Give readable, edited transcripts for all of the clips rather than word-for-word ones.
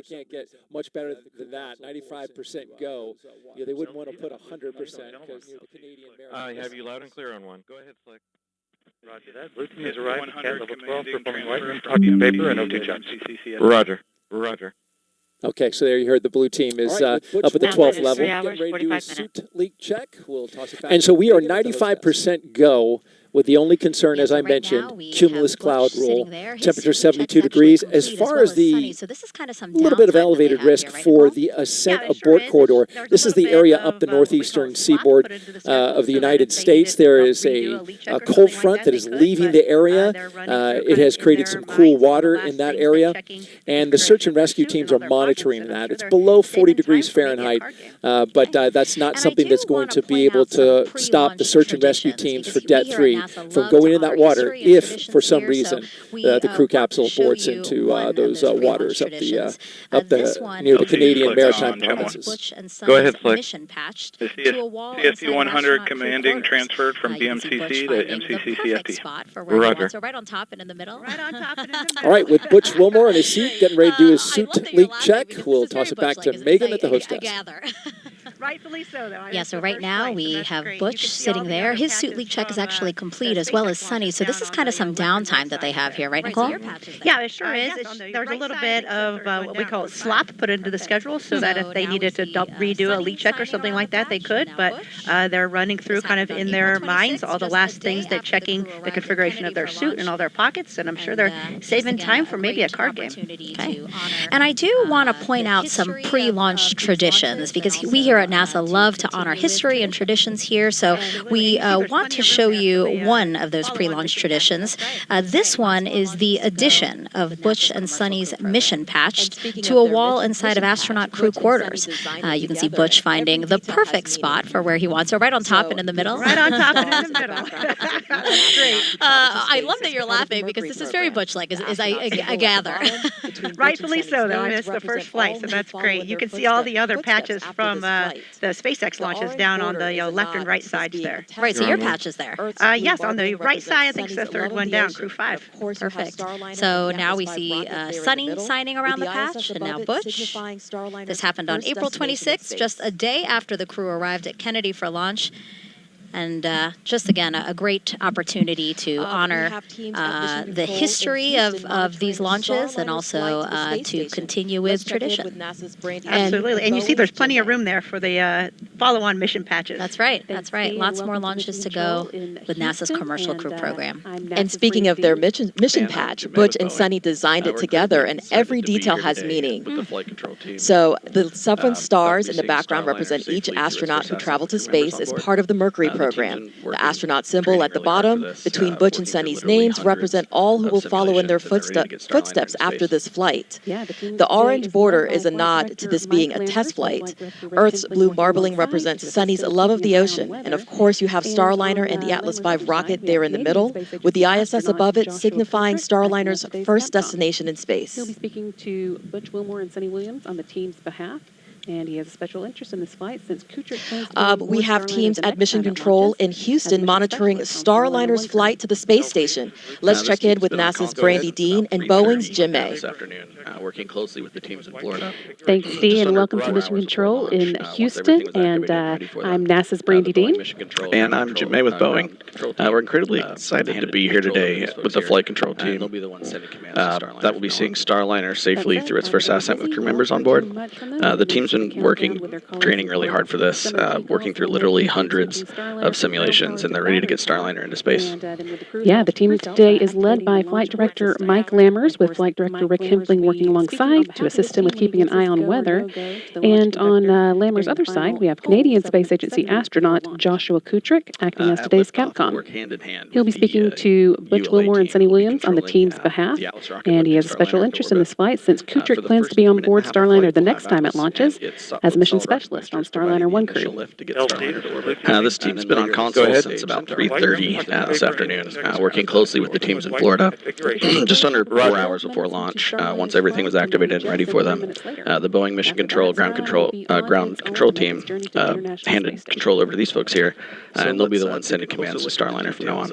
really can't get much better than that. 95% go. They wouldn't want to put 100% because the Canadian I have you loud and clear on one. Go ahead, Slick. Roger that. Blue team has arrived at level 12, performing lightning, talking paper, and OT checks. Roger. Roger. Okay, so there you heard the blue team is up at the 12th level. Getting ready to do a suit leak check. We'll toss it back. And so we are 95% go, with the only concern, as I mentioned, cumulus cloud rule, temperature 72 degrees. As far as the little bit of elevated risk for the ascent abort corridor, this is the area up the northeastern seaboard of the United States. There is a cold front that is leaving the area. It has created some cool water in that area, and the search and rescue teams are monitoring that. It's below 40 degrees Fahrenheit, but that's not something that's going to be able to stop the search and rescue teams for Det 3 from going in that water if, for some reason, the crew capsule boards into those waters up the near the Canadian maritime provinces. Go ahead, Flick. The CST 100 commanding transferred from BMCC to MCCCFT. Roger. So right on top and in the middle. All right, with Butch Wilmore in his seat, getting ready to do his suit leak check, we'll toss it back to Megan at the host desk. Rightfully so, though. Yeah, so right now we have Butch sitting there. His suit leak check is actually complete, as well as Sunny. So this is kind of some downtime that they have here, right, Nicole? Yeah, it sure is. There's a little bit of what we call slop put into the schedule so that if they needed to redo a leak check or something like that, they could. But they're running through kind of in their minds all the last things, that checking the configuration of their suit and all their pockets. And I'm sure they're saving time for maybe a card game. Okay. And I do want to point out some pre-launch traditions, because we here at NASA love to honor history and traditions here. So we want to show you one of those pre-launch traditions. This one is the addition of Butch and Sunny's mission patch to a wall inside of astronaut crew quarters. You can see Butch finding the perfect spot for where he wants it, right on top and in the middle. Right on top and in the middle. Great. I love that you're laughing, because this is very Butch-like, as I gather. Rightfully so, though. It's the first flight, so that's great. You can see all the other patches from the SpaceX launches down on the left and right sides there. Right, so your patch is there. Yes, on the right side, I think it's the third one down, Crew 5. Perfect. So now we see Sunny signing around the patch, and now Butch. This happened on April 26th, just a day after the crew arrived at Kennedy for launch. And just, again, a great opportunity to honor the history of these launches, and also to continue with tradition. Absolutely. And you see there's plenty of room there for the follow-on mission patches. That's right. That's right. Lots more launches to go with NASA's Commercial Crew program. And speaking of their mission patch, Butch and Sunny designed it together, and every detail has meaning. So the seven stars in the background represent each astronaut who traveled to space as part of the Mercury program. The astronaut symbol at the bottom, between Butch and Sunny's names, represent all who will follow in their footsteps after this flight. The orange border is a nod to this being a test flight. Earth's blue marbling represents Sunny's love of the ocean. And of course, you have Starliner and the Atlas V rocket there in the middle, with the ISS above it signifying Starliner's first destination in space. He'll be speaking to Butch Wilmore and Sunny Williams on the team's behalf. And he has a special interest in this flight since Kuchar plans to we have teams at Mission Control in Houston monitoring Starliner's flight to the space station. Let's check in with NASA's Brandy Dean and Boeing's Jim May. This afternoon, working closely with the teams in Florida. Thanks, Dee, and welcome to Mission Control in Houston. And I'm NASA's Brandy Dean. And I'm Jim May with Boeing. We're incredibly excited to be here today with the flight control team. That will be seeing Starliner safely through its first ascent with crew members on board. The team's been training really hard for this, working through literally hundreds of simulations, and they're ready to get Starliner into space. Yeah, the team today is led by Flight Director Mike Lammers, with Flight Director Rick Hempling working alongside to assist him with keeping an eye on weather. And on Lammers' other side, we have Canadian Space Agency astronaut Joshua Kutrick acting as today's Capcom. He'll be speaking to Butch Wilmore and Sunny Williams on the team's behalf, and he has a special interest in this flight since Kutrick plans to be on board Starliner the next time it launches. as mission specialist on Starliner 1 crew. This team's been on console since about 3:30 this afternoon, working closely with the teams in Florida. Just under 4 hours before launch, once everything was activated and ready for them, the Boeing Mission Control ground control team handed control over to these folks here, and they'll be the ones sending commands to Starliner from now on.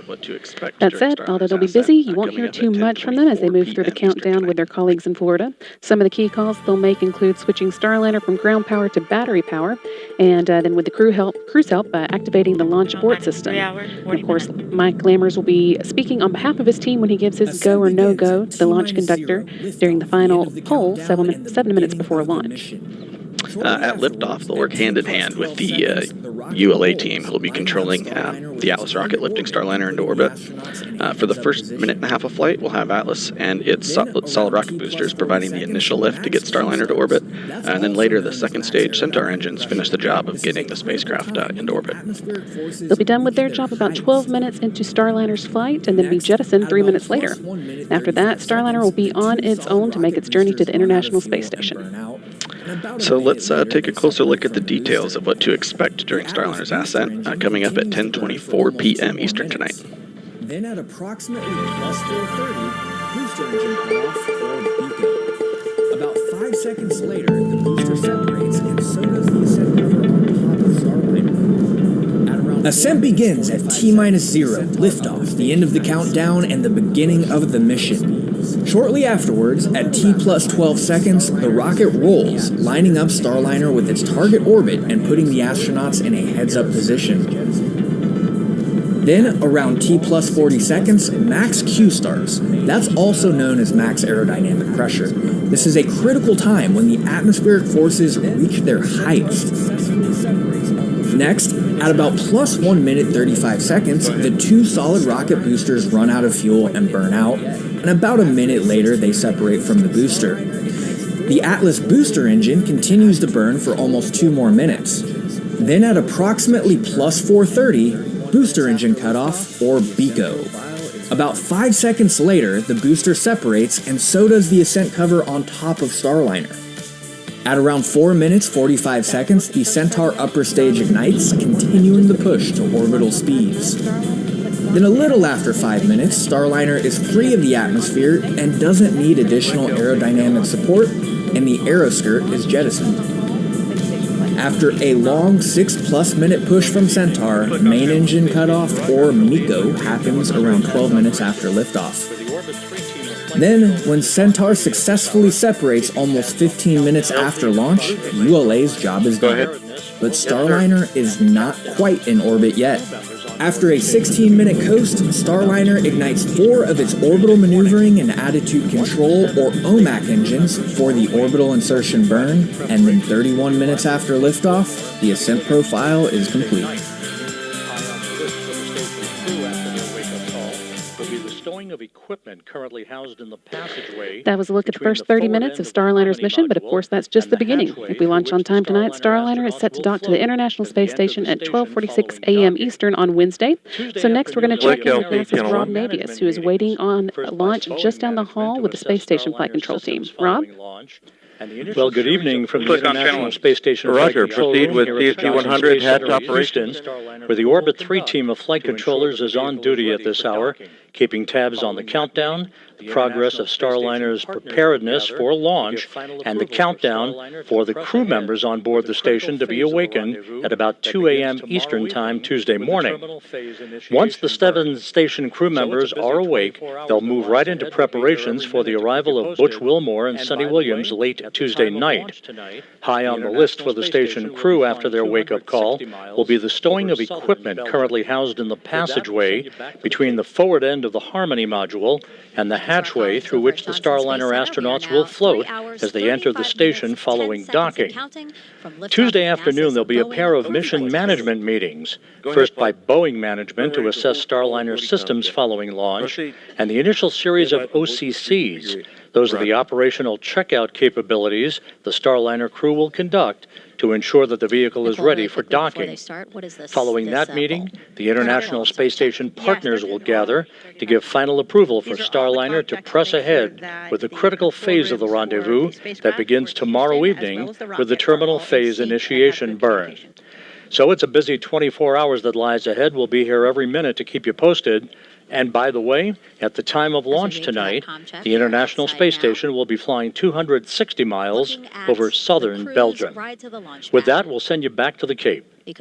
That said, although they'll be busy, you won't hear too much from them as they move through the countdown with their colleagues in Florida. Some of the key calls they'll make include switching Starliner from ground power to battery power, and then with the crew's help, activating the launch abort system. And of course, Mike Lammers will be speaking on behalf of his team when he gives his go or no-go to the launch conductor during the final poll 7 minutes before launch. At liftoff, they'll work hand-in-hand with the ULA team who will be controlling the Atlas rocket lifting Starliner into orbit. For the first minute and a half of flight, we'll have Atlas and its solid rocket boosters providing the initial lift to get Starliner to orbit, and then later the second stage Centaur engines finish the job of getting the spacecraft into orbit. They'll be done with their job about 12 minutes into Starliner's flight and then be jettisoned 3 minutes later. After that, Starliner will be on its own to make its journey to the International Space Station. So let's take a closer look at the details of what to expect during Starliner's ascent, coming up at 10:24 p.m. Eastern tonight. Then at approximately plus 4:30, booster engine cutoff or beacon. About 5 seconds later, the booster separates and so does the ascent cover on top of Starliner. At around ascent begins at T-0, liftoff, the end of the countdown and the beginning of the mission. Shortly afterwards, at T plus 12 seconds, the rocket rolls, lining up Starliner with its target orbit and putting the astronauts in a heads-up position. Then, around T plus 40 seconds, max Q starts. That's also known as max aerodynamic pressure. This is a critical time when the atmospheric forces reach their highest. Next, at about plus 1 minute 35 seconds, the two solid rocket boosters run out of fuel and burn out, and about a minute later they separate from the booster. The Atlas booster engine continues to burn for almost 2 more minutes. Then at approximately plus 4:30, booster engine cutoff, or BECO. About 5 seconds later, the booster separates and so does the ascent cover on top of Starliner. At around 4 minutes 45 seconds, the Centaur upper stage ignites, continuing the push to orbital speeds. Then a little after 5 minutes, Starliner is free of the atmosphere and doesn't need additional aerodynamic support, and the aeroskirt is jettisoned. After a long 6+ minute push from Centaur, main engine cutoff, or MECO, happens around 12 minutes after liftoff. Then, when Centaur successfully separates almost 15 minutes after launch, ULA's job is done. But Starliner is not quite in orbit yet. After a 16-minute coast, Starliner ignites 4 of its orbital maneuvering and attitude control, or OMAC engines, for the orbital insertion burn, and then 31 minutes after liftoff, the ascent profile is complete. Of equipment currently housed in the passageway. That was a look at the first 30 minutes of Starliner's mission, but of course that's just the beginning. If we launch on time tonight, Starliner is set to dock to the International Space Station at 12:46 a.m. Eastern on Wednesday. So next we're going to check in with NASA's Rob Navius, who is waiting on launch just down the hall with the Space Station Flight Control Team. Rob? Well, good evening from the International Space Station Roger, Flight Control proceed Room with here at the CST 100 Space hatch Center in operations. Houston, where the Orbit 3 team of flight controllers is on duty at this hour, keeping tabs on the countdown, the progress of Starliner's preparedness for launch, and the countdown for the crew members on board the station to be awakened at about 2 a.m. Eastern Time Tuesday morning. Once the 7 station crew members are awake, they'll move right into preparations for the arrival of Butch Wilmore and Sonny Williams late Tuesday night. High on the list for the station crew after their wake-up call will be the stowing of equipment currently housed in the passageway between the forward end of the Harmony module and the hatchway through which the Starliner astronauts will float as they enter the station following docking. Tuesday afternoon, there'll be a pair of mission management meetings, first by Boeing management to assess Starliner systems following launch, and the initial series of OCCs, Those are the operational checkout capabilities the Starliner crew will conduct to ensure that the vehicle is ready for docking. Following that meeting, the International Space Station partners will gather to give final approval for Starliner to press ahead with the critical phase of the rendezvous that begins tomorrow evening with the terminal phase initiation burn. So it's a busy 24 hours that lies ahead. We'll be here every minute to keep you posted. And by the way, at the time of launch tonight, the International Space Station will be flying 260 miles over southern Belgium. With that, we'll send you back to the Cape. Thank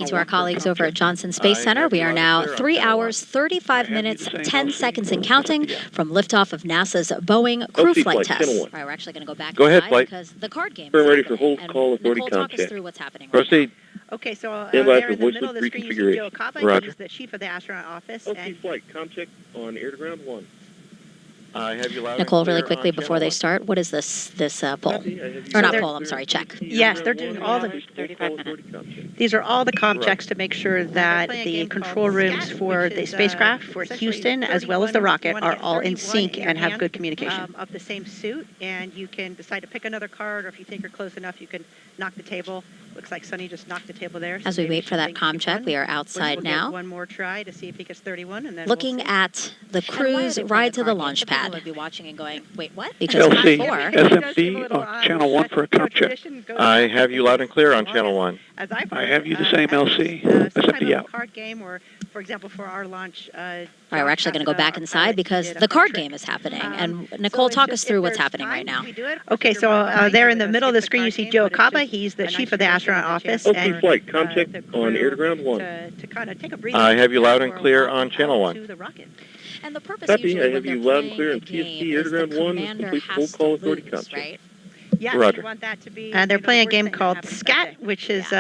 you to our colleagues over at Johnson Space Center. We are now 3 hours, 35 minutes, 10 seconds and counting from liftoff of NASA's Boeing Crew Flight Test. All right, we're actually going to go back ahead, flight. because the card game We're is ready for happening, hold call authority Nicole, talk us contact. through what's happening. Proceed. Okay, so Stand by there for in the voice middle of the loop screen, you see reconfiguration. Joe Caba. Roger. He's the chief of the astronaut office. Okay, And flight. Com check on air to ground 1. I have you loud Nicole, and really clear quickly on before they channel start, what is this poll? Copy. I have you Or not loud poll, I'm and sorry, clear. check. yes, they're doing all the. These are all the comm checks to make sure that the control rooms for the spacecraft, for Houston, as well as the rocket, are all in sync and have good communication. Of the same suit, and you can decide to pick another card, or if you think you're close enough, you can knock the table. Looks like Sunny just knocked the table there. As we wait for that comm check, we are outside we'll now. Give one more try to see if he gets 31, and then Looking we'll see. at the crew's ride to the launch pad. Be watching and going, wait, what? Because LC, before, SMD on channel 1 for a com check. I have you loud and clear on channel 1. As I've I heard, have you the same LC. some type SMD of out. card game, or for example, for our launch. all right, we're actually going to go back inside because the card game is happening. And Nicole, talk us through what's happening right now. Okay, so there in the middle of the screen, you see Joe Caba. He's the chief of the astronaut office. Okay, and, flight. Com check on air to ground 1. To kind of take a breather. I have you loud and before clear walking on channel out 1. to the rocket. And the purpose Copy. usually I when have they're you loud and playing clear a on TST game air is to the ground 1. commander Complete full has to call authority lose, com check. right? Yeah, Roger. you want that to be. And they're playing a game called Scat, which is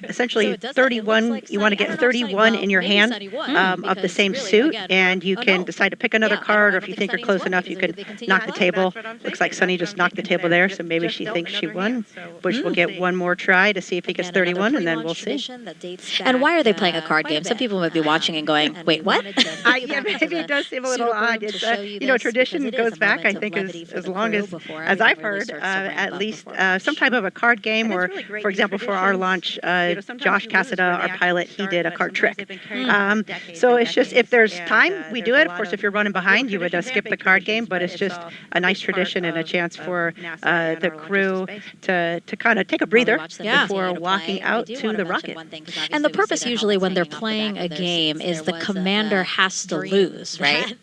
essentially So it doesn't- 31. it looks like You want to Sunny- I get don't know if Sunny- 31 well, in your maybe hand Sunny won, of the because same really, suit, again, and you oh, can no. decide to pick another Yeah, I card, or don't if you think think you're Sunny's close won enough, you because can they continue knock to the play. table. That's what I'm Looks like thinking. Sunny That's just what I'm knocked the thinking table there. there, so maybe she Dealt thinks she another won. hand, so Bush will we'll get see. one more try to see if he gets Again, another 31, and then pre-launch we'll see. tradition that dates And why are they playing a back, card quite a game? Some bit. people might be watching and going, And wait, we what? wanted to bring you Yeah, back into maybe the it does seem a little pseudo room odd. to It's show you you know, this, tradition because it goes is a back. I moment of think levity for as the long crew as before I've everything really heard, starts to ramp at up least before launch. some type of a card game, And or it's really great, for these example, for our traditions, launch, sometimes Josh you lose Cassada, where our they pilot, actually he start, did a but card sometimes trick. they've been carried on for decades So and it's just if there's decades, time, and we there's do a it. Of lot course, of if you're running little behind, you would traditions and skip the big card game, traditions, but it's just all a nice big part tradition and a of chance for NASA and the our launches crew to space. to kind of take a breather watch them before continue to walking play. out I do to wanna the mention rocket. one thing, 'cause And the obviously we purpose see their usually when they're helmets hanging off the playing back a of their game seats. is There the was a commander has to dream lose, right?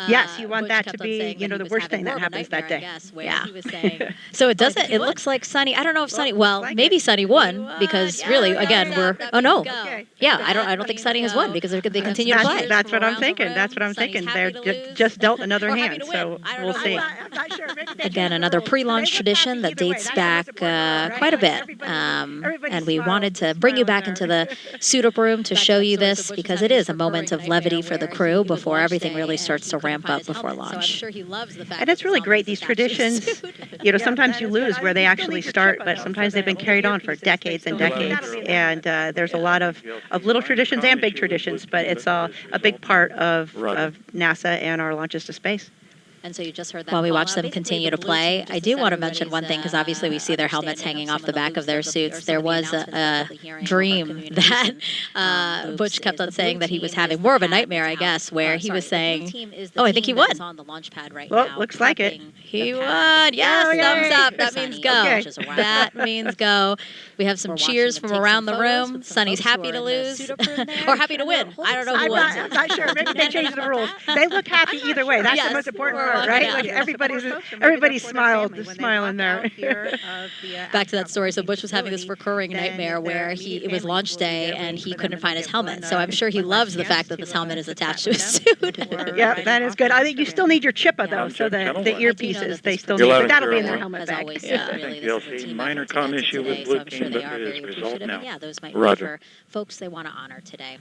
Yes, you want Butch that kept to on be, saying you know, that the he was worst having thing more that of a happens that nightmare, I day. guess, where Yeah. he was saying. So it doesn't. did It you looks like Sunny. I don't know if Sunny. looks Well, like maybe it. Sunny won because Yeah, really, yeah, again, yeah, we're. that Oh no. means go. Yeah, That I don't think means Sunny has go. won because they continue to That's, play. that's what I'm Around the thinking. That's what I'm room. Sunny's thinking. happy They're to lose. just dealt another Or happy hand, to win. so I don't we'll know. see. I'm not sure. Maybe they Again, changed another the rules. pre-launch They look tradition happy that either way. dates That's back what's important, right? quite a bit. Everybody And we smiles. wanted to bring you back into the suit-up room to Back show that you story. this So Butch was because having it this is a moment recurring of levity nightmare for the where crew he was before launch everything day really and starts he to couldn't ramp find up his before helmet. So I'm launch. sure he loves the fact And that it's really his great, helmet these is attached to his traditions. suit. You know, Yeah, sometimes that you is good. lose I where think they you still actually need your start, chip but though, sometimes so they've been the carried on for earpieces, they decades and still need decades. that. And there's a lot of little traditions and big traditions, but it's a big part of NASA and our launches to space. And so you just heard that. While we call watch out. them Basically, continue the to blue play, team, just I to do set want to mention one thing because obviously we see their helmets hanging off the back of their suits. There was a dream that Butch kept on saying that he was having more of a nightmare, I guess, where he was saying, "Oh, I think he won." on the launch pad right Well, now. looks like it. He won. Yes, Oh, thumbs yay. up. That means go. Okay. That means go. We have some cheers from around the room. Sunny's happy to lose or happy to win. I don't know who wins. I'm not sure. Maybe they changed the rules. They look happy either way. That's Yes, the most important we're part, walking right? out. Like everybody smiled, just smiling there. Back to that story. So Butch was having this recurring nightmare where it was launch day and he couldn't find his helmet. So I'm sure he loves the fact that this helmet is attached to his suit. Yeah, that is good. I think you still need your chippa though, so the earpieces they still need, but that'll be in their helmet bag. Minor comm issue with blue team, but it is resolved now. Yeah, those might Roger. be for folks they want to honor today.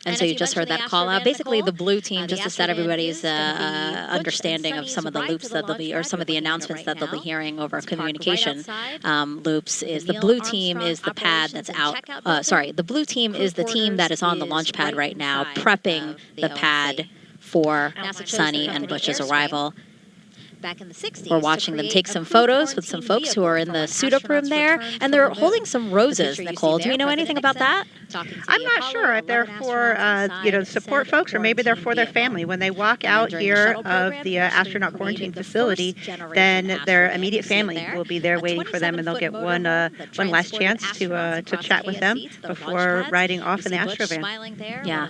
And so you just heard that call out. Basically, the blue team, just to set everybody's understanding of some of the loops that they'll be, or some of the announcements that they'll be hearing over communication loops, is the blue team is the pad that's out. Sorry, the blue team is the team that is on the launch pad right now, prepping the pad for Sunny and Butch's arrival. Back in the 60s, We're watching them take some photos with some folks who are in the suit-up room there, and they're holding some roses, Nicole. Do we know anything about that? I'm not sure if they're for, support folks, or maybe they're for their family. When they walk out here of the astronaut quarantine facility, then their immediate family will be there waiting for them, and they'll get one last chance to chat with them before riding off in the Astrovan. Yeah.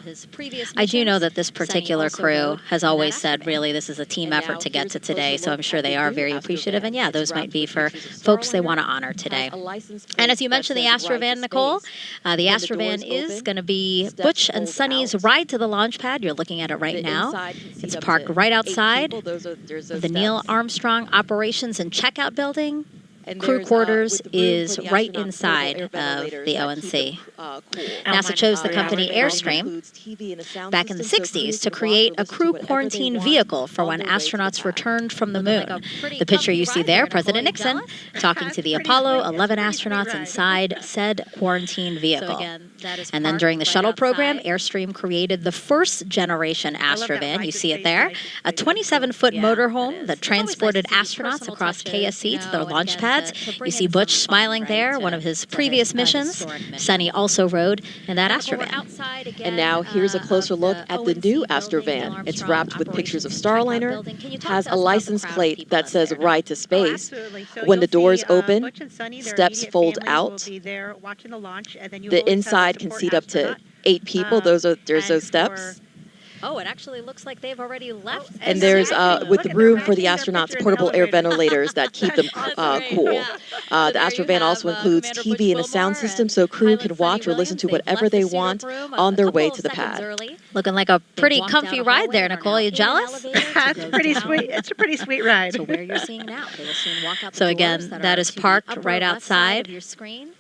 I do know that this particular crew has always said, really, this is a team effort to get to today, so I'm sure they are very appreciative. And yeah, those might be for folks they want to honor today. And as you mentioned, the Astrovan, Nicole, the Astrovan is going to be Butch and Sunny's ride to the launch pad. You're looking at it right now. It's parked right outside the Neil Armstrong Operations and Checkout Building. Crew quarters is right inside of the ONC. NASA chose the company Airstream back in the 60s to create a crew quarantine vehicle for when astronauts returned from the moon. The picture you see there, President Nixon talking to the Apollo 11 astronauts inside said quarantine vehicle. And then during the shuttle program, Airstream created the first generation Astrovan. You see it there, a 27-foot motorhome that transported astronauts across KSC to their launch pad. You see Butch smiling there, one of his previous missions. Sunny also rode in that Astrovan. And now here's a closer look at the new Astrovan. It's wrapped with pictures of Starliner, has a license plate that says Ride to Space. When the doors open, steps fold out. The inside can seat up to 8 people. There's those steps. Oh, it actually looks like they've already left. And there's with room for the astronauts' portable air ventilators that keep them cool. The Astrovan also includes TV and a sound system, so crew can watch or listen to whatever they want on their way to the pad. Looking like a pretty comfy ride there, Nicole. You jealous? It's pretty sweet. It's a pretty sweet ride. So where you're seeing now, they will soon walk out. So again, that is parked right outside your screen.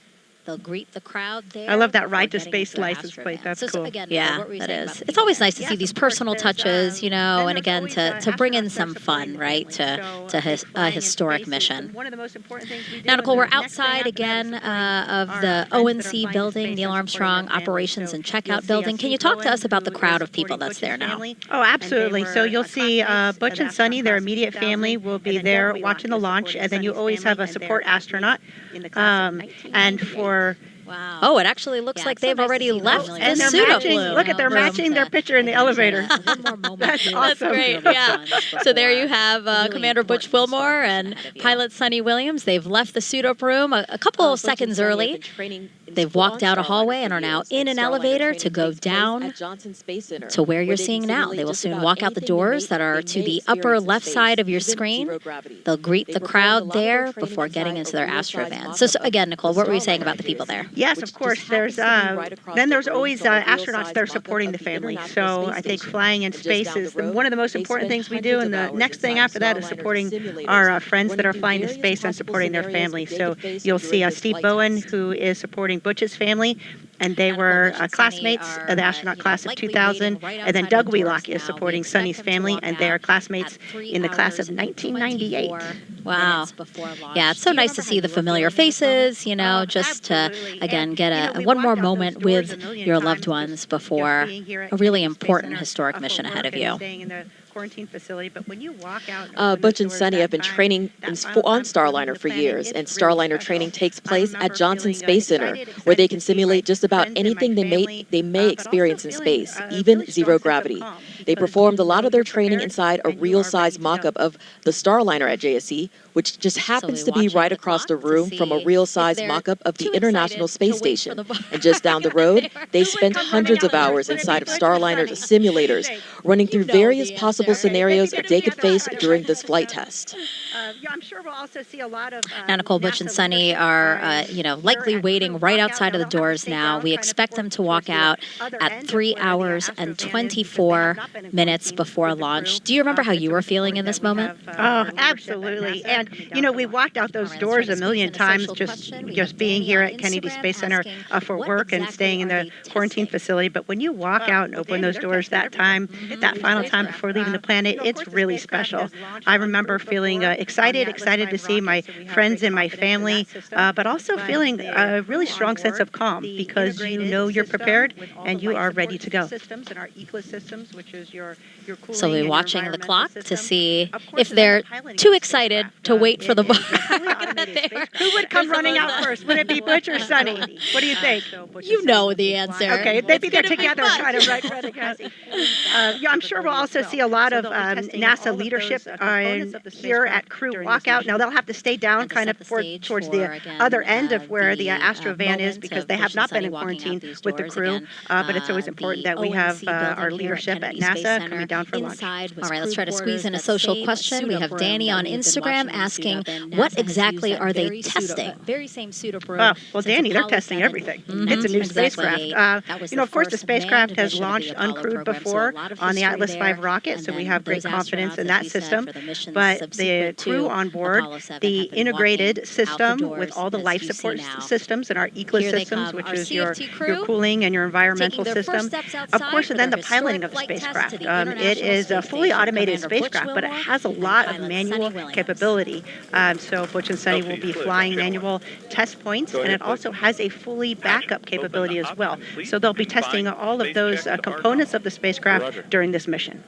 They'll greet the crowd there. I love that Ride to Space license plate. That's cool. Again, yeah, that is. It's always nice to see these personal touches, you know, and again to bring in some fun, right, to a historic mission. Now, Nicole, we're outside again of the ONC building, Neil Armstrong Operations and Checkout Building. Can you talk to us about the crowd of people that's there now? Oh, absolutely. So you'll see Butch and Sunny, their immediate family, will be there watching the launch, and then you always have a support astronaut. And for wow. Oh, it actually looks like they've already left and the they're matching. Look at they're matching their picture in the elevator. That's awesome. That's great. Yeah. So there you have Commander Butch Wilmore and pilot Sunny Williams. They've left the suit-up room a couple of seconds early. They've walked out a hallway and are now in an elevator to go down to where you're seeing now. They will soon walk out the doors that are to the upper left side of your screen. They'll greet the crowd there before getting into their Astrovan. So again, Nicole, what were you saying about the people there? Yes, of course. There's then there's always astronauts that are supporting the family. So I think flying in space is one of the most important things we do. And the next thing after that is supporting our friends that are flying to space and supporting their family. So you'll see Steve Bowen, who is supporting Butch's family, and they were classmates of the astronaut class of 2000. And then Doug Wheelock is supporting Sunny's family, and they are classmates in the class of 1998. Wow. Yeah, it's so nice to see the familiar faces, you know, just to, again, get one more moment with your loved ones before a really important historic mission ahead of you. Quarantine facility, but when you walk out, Butch and Sunny have been training on Starliner for years, and Starliner training takes place at Johnson Space Center, where they can simulate just about anything they may experience in space, even zero gravity. They performed a lot of their training inside a real-size mock-up of the Starliner at JSC, which just happens to be right across the room from a real-size mock-up of the International Space Station. And just down the road, they spent hundreds of hours inside of Starliner's simulators, running through various possible scenarios they could face during this flight test. I'm sure we'll also see a lot of now, Nicole, Butch and Sunny are, likely waiting right outside of the doors now. We expect them to walk out at 3 hours and 24 minutes before launch. Do you remember how you were feeling in this moment? Oh, absolutely. And, we walked out those doors a million times just being here at Kennedy Space Center for work and staying in the quarantine facility. But when you walk out and open those doors that final time before leaving the planet, it's really special. I remember feeling excited to see my friends and my family, but also feeling a really strong sense of calm because you know you're prepared and you are ready to go. Systems and our ecosystems, which is is your cooling. So we'll be and watching the environmental clock to system. see Of course, if and then they're the piloting too of the excited spacecraft. to wait for the It is a fully automated spacecraft. Who would come running out first? Would it be Butch or Sunny? What do you think? You know the answer. Okay, maybe they're It's gonna be together, fun. kind of right together. Yeah, I'm sure we'll also see a lot of NASA leadership here at Crew Walkout. Now they'll have to stay down kind of towards the other end of where the Astrovan is because they have not been in quarantine with the crew. But it's always important that we have our leadership at NASA coming down for lunch. All right, let's try to squeeze in a social question. We have Danny on Instagram asking, what exactly are they testing? Very same suit of room. Well, Danny, they're testing everything. It's a new spacecraft. Of course, the spacecraft has launched uncrewed before on the Atlas V rocket, so we have great confidence in that system. But the crew on board, the integrated system with all the life support systems and our ecosystems, which is your cooling and your environmental system. Of course, and then the piloting of the spacecraft. It is a fully automated spacecraft, but it has a lot of manual capability. So Butch and Sunny will be flying manual test points, and it also has a fully backup capability as well. So they'll be testing all of those components of the spacecraft during this mission.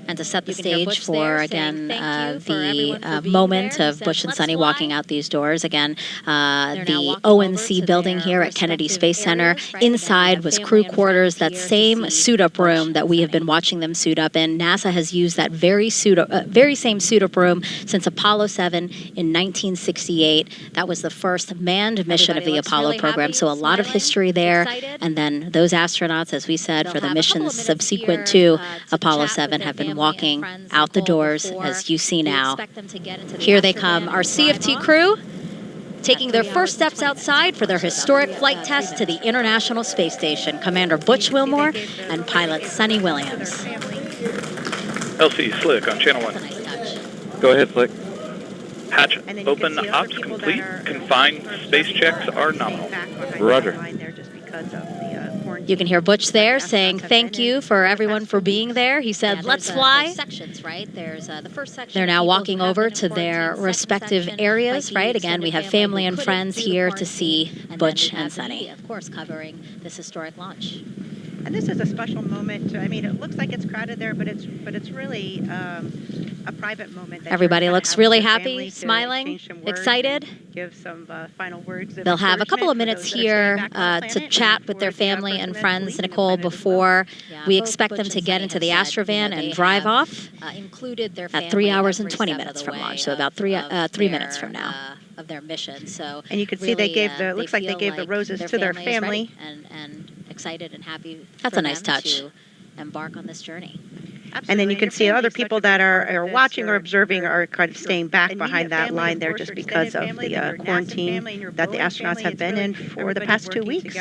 And to set the stage for, again, the moment of Butch and Sunny walking out these doors. Again, the ONC building here at Kennedy Space Center. Inside was crew quarters, that same suit-up room that we have been watching them suit up in. NASA has used that very same suit-up room since Apollo 7 in 1968. That was the first manned mission of the Apollo program, so a lot of history there. And then those astronauts, as we said, for the missions subsequent to Apollo 7 have been walking out the doors, as you see now. Here they come, our CFT crew, taking their first steps outside for their historic flight test to the International Space Station. Commander Butch Wilmore and pilot Sunny Williams. LC Slick on Channel 1. Go ahead, Slick. Hatch open, ops complete. Confined space checks are nominal. Roger. You can hear Butch there saying thank you for everyone for being there. He said, let's fly. Sections, right? There's the first section. They're now walking over to their respective areas, right? Again, we have family and friends here to see Butch and Sunny. Of course, covering this historic launch. And this is a special moment. I mean, it looks like it's crowded there, but it's really a private moment. Everybody looks really happy, smiling, excited. Give some final words. They'll have a couple of minutes here to chat with their family and friends, Nicole, before we expect them to get into the Astrovan and drive off at 3 hours and 20 minutes from launch, so about 3 minutes from now. Of their mission. So, and you can see they gave the looks like they gave the roses to their family and excited and happy. That's a nice touch. To embark on this journey. Absolutely. And then you can see other people that are watching or observing are kind of staying back behind that line there just because of the quarantine that the astronauts have been in for the past 2 weeks.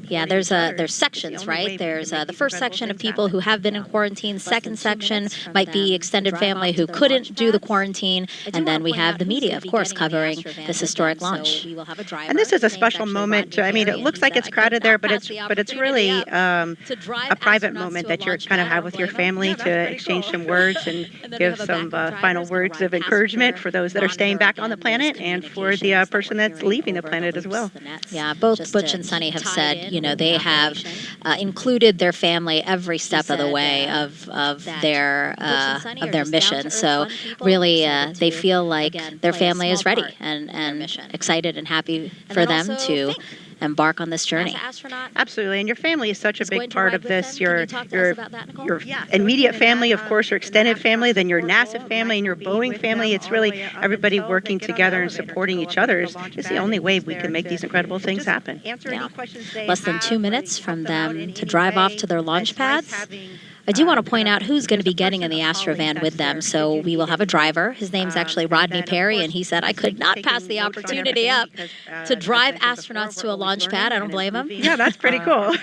Yeah, there's sections, right? There's the first section of people who have been in quarantine. Second section might be extended family who couldn't do the quarantine. And then we have the media, of course, covering this historic launch. And this is a special moment. I mean, it looks like it's crowded there, but it's really a private moment that you're kind of have with your family to exchange some words and give some final words of encouragement for those that are staying back on the planet and for the person that's leaving the planet as well. Yeah, both Butch and Sunny have said, you know, they have included their family every step of the way of their mission. So really, they feel like their family is ready and excited and happy for them to embark on this journey. Absolutely, and your family is such a big part of this. Your immediate family, of course, your extended family, then your NASA family and your Boeing family. It's really everybody working together and supporting each other is the only way we can make these incredible things happen. Yeah. Less than 2 minutes from them to drive off to their launch pads. I do want to point out who's going to be getting in the Astrovan with them. So we will have a driver. His name's actually Rodney Perry, and he said, I could not pass the opportunity up to drive astronauts to a launch pad. I don't blame him. Yeah, that's pretty cool.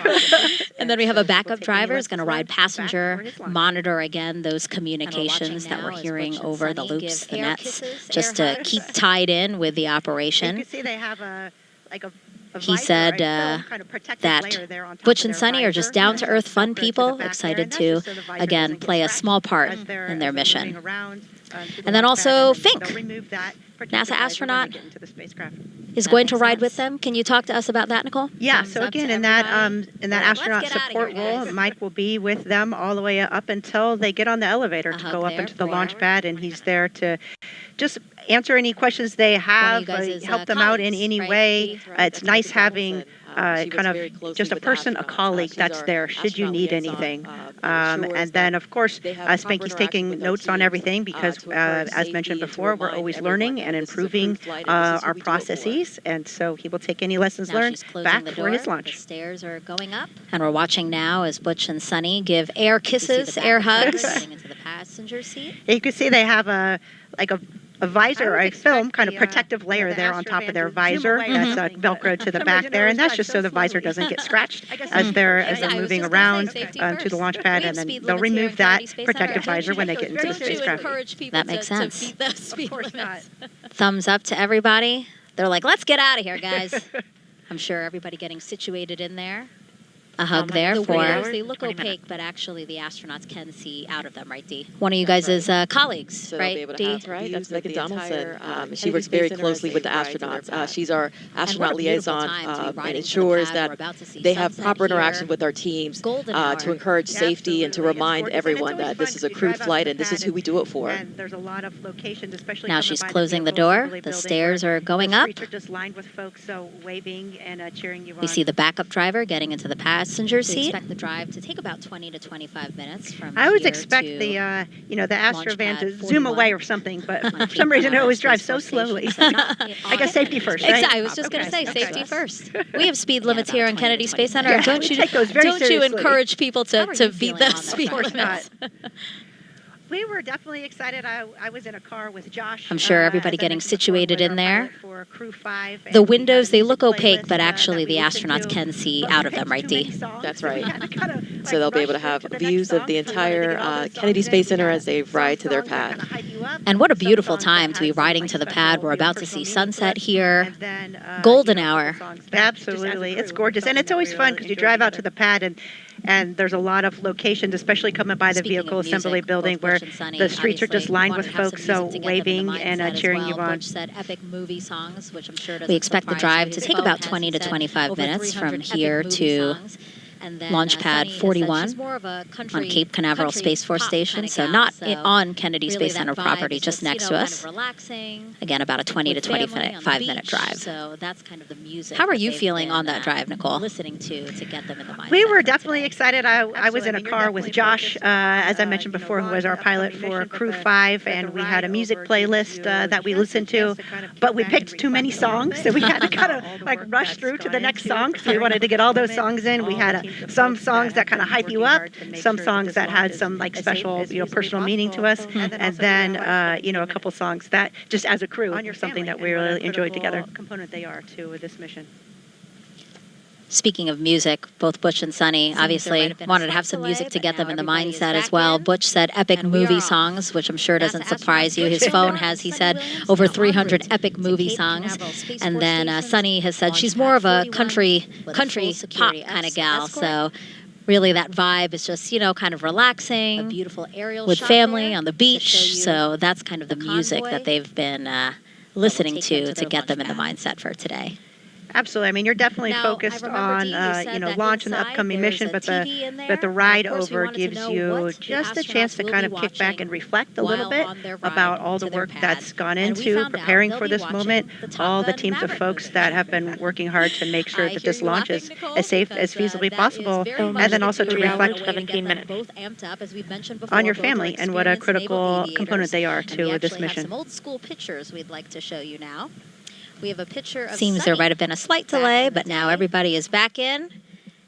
And then we have a backup driver who's going to ride passenger, monitor, again, those communications that we're hearing over the loops, the nets, just to keep tied in with the operation. You can see they have he said that Butch and Sunny are just down-to-earth fun people, excited to, again, play a small part in their mission. And then also Fink, NASA astronaut, is going to ride with them. Can you talk to us about that, Nicole? Yeah, so again, in that astronaut support role, Mike will be with them all the way up until they get on the elevator to go up into the launch pad, and he's there to just answer any questions they have, help them out in any way. It's nice having kind of just a person, a colleague that's there should you need anything. And then, of course, Spanky's taking notes on everything because, as mentioned before, we're always learning and improving our processes. And so he will take any lessons learned back for his launch. The stairs are going up. And we're watching now as Butch and Sunny give air kisses, air hugs. Getting into the passenger seat. You can see they have a visor, a film kind of protective layer there on top of their visor. That's Velcro to the back there, and that's just so the visor doesn't get scratched as they're moving around to the launch pad, and then they'll remove that protective visor when they get into the spacecraft. That makes sense. Thumbs up to everybody. They're like, let's get out of here, guys. I'm sure everybody getting situated in there. A hug there The for... windows, they look opaque, but actually the astronauts can see out of them, right, Dee? One of you guys' colleagues, So right, they'll be able to Dee? have right? That's Megan Donaldson. She works very closely with the astronauts. She's our astronaut liaison and ensures that they have proper interaction with our teams to encourage safety and to remind everyone that this is a crewed flight and this is who we do it for. And there's a lot of locations, especially Now she's closing the door. The stairs are going up. The streets are just lined with folks, so waving and cheering you on. We see the backup driver getting into the passenger We seat. expect the drive to take about 20 to to 25 minutes from I always here expect to the Astro van to Launchpad zoom 41 away or something, but on for some reason it always Space drives so Force slowly. Station. I guess safety first, right? Exactly. I was just going to say safety first. We have speed limits here in Kennedy Space Center. Yeah, Don't we you take those very don't you seriously. encourage people to beat feeling the on that speed front? limits? We were definitely excited. I was in a car with Josh. I'm sure everybody as I getting mentioned before, situated with in our there. pilot for Crew 5, and The we had windows, a they music look opaque, playlist, but actually that the we listened astronauts to, can see but we out of picked them, right, too many Dee? songs, That's so we right. had to kinda, So they'll be able to rush have through the views next of the song, so we wanted to entire get all those Kennedy songs Space in. Center We as they had ride to their some songs that pad. kinda hype you up, And what a some beautiful songs time that to be had some, riding like, to the special, pad. We're about to personal see meaning to sunset us. here. And then, Golden a couple hour. songs that absolutely, it's gorgeous, and it's always fun because you drive out to the pad and there's a lot of locations, especially coming by the Speaking of vehicle music, assembly building, both where Butch and Sunny the streets are just obviously lined wanted with to have folks, some so music to get them in the waving and mindset as cheering well. you on. Butch said epic movie songs, which I'm sure doesn't We expect the surprise drive you. to His take phone about has, 20 he to said, 25 over minutes 300 from epic here movie to songs. And then, Launch Sunny pad has said 41 she's more of a country, on Cape Canaveral country Space Force pop Station, kinda so gal, not so on Kennedy really Space that Center vibe property, is just next to kind us. of relaxing. Again, about a 20 to with family on the 25-minute beach. drive. So that's kind of the music. How are that you they've feeling been, on that drive, Nicole? Listening to get them in the mindset. We were for definitely today. excited. I was in a car with Josh, as I mentioned before, who was our pilot for Crew 5, and we had a music playlist that we listened to, but we picked too many songs, so we had to kind of like rush through to the next song. So we wanted to get all those songs in. We had some songs that kind of hype you up, some songs that had some like special, personal meaning to us, and then a couple songs that just as a crew, something that we really enjoyed together. Component they are to this mission. Speaking of music, both Butch and Sunny obviously wanted to have some music to get them in the mindset as well. Butch said epic movie songs, which I'm sure doesn't surprise you. His phone has, he said, over 300 epic movie songs. And then Sunny has said she's more of a country pop kind of gal. So really that vibe is just, kind of relaxing, A beautiful aerial with shot family there on the to beach. show you So that's kind of the music convoy that they've been listening take them to to their get them in the launch mindset for today. Absolutely. I mean, you're definitely Now, focused I remember, on, Dee, you said that launch and the inside upcoming there's mission, a but TV in there, the and ride of course we over wanted to gives know you what the just a chance to astronauts kind will of be kick back and watching reflect a little while bit on their ride about all to the their work pad. that's gone And we into found out preparing they'll for be this watching moment. the Top All the Gun teams of Maverick folks movie. that have been working hard to make sure I that hear this you launch laughing, is Nicole, as safe as because, feasibly that possible, is very and much then a also to way reflect to get them both amped up, as we've mentioned before, on your both are family and what a experienced naval critical aviators. component they are And we to this actually have mission. some old school pictures we'd like to show you now. We have a picture of Seems there Sunny might have been a slight back delay, in the but now day. everybody is back in,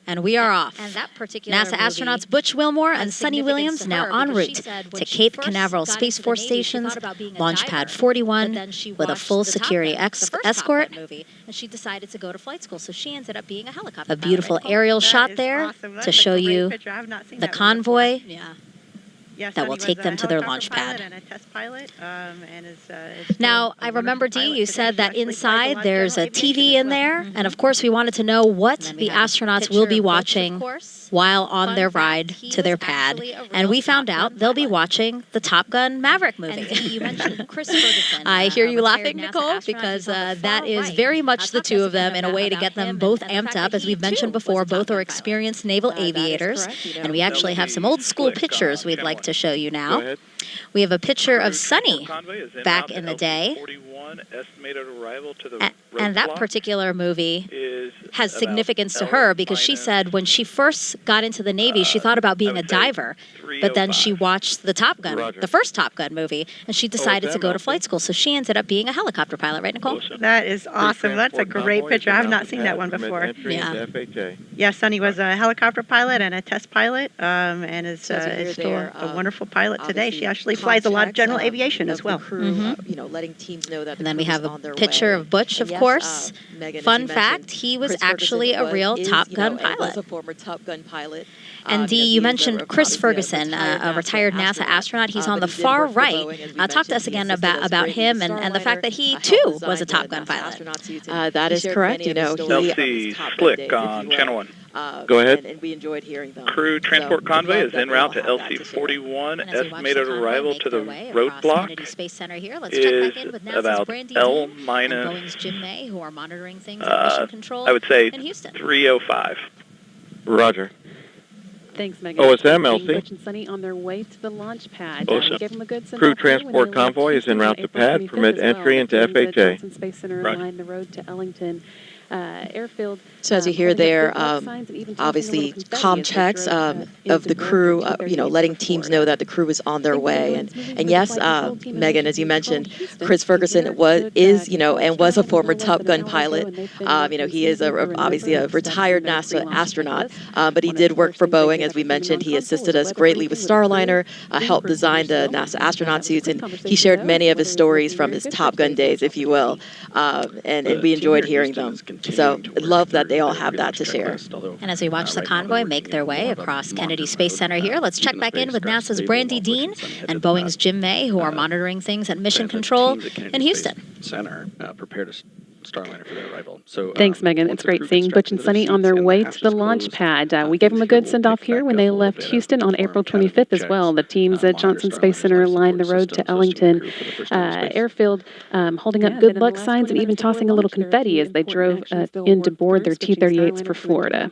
and we are off. And that particular NASA astronauts Butch Wilmore and Sunny Williams now en route to Cape Canaveral Space Force Station's Launch Pad 41 with a full security escort. Movie, and she decided to go to flight school, so she ended up being a helicopter A beautiful pilot. aerial That shot is there awesome. to That's a show great you picture. I've not seen the that one before. convoy. Yeah. that will take them to their launch pad. And a test pilot, Now, I remember, Dee, you said that inside there's a TV in there, and of course we wanted to know what the astronauts will be watching while on their ride to their pad, and we found out they'll be watching the Top Gun Maverick movie. You mentioned Chris Ferguson. I hear you laughing, Nicole, because that is very much the two of them in a way to get them both amped up. As we've mentioned before, both are experienced naval aviators, and we actually have some old school pictures we'd like to show you now. We have a picture of Sunny back in the day. And that particular movie has significance to her because she said when she first got into the Navy, she thought about being a diver, but then she watched the Top Gun, the first Top Gun movie, and she decided to go to flight school. So she ended up being a helicopter pilot, right, Nicole? That is awesome. That's a great picture. I've not seen that one before. Yeah. Yeah, Sunny was a helicopter pilot and a test pilot, and is still a wonderful pilot today. She actually flies a lot of general aviation as well. Letting teams know that. And then we have a picture of Butch, of course. Fun fact, he was actually a real Top Gun pilot. Was a former Top Gun pilot. And Dee, you mentioned Chris Ferguson, a retired NASA astronaut. He's on the far right. Talk to us again about him and the fact that he, too, was a Top Gun pilot. That is correct. LC Slick on Channel 1. Go ahead. And we enjoyed hearing them. Crew transport convoy is en route to LC-41. Estimated arrival to the roadblock Kennedy Space Center here. Let's check back in with NASA's about Brandy L Dean minus, and Boeing's Jim May, who are monitoring things at Mission Control I would say in Houston. 3:05. Roger. Thanks, Megan. OSM, LC. Butch and Sunny on their way to the launch pad. Awesome. Gave them a good Crew transport convoy is en route to pad. Permit entry into FHA. Johnson Space Center line the road to Ellington Airfield. So as you hear there, obviously comm checks of the crew, letting teams know that the crew is on their way. And yes, Megan, as you mentioned, Chris Ferguson and was a former Top Gun pilot. He is obviously a retired NASA astronaut, but he did work for Boeing, as we mentioned. He assisted us greatly with Starliner, helped design the NASA astronaut suits, and he shared many of his stories from his Top Gun days, if you will. And we enjoyed hearing them. So I love that they all have that to share. And as we watch the convoy make their way across Kennedy Space Center here, let's check back in with NASA's Brandy Dean and Boeing's Jim May, who are monitoring things at Mission Control in Houston. Center prepared us Starliner for their arrival. So, thanks, Megan. It's great seeing Butch and Sunny on their way to the launch pad. We gave them a good send-off here when they left Houston on April 25th as well. The teams at Johnson Space Center lined the road to Ellington Airfield, holding up good luck signs and even tossing a little confetti as they drove in to board their T-38s for Florida.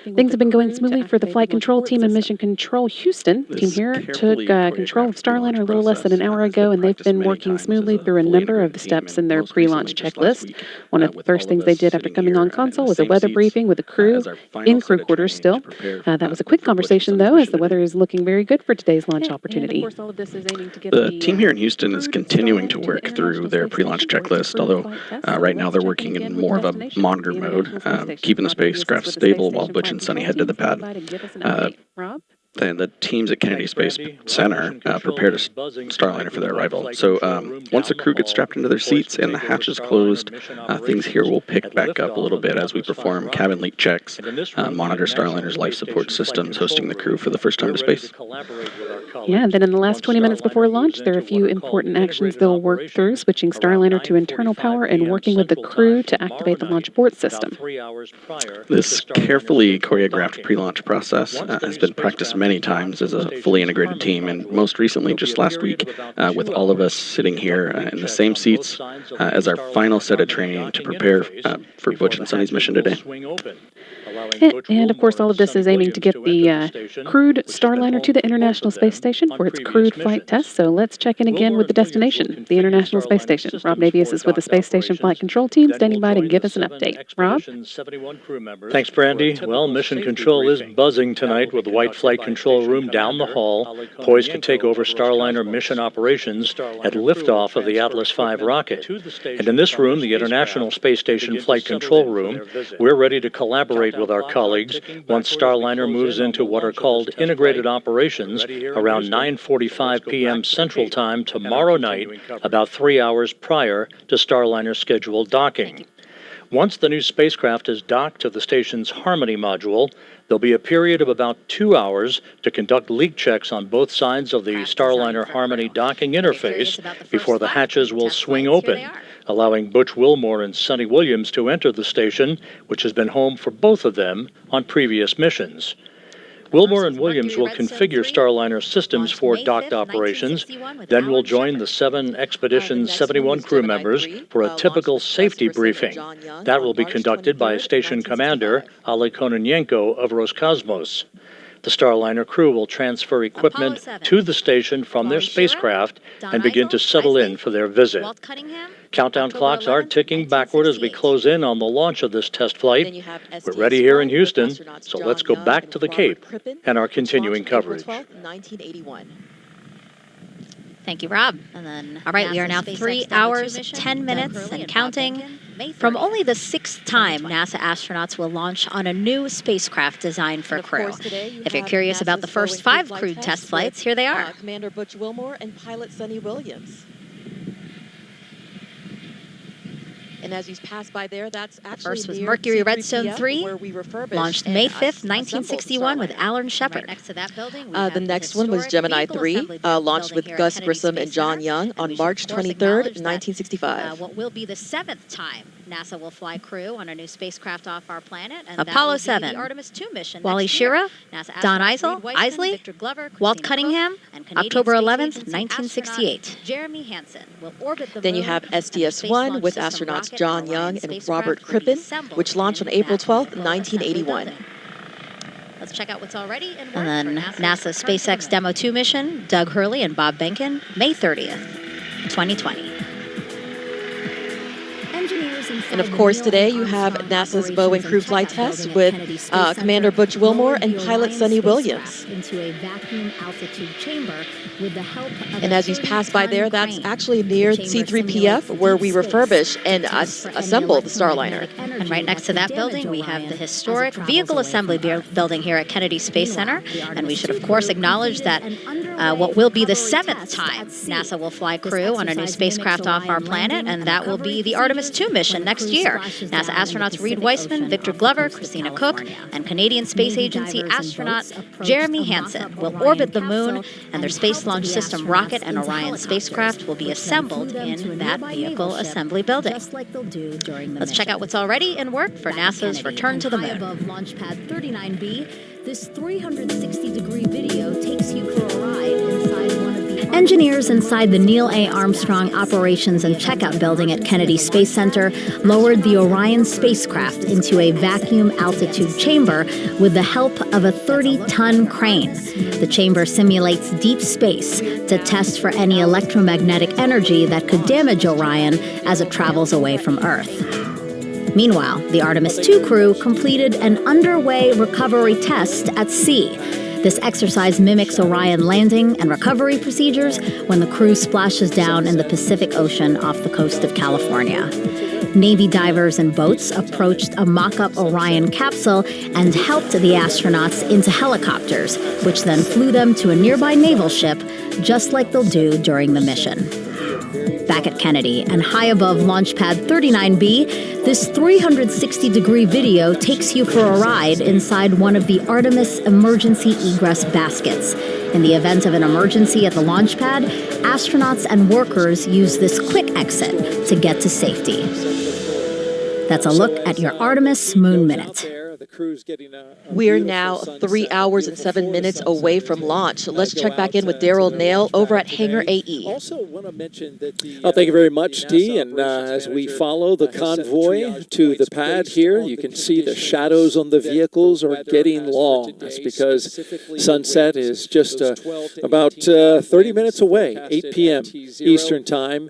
Things have been going smoothly for the flight control team in Mission Control Houston. The team here took control of Starliner a little less than an hour ago, and they've been working smoothly through a number of the steps in their pre-launch checklist. One of the first things they did after coming on console was a weather briefing with the crew in crew quarters still. That was a quick conversation, though, as the weather is looking very good for today's launch opportunity. The team here in Houston is continuing to work through their pre-launch checklist, although right now they're working in more of a monitor mode, keeping the spacecraft stable while Butch and Sunny head to the pad. And the teams at Kennedy Space Center prepared a Starliner for their arrival. So once the crew gets strapped into their seats and the hatch is closed, things here will pick back up a little bit as we perform cabin leak checks, monitor Starliner's life support systems, hosting the crew for the first time to space. Yeah, and then in the last 20 minutes before launch, there are a few important actions they'll work through, switching Starliner to internal power and working with the crew to activate the launch abort system. This carefully choreographed pre-launch process has been practiced many times as a fully integrated team, and most recently just last week with all of us sitting here in the same seats as our final set of training to prepare for Butch and Sunny's mission today. And of course, all of this is aiming to get the crewed Starliner to the International Space Station for its crewed flight test. So let's check in again with the destination, the International Space Station. Rob Navius is with the Space Station Flight Control Team, standing by to give us an update. Rob? Thanks, Brandy. Well, Mission Control is buzzing tonight with the White Flight Control Room down the hall, poised to take over Starliner mission operations at liftoff of the Atlas V rocket. And in this room, the International Space Station Flight Control Room, we're ready to collaborate with our colleagues once Starliner moves into what are called integrated operations around 9:45 p.m. Central Time tomorrow night, about 3 hours prior to Starliner's scheduled docking. Once the new spacecraft is docked to the station's Harmony module, there'll be a period of about 2 hours to conduct leak checks on both sides of the Starliner Harmony docking interface before the hatches will swing open, allowing Butch Wilmore and Sonny Williams to enter the station, which has been home for both of them on previous missions. Wilmore and Williams will configure Starliner systems for docked operations, then will join the 7 Expedition 71 crew members for a typical safety briefing. That will be conducted by Station Commander Ali Kononenko of Roscosmos. The Starliner crew will transfer equipment to the station from their spacecraft and begin to settle in for their visit. Countdown clocks are ticking backward as we close in on the launch of this test flight. We're ready here in Houston, so let's go back to the Cape and our continuing coverage. Thank you, Rob. And then, all right, we are now 3 hours, 10 minutes, and counting from only the 6th time NASA astronauts will launch on a new spacecraft designed for crew. If you're curious about the first 5 crewed test flights, here they are. Commander Butch Wilmore and pilot Sonny Williams. And as you pass by there, that's actually first was Mercury Redstone 3, launched May 5th, 1961 with Alan Shepard. Next to that building, the next one was Gemini 3, launched with Gus Grissom and John Young on March 23rd, 1965. What will be the 7th time NASA will fly crew on a new spacecraft off our planet, and Apollo that will 7, be the Artemis 2 mission. Wally Schirra, Don Isley, Walt Cunningham, October 11th, 1968. Jeremy Hansen will orbit the Then you have STS-1 with astronauts John Young and Robert Crippen, which launched on April 12th, 1981. Let's check out what's already in work. And then NASA SpaceX Demo 2 mission, Doug Hurley and Bob Behnken, May 30th, 2020. And of course, today you have NASA's Boeing Crew Flight Test with Commander Butch Wilmore and pilot Sonny Williams. And as you pass by there, that's actually near C3PF, where we refurbish and assemble the Starliner. And right next to that building, we have the historic Vehicle Assembly Building here at Kennedy Space Center. And we should, of course, acknowledge that what will be the 7th time NASA will fly crew on a new spacecraft off our planet, and that will be the Artemis 2 mission next year. NASA astronauts Reed Weissman, Victor Glover, Christina Cook, and Canadian Space Agency astronaut Jeremy Hansen will orbit the moon, and their Space Launch System rocket and Orion spacecraft will be assembled in that Vehicle Assembly Building. Let's check out what's already in work for NASA's return to the moon. Above Launch Pad 39B, this 360-degree video takes you for a ride inside one of the... Engineers inside the Neil A. Armstrong Operations and Checkout Building at Kennedy Space Center lowered the Orion spacecraft into a vacuum altitude chamber with the help of a 30-ton crane. The chamber simulates deep space to test for any electromagnetic energy that could damage Orion as it travels away from Earth. Meanwhile, the Artemis 2 crew completed an underway recovery test at sea. This exercise mimics Orion landing and recovery procedures when the crew splashes down in the Pacific Ocean off the coast of California. Navy divers and boats approached a mock-up Orion capsule and helped the astronauts into helicopters, which then flew them to a nearby naval ship, just like they'll do during the mission. Back at Kennedy and high above Launch Pad 39B, this 360-degree video takes you for a ride inside one of the Artemis emergency egress baskets. In the event of an emergency at the launch pad, astronauts and workers use this quick exit to get to safety. That's a look at your Artemis Moon Minute. We are now 3 hours and 7 minutes away from launch. Let's check back in with Daryl Nail over at Hangar AE. Well, thank you very much, Dee. And as we follow the convoy to the pad here, you can see the shadows on the vehicles are getting long. That's because sunset is just about 30 minutes away, 8 p.m. Eastern Time,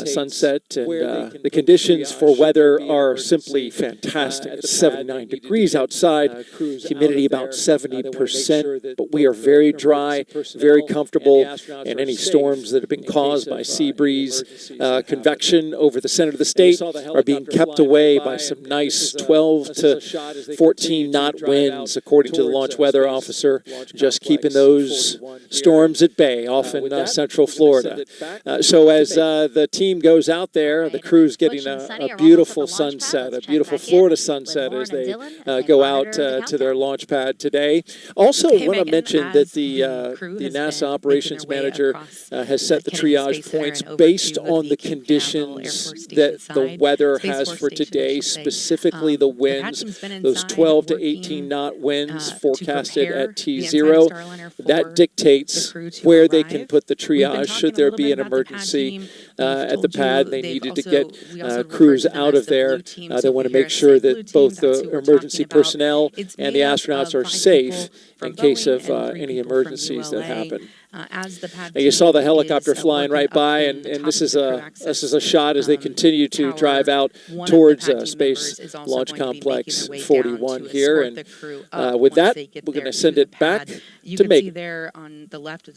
sunset. And the conditions for weather are simply fantastic. It's 79 degrees degrees outside, humidity about 70%, but we are very dry, very comfortable, and any storms that have been caused by sea breeze, convection over the center of the state are being kept away by some nice 12 to 14 knot winds, according to the launch weather officer, just keeping those storms at bay off in central Florida. So as the team goes out there, the crew's getting a beautiful sunset, a beautiful Florida sunset as they go out to their launch pad today. Also want to mention that the NASA operations manager has set the triage points based on the conditions that the weather has for today, specifically the winds, those 12 to 18 knot winds forecasted at T0. That dictates where they can put the triage should there be an emergency at the pad. They needed to get crews out of there. They want to make sure that both the emergency personnel and the astronauts are safe in case of any emergencies that happen. You saw the helicopter flying right by, and this is a shot as they continue to drive out towards Space Launch Complex 41 here. And with that, we're going to send it back to Megan.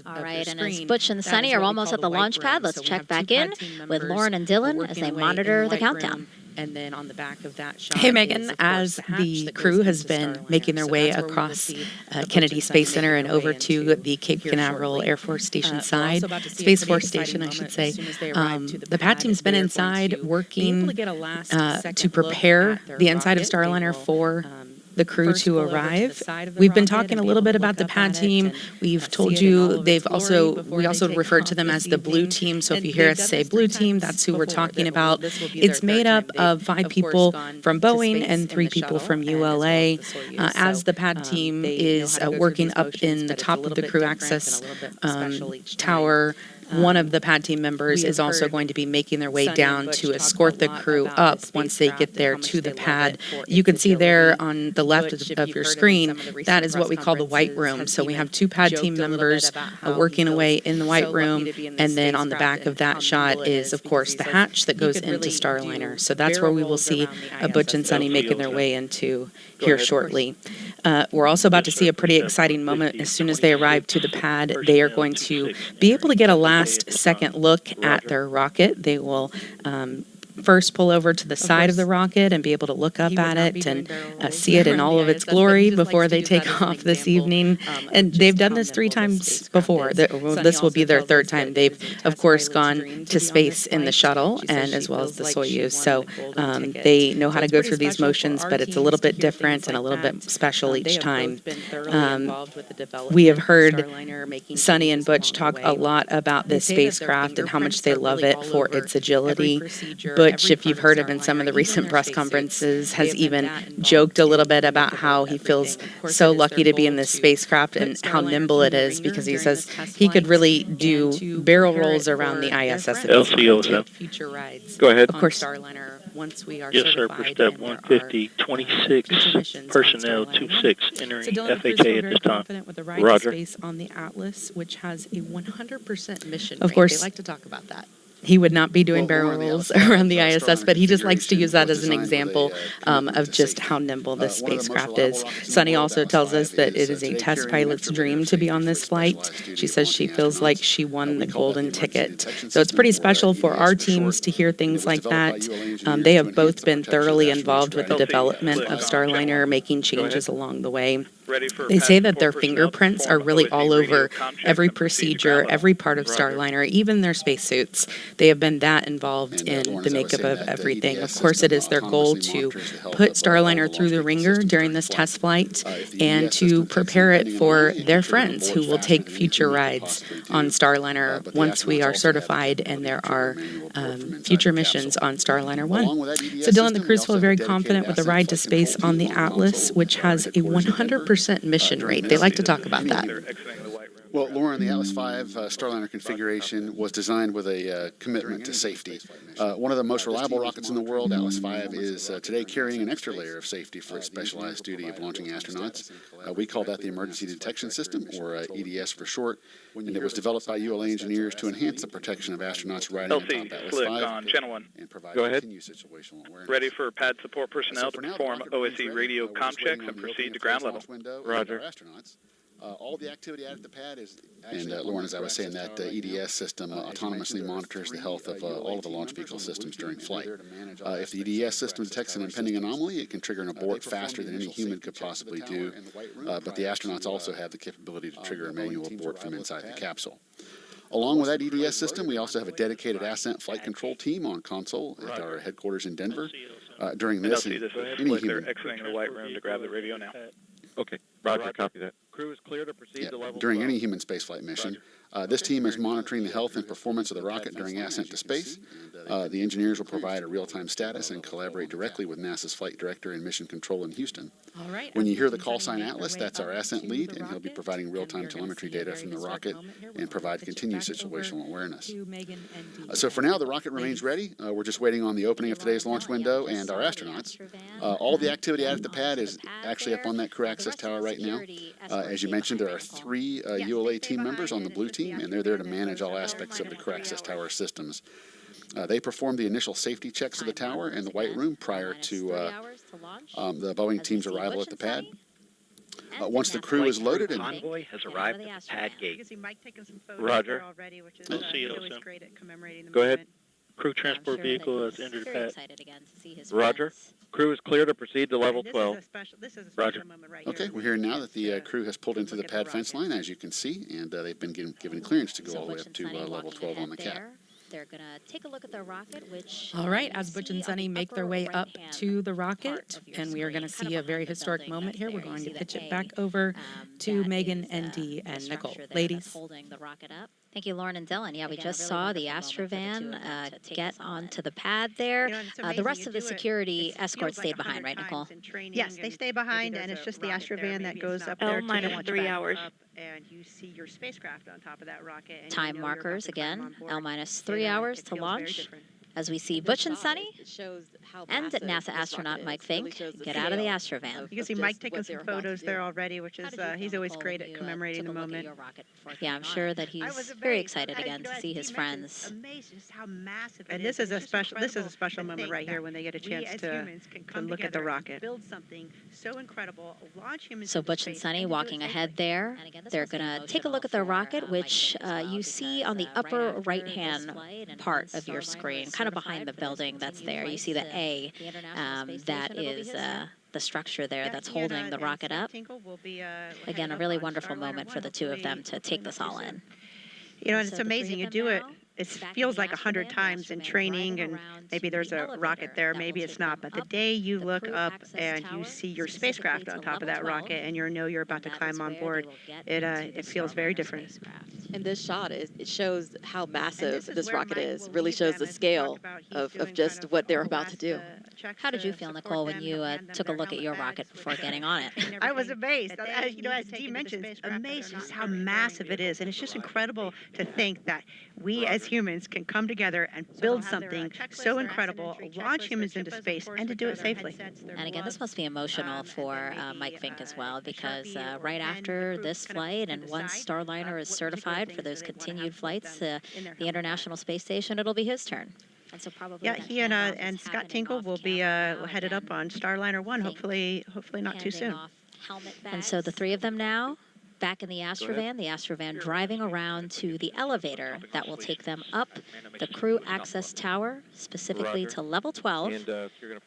All right, and as Butch and Sunny are almost at the launch pad, let's check back in with Lauren and Dylan as they monitor the countdown. And then on the back of that shot. Hey, Megan, as the crew has been making their way across Kennedy Space Center and over to the Cape Canaveral Air Force Station side, Space Force Station, I should say, the pad team's been inside working to prepare the inside of Starliner for the crew to arrive. We've been talking a little bit about the pad team. We've told you we also referred to them as the blue team. So if you hear us say blue team, that's who we're talking about. It's made up of 5 people from Boeing and 3 people from ULA. As the pad team is working up in the top of the crew access tower, one of the pad team members is also going to be making their way down to escort the crew up once they get there to the pad. You can see there on the left of your screen, that is what we call the white room. So we have 2 pad team members working away in the white room, and then on the back of that shot is, of course, the hatch that goes into Starliner. So that's where we will see Butch and Sunny making their way into here shortly. We're also about to see a pretty exciting moment. As soon as they arrive to the pad, they are going to be able to get a last second look at their rocket. They will first pull over to the side of the rocket and be able to look up at it and see it in all of its glory before they take off this evening. And they've done this 3 times before. This will be their 3rd time. They've, of course, gone to space in the shuttle and as well as the Soyuz. So they know how to go through these motions, but it's a little bit different and a little bit special each time. We have heard Sunny and Butch talk a lot about this spacecraft and how much they love it for its agility. Butch, if you've heard him in some of the recent press conferences, has even joked a little bit about how he feels so lucky to be in this spacecraft and how nimble it is, because he says he could really do barrel rolls around the ISS. LCO, go ahead. Of course, Starliner. Once we are yes, sir, for step 150, 26 personnel 26 entering FHA at this time. With the ride to space on the Atlas, which has a 100% mission rate. Of course. They like to talk about that. He would not be doing barrel rolls around the ISS, but he just likes to use that as an example of just how nimble this spacecraft is. Sunny also tells us that it is a test pilot's dream to be on this flight. She says she feels like she won the golden ticket. So it's pretty special for our teams to hear things like that. They have both been thoroughly involved with the development of Starliner, making changes along the way. They say that their fingerprints are really all over every procedure, every part of Starliner, even their spacesuits. They have been that involved in the makeup of everything. Of course, it is their goal to put Starliner through the ringer during this test flight and to prepare it for their friends who will take future rides on Starliner once we are certified and there are future missions on Starliner 1. So Dylan, the crews feel very confident with the ride to space on the Atlas, which has a 100% mission rate. They like to talk about that. Well, Lauren, the Atlas V Starliner configuration was designed with a commitment to safety. One of the most reliable rockets in the world, Atlas V, is today carrying an extra layer of safety for its specialized duty of launching astronauts. We call that the Emergency Detection System, or EDS for short, and it was developed by ULA engineers to enhance the protection of astronauts riding on top Atlas Slick V on Channel 1. and provide Go ahead. continued situational awareness. Ready for pad support personnel So for to now, perform the rocket remains OSE ready. radio We're comm just waiting checks on and the proceed opening to of ground today's level. launch window and Roger. our astronauts. All the activity out at the pad is, and Lauren, as I was saying, that EDS system autonomously monitors the health of all of the launch vehicle systems during flight. If the EDS system detects an impending anomaly, it can trigger an abort faster than any human could possibly do, but the astronauts also have the capability to trigger a manual abort from inside the capsule. Along with that EDS system, we also have a dedicated ascent flight control team on console at our headquarters in Denver. During this, This is any Slick. They're human exiting the white room to grab the radio now. Okay, Roger, copy that. Crew is clear to proceed to level during 12. any human spaceflight mission. This team is monitoring the health and performance of the rocket during ascent to space. The engineers will provide a real-time status and collaborate directly with NASA's flight director and mission control in Houston. All right. When you hear the call sign Atlas, that's our ascent lead, and he'll be providing real-time telemetry data from the rocket and provide continued situational awareness. So for now, the rocket remains ready. We're just waiting on the opening of today's launch window and our astronauts. All the activity out at the pad is actually up on that crew access tower right now. As you mentioned, there are 3 ULA team members on the blue team, and they're there to manage all aspects of the crew access tower systems. They performed the initial safety checks of the tower and the white room prior to the Boeing team's arrival at the pad. Once the crew is loaded and convoy has arrived at the pad gate. You can see Mike taking some photos Roger. there already, which is We'll see you always soon. great at commemorating the Go ahead. moment. Crew transport vehicle has entered very pad. excited again to see his Roger. friends. Crew is clear to proceed to level This 12. This is a Roger. special moment right here. okay, we're here now that the crew has pulled into the pad fence line, as you can see, and they've been given clearance to go So all the way Butch up and to Sunny level walking 12 on the ahead cap. there. They're going to take a look at their rocket, which... All right, you as Butch see and on Sunny the make their upper way up right-hand to the part rocket, of your and we are going to screen, see a kind of very behind the historic building moment that's here. We're there. You going see to the pitch it A, back over to that Megan, is, Andy, the and Nicole. structure there Ladies. that's holding the rocket up. Thank you, Lauren and Dylan. Yeah, we just saw the Astrovan get onto the pad there. The rest of the security escort stayed behind, right, Nicole? Yes, they stay behind, and it's just the Astrovan that goes up there to the launch L-3 pad. hours. And you see your spacecraft on top of that rocket. And Time you know you're about markers to climb again, on board. L-3 hours It to feels very launch. different. As we see Butch and Sunny It shows how and massive NASA this astronaut rocket Mike is. Really Fink shows the get out of the scale Astrovan. of You can see just Mike taking what they're some about to photos do. there already, which is he's always great at commemorating the moment. Yeah, I'm sure that he's very excited again to see his friends. Amazed just how massive it is. This is a special moment right here when they get a chance to look at the rocket. Build something so incredible, launch humans. So Butch and Sunny walking ahead there. They're going to take a look at their rocket, which you see on the upper right-hand part of your screen, kind of behind the building that's there. You see the A. That is the structure there that's holding the rocket up. Again, a really wonderful moment for the two of them to take this all in. You know, and it's amazing. You do it. It feels like 100 times in training, and maybe there's a rocket there, maybe it's not. But the day you look up and you see your spacecraft on top of that rocket, and you know you're about to climb on board, it feels very different. And this shot, it shows how massive this rocket is. Really shows the scale of just what they're about to do. How did you feel, Nicole, when you took a look at your rocket before getting on it? I was amazed. As Dee mentioned, amazed just how massive it is. And it's just incredible to think that we as humans can come together and build something so incredible, launch humans into space, and to do it safely. And again, this must be emotional for Mike Fink as well, because right after this flight, and once Starliner is certified for those continued flights to the International Space Station, it'll be his turn. And so probably he and Scott Tinkle will be headed up on Starliner 1, hopefully not too soon. And so the three of them now back in the Astrovan driving around to the elevator that will take them up the crew access tower, specifically to level 12,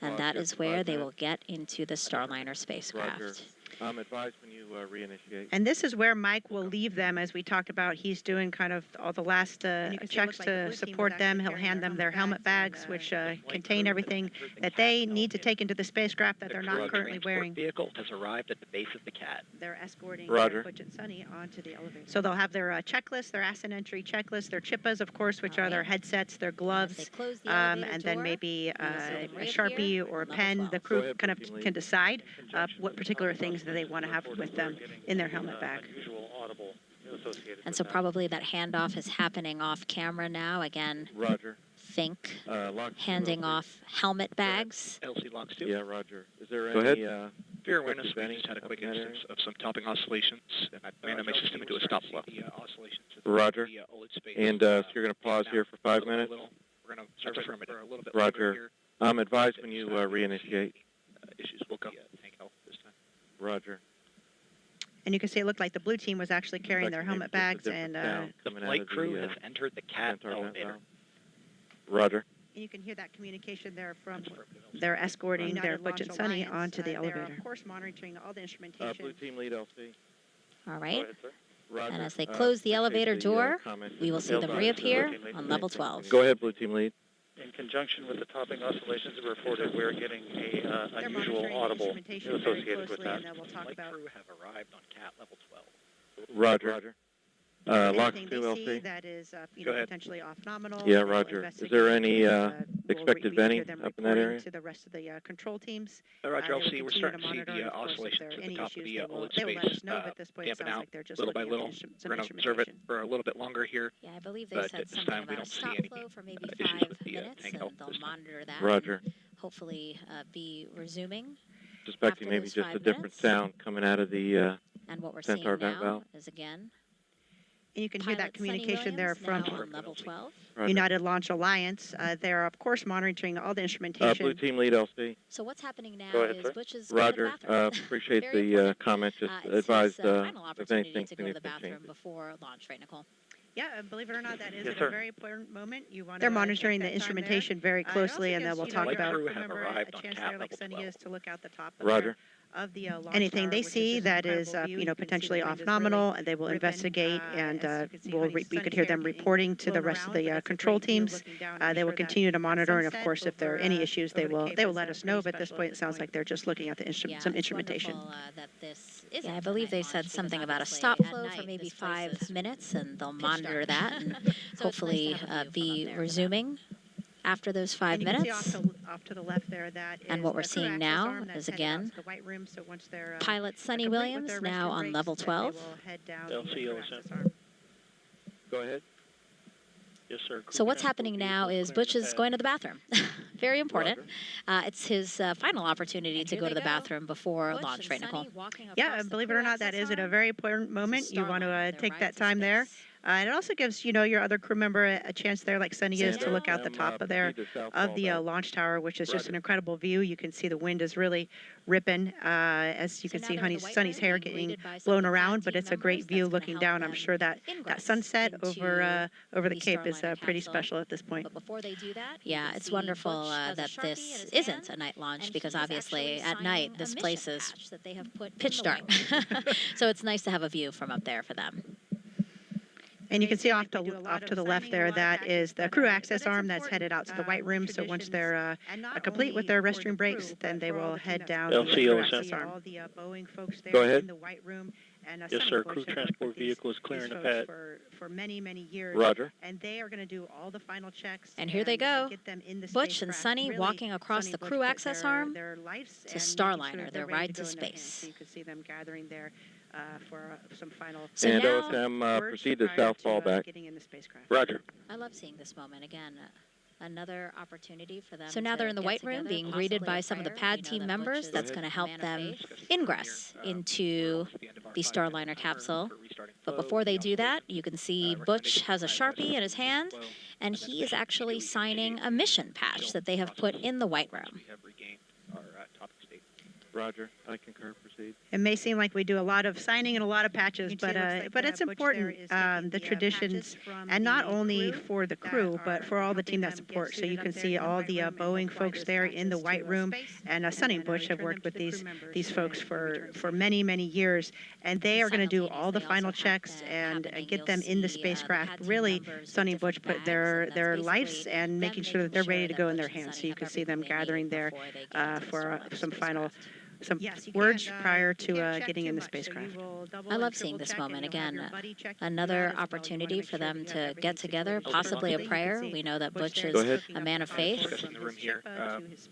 and that is where they will get into the Starliner spacecraft. Advise when you reinitiate. And this is where Mike will leave them, as we talked about. He's doing kind of all the last checks to support them. He'll hand them their helmet bags, which contain everything that they need to take into the spacecraft that they're not currently wearing. The vehicle has arrived at the base of the CAD. They're escorting Butch and Sunny onto the elevator. So they'll have their checklist, their ascent entry checklist, their chippas, of course, which are their headsets, their gloves, and then maybe a Sharpie or a pen. The crew kind of can decide what particular things that they want to have with them in their helmet bag. And so probably that handoff is happening off camera now. Again, Roger. think Locks handing off helmet bags. LC locks 2. Yeah, Roger. Is there Go any... ahead. For your awareness, we just had a quick instance of some topping oscillations, and I ran my system into a stop flow. Roger. And so you're going to pause here for 5 minutes? We're going to serve it for a little bit Roger. here. I'm advised when you reinitiate. Issues will come. Tank health this time. Roger. And you can see it looked like the blue team was actually carrying their helmet bags, and Flight crew has entered the CAT elevator. Roger. and you can hear that communication there from they're escorting their Butch and Sunny onto the elevator. They're, of course, monitoring all the instrumentation. Blue team lead LC. All right. Go ahead, Roger. And as they close the elevator door, we will see them reappear on level 12. Go ahead, blue team lead. In conjunction with the topping oscillations reported, we're getting a unusual audible associated with that. Flight crew have arrived on CAT level 12. Roger. Lock 2 Anything they see LC. that is potentially off nominal. Yeah, Roger. Is there any expected venting up in that area? To the rest of the control teams. Roger, LC, we're starting to see the oscillations at the top of the OLED space dampen out little by little. We're going to observe it for a little bit longer here. Yeah, I believe they but said at this something time we about a don't see stop any flow for maybe issues 5 with the minutes, tank and health they'll this time. monitor that. Roger. And hopefully be resuming. Suspecting after maybe those just a 5 different minutes. sound coming out of the And what we're Centaur seeing vent now valve. is again. And you can hear that Pilot Sunny communication there Williams, from now on level 12. Roger. United Launch Alliance. They're, of course, monitoring all the instrumentation. blue team lead LC. So what's happening now Go ahead, is sir. Butch is going to the Roger. bathroom. Appreciate Very the important. comment. Just It's advised his final if opportunity anything to go to the significant bathroom changes. before launch, right, Nicole? Yeah, believe it or not, that is Yes, at sir. a very important moment. You want They're monitoring the instrumentation very closely, and then we'll talk about crew have arrived on chance CAT there, like level Sunny 12. is to look out the top of Roger. of the launch anything they see that is potentially off nominal, and they will investigate, and we could hear them reporting to the rest of the control teams. They will continue to monitor, and of course, if there are any issues, they will let us know. But at this point, it sounds like they're just looking at the some instrumentation. Yeah, I believe they said something about a stop flow for maybe 5 minutes, and they'll monitor that and hopefully be resuming after those 5 And you can minutes. see off to the left there, that And is what we're the crew seeing access now arm that's is headed again out to the White Room. So once they're Pilot Sunny complete with Williams their now restroom on breaks, level then 12. They will head down LC to the crew ascent. access arm. Go ahead. Yes, sir. So what's happening now is Butch is going to the bathroom. Very important. It's his final opportunity to go to the bathroom before launch, right, Nicole? Yeah, and believe it or not, that is at a very important moment. You want to take that time there. And it also gives, your other crew member a chance there, like Sunny is, to look out the top of the launch tower, which is just an incredible view. You can see the wind is really ripping, as you can see Sunny's hair getting blown around, but it's a great view looking down. I'm sure that sunset over the Cape is pretty special at this point. But before they do that, yeah, it's wonderful that this isn't a night launch, because obviously at night this place is pitch dark. So it's nice to have a view from up there for them. And you can see off to the left there, that is the crew access arm that's headed out to the White Room. So once they're complete with their restroom breaks, then they will head down to the crew access arm. All the Boeing folks there Go ahead. in the White Room. And Yes, sir. Crew transport vehicle is clearing the pad. For many, many years. Roger. And they are going to do all the final checks. And here they go. Get them in the Butch and spacecraft. Sunny Really, walking across Sunny the Butch crew put access their arm lives to and Starliner, making sure their they're ready ride to go in their hands. space. So you can see them gathering there for some final. So And now- OSM proceed to prior southpaw back. Getting in the spacecraft. Roger. I love seeing this moment again. Another opportunity for them. So to now they're in the get White Room together, being greeted by possibly some of the a pad prayer. team members. That's going to help them ingress into the Starliner capsule. But before they do that, you can see Butch has a Sharpie in his hand, and he is actually signing a mission patch that they have put in the White Room. We have regained our topic state. Roger. I concur. Proceed. It may seem like we do a lot of signing and a lot of patches, but it's important, the traditions, and not only for the crew, but for all the team that supports. So you can see all the Boeing folks there in the White Room, and Sunny and Butch have worked with these folks for many, many years, and they are going to do all the final checks and get them in the spacecraft. Really, Sunny and Butch put their lives and making sure that they're ready to go in their hands. So you can see them gathering there for some final some words prior to getting in the spacecraft. I love seeing this moment again. Another opportunity for them to get together, possibly a prayer. We know that Butch is a man of faith. Discussing the room here.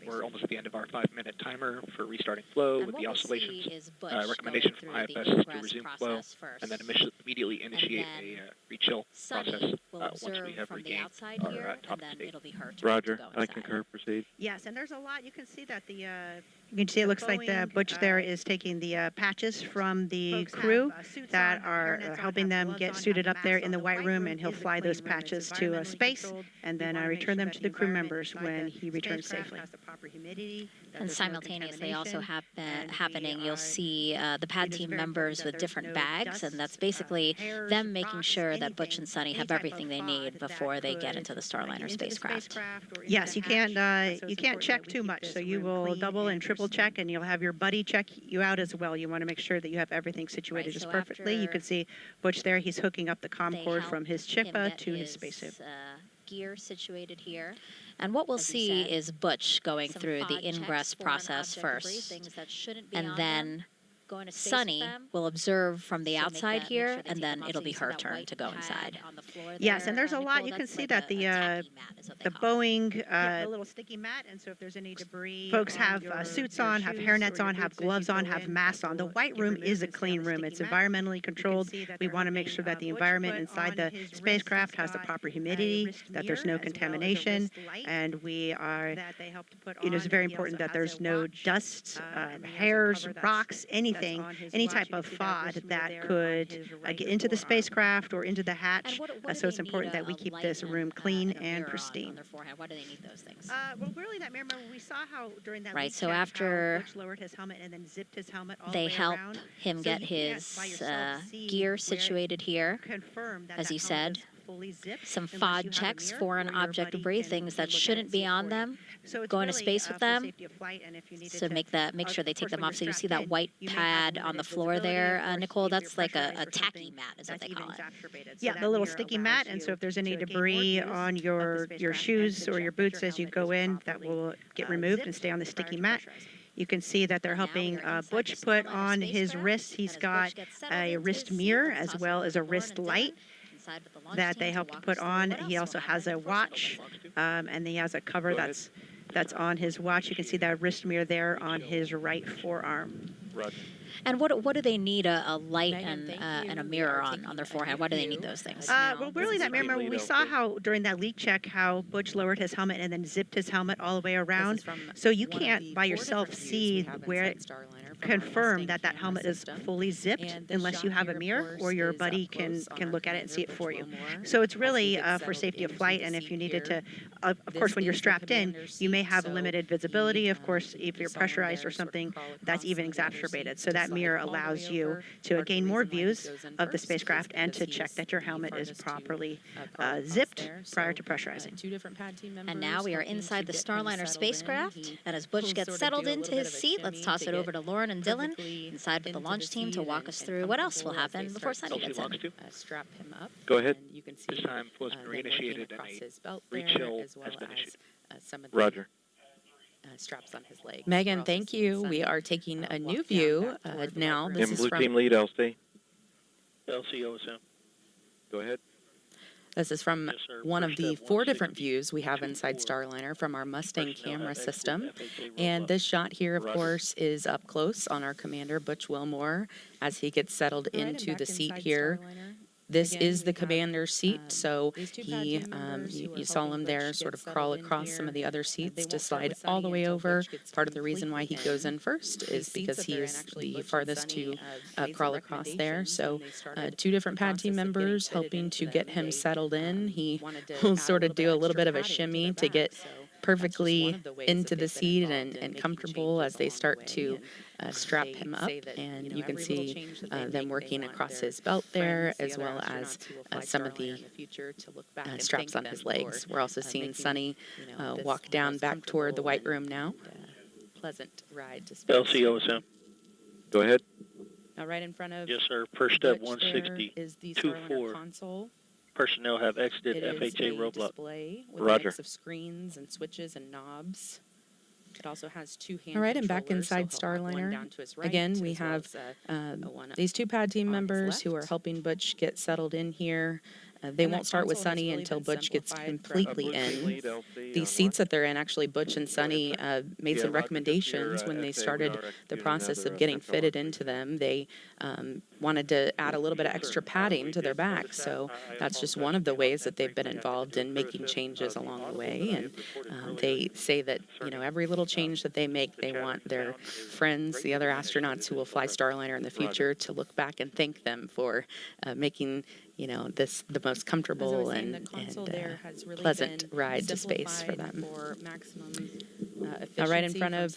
We're almost at the end of our 5-minute timer for restarting flow with the oscillations. Recommendation from IFS is to resume flow and then immediately initiate a rechill process once we have regained our top state. Roger, I concur. Proceed. Yes, and there's a lot. You can see that you can see it looks like the Butch there is taking the patches from the crew that are helping them get suited up there in the white room, and he'll fly those patches to space and then return them to the crew members when he returns safely. And simultaneously also happening, you'll see the pad team members with different bags, and that's basically them making sure that Butch and Sunny have everything they need before they get into the Starliner spacecraft. Yes, you can't check too much, so you will double and triple check, and you'll have your buddy check you out as well. You want to make sure that you have everything situated just perfectly. You can see Butch there, he's hooking up the comm cord from his chippa to his spacesuit. Gear situated here. And what we'll see is Butch going through the ingress process first, and then Sunny will observe from the outside here, and then it'll be her turn to go inside. Yes, and there's a lot. You can see that the Boeing little sticky mat, and so if there's any debris, folks have suits on, have hairnets on, have gloves on, have masks on. The white room is a clean room. It's environmentally controlled. We want to make sure that the environment inside the spacecraft has the proper humidity, that there's no contamination, and we are, it's very important that there's no dust, hairs, rocks, anything, any type of FOD that could get into the spacecraft or into the hatch. So it's important that we keep this room clean and pristine. Why do they need those things? Well, really, that remember we saw how during that right. So after Butch lowered his helmet and then zipped his helmet all they the way help around. him get his gear situated here, as you said. Some FOD checks, foreign object debris, things that shouldn't be on them, going to space with them, so make sure they take them off. So you see that white pad on the floor there, Nicole, that's like a tacky mat is what they call it. Yeah, the little sticky mat, and so if there's any debris on your shoes or your boots as you go in, that will get removed and stay on the sticky mat. You can see that they're helping Butch put on his wrist. He's got a wrist mirror as well as a wrist light that they help to put on. He also has a watch, and he has a cover that's on his watch. You can see that wrist mirror there on his right forearm. Roger. And what do they need a light and a mirror on their forehead? Why do they need those things? Well, really, that remember we saw how during that leak check how Butch lowered his helmet and then zipped his helmet all the way around. So you can't by yourself see where confirm that helmet is fully zipped unless you have a mirror or your buddy can look at it and see it for you. So it's really for safety of flight, and if you needed to, of course, when you're strapped in, you may have limited visibility. Of course, if you're pressurized or something, that's even exacerbated. So that mirror allows you to gain more views of the spacecraft and to check that your helmet is properly zipped prior to pressurizing. And now we are inside the Starliner spacecraft, and as Butch gets settled into his seat, let's toss it over to Lauren and Dylan inside with the launch team to walk us through what else will happen before Sunny gets in. Strap him up. Go ahead. You can see this time flow's been reinitiated and a rechill has been initiated. Roger. Straps on his leg. Megan, thank you. We are taking a new view now. This is Blue from team lead, LC. LCOSM. Go ahead. This is from one of the 4 different views we have inside Starliner from our Mustang camera system. And this shot here, of course, is up close on our commander, Butch Wilmore, as he gets settled into the seat here. This is the commander's seat, so he, you saw him there sort of crawl across some of the other seats to slide all the way over. Part of the reason why he goes in first is because he is the farthest to crawl across there. So 2 different pad team members helping to get him settled in. He will sort of do a little bit of a shimmy to get perfectly into the seat and comfortable as they start to strap him up. And you can see them working across his belt there, as well as some of the straps on his legs. We're also seeing Sunny walk down back toward the white room now. Pleasant ride to space. LCOSM. Go ahead. Now, right in front of yes, sir. First step Butch 160. is the Starliner 2-4. console. Personnel have exited It is FHA a roadblock. display with Roger. a mix of screens and switches and knobs. It also has two hand. All right, and back inside Starliner. Again, we have these two pad team members who are helping Butch get settled in here. They won't start with Sunny until Butch gets completely in. These seats that they're in, actually, Butch and Sunny made some recommendations when they started the process of getting fitted into them. They wanted to add a little bit of extra padding to their back, so that's just one of the ways that they've been involved in making changes along the way. And they say that, you know, every little change that they make, they want their friends, the other astronauts who will fly Starliner in the future, to look back and thank them for making, you know, this the most comfortable and pleasant ride to space for them. Right in front of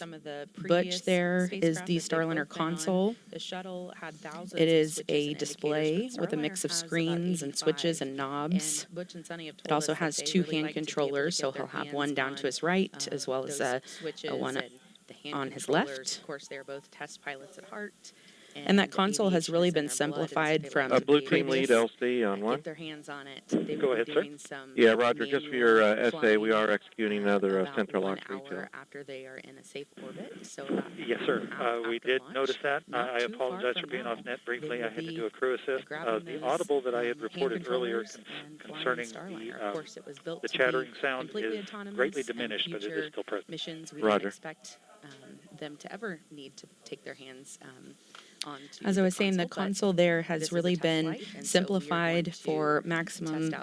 Butch there is the Starliner console. It is a display with a mix of screens and switches and knobs. It also has two hand controllers, so he'll have one down to his right as well as one on his left. Of course, they're both test pilots at heart. And that console has really been simplified from Blue team lead LC on one. Get their hands on it. Go ahead, sir. Yeah, Roger. Just for your essay, we are executing another Centaur launch retail. After they are in a safe orbit. So yes, sir. We did notice that. I apologize for being off net briefly. I had to do a crew assist. The audible that I had reported earlier concerning the chattering sound is greatly diminished, but it is still present. Missions we don't expect them to ever need to take their hands onto. As I was saying, the console there has really been simplified for maximum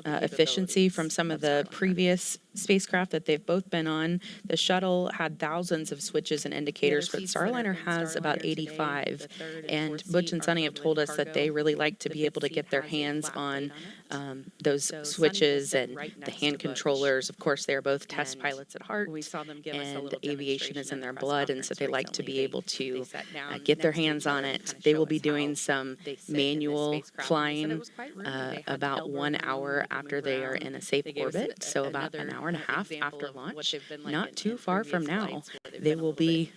efficiency from some of the previous spacecraft that they've both been on. The shuttle had thousands of switches and indicators, but Starliner has about 85. And Butch and Sunny have told us that they really like to be able to get their hands on those switches and the hand controllers. Of course, they're both test pilots at heart, and aviation is in their blood, and so they like to be able to get their hands on it. They will be doing some manual flying about 1 hour after they are in a safe orbit, so about an hour and a half after launch, not too far from now. They will be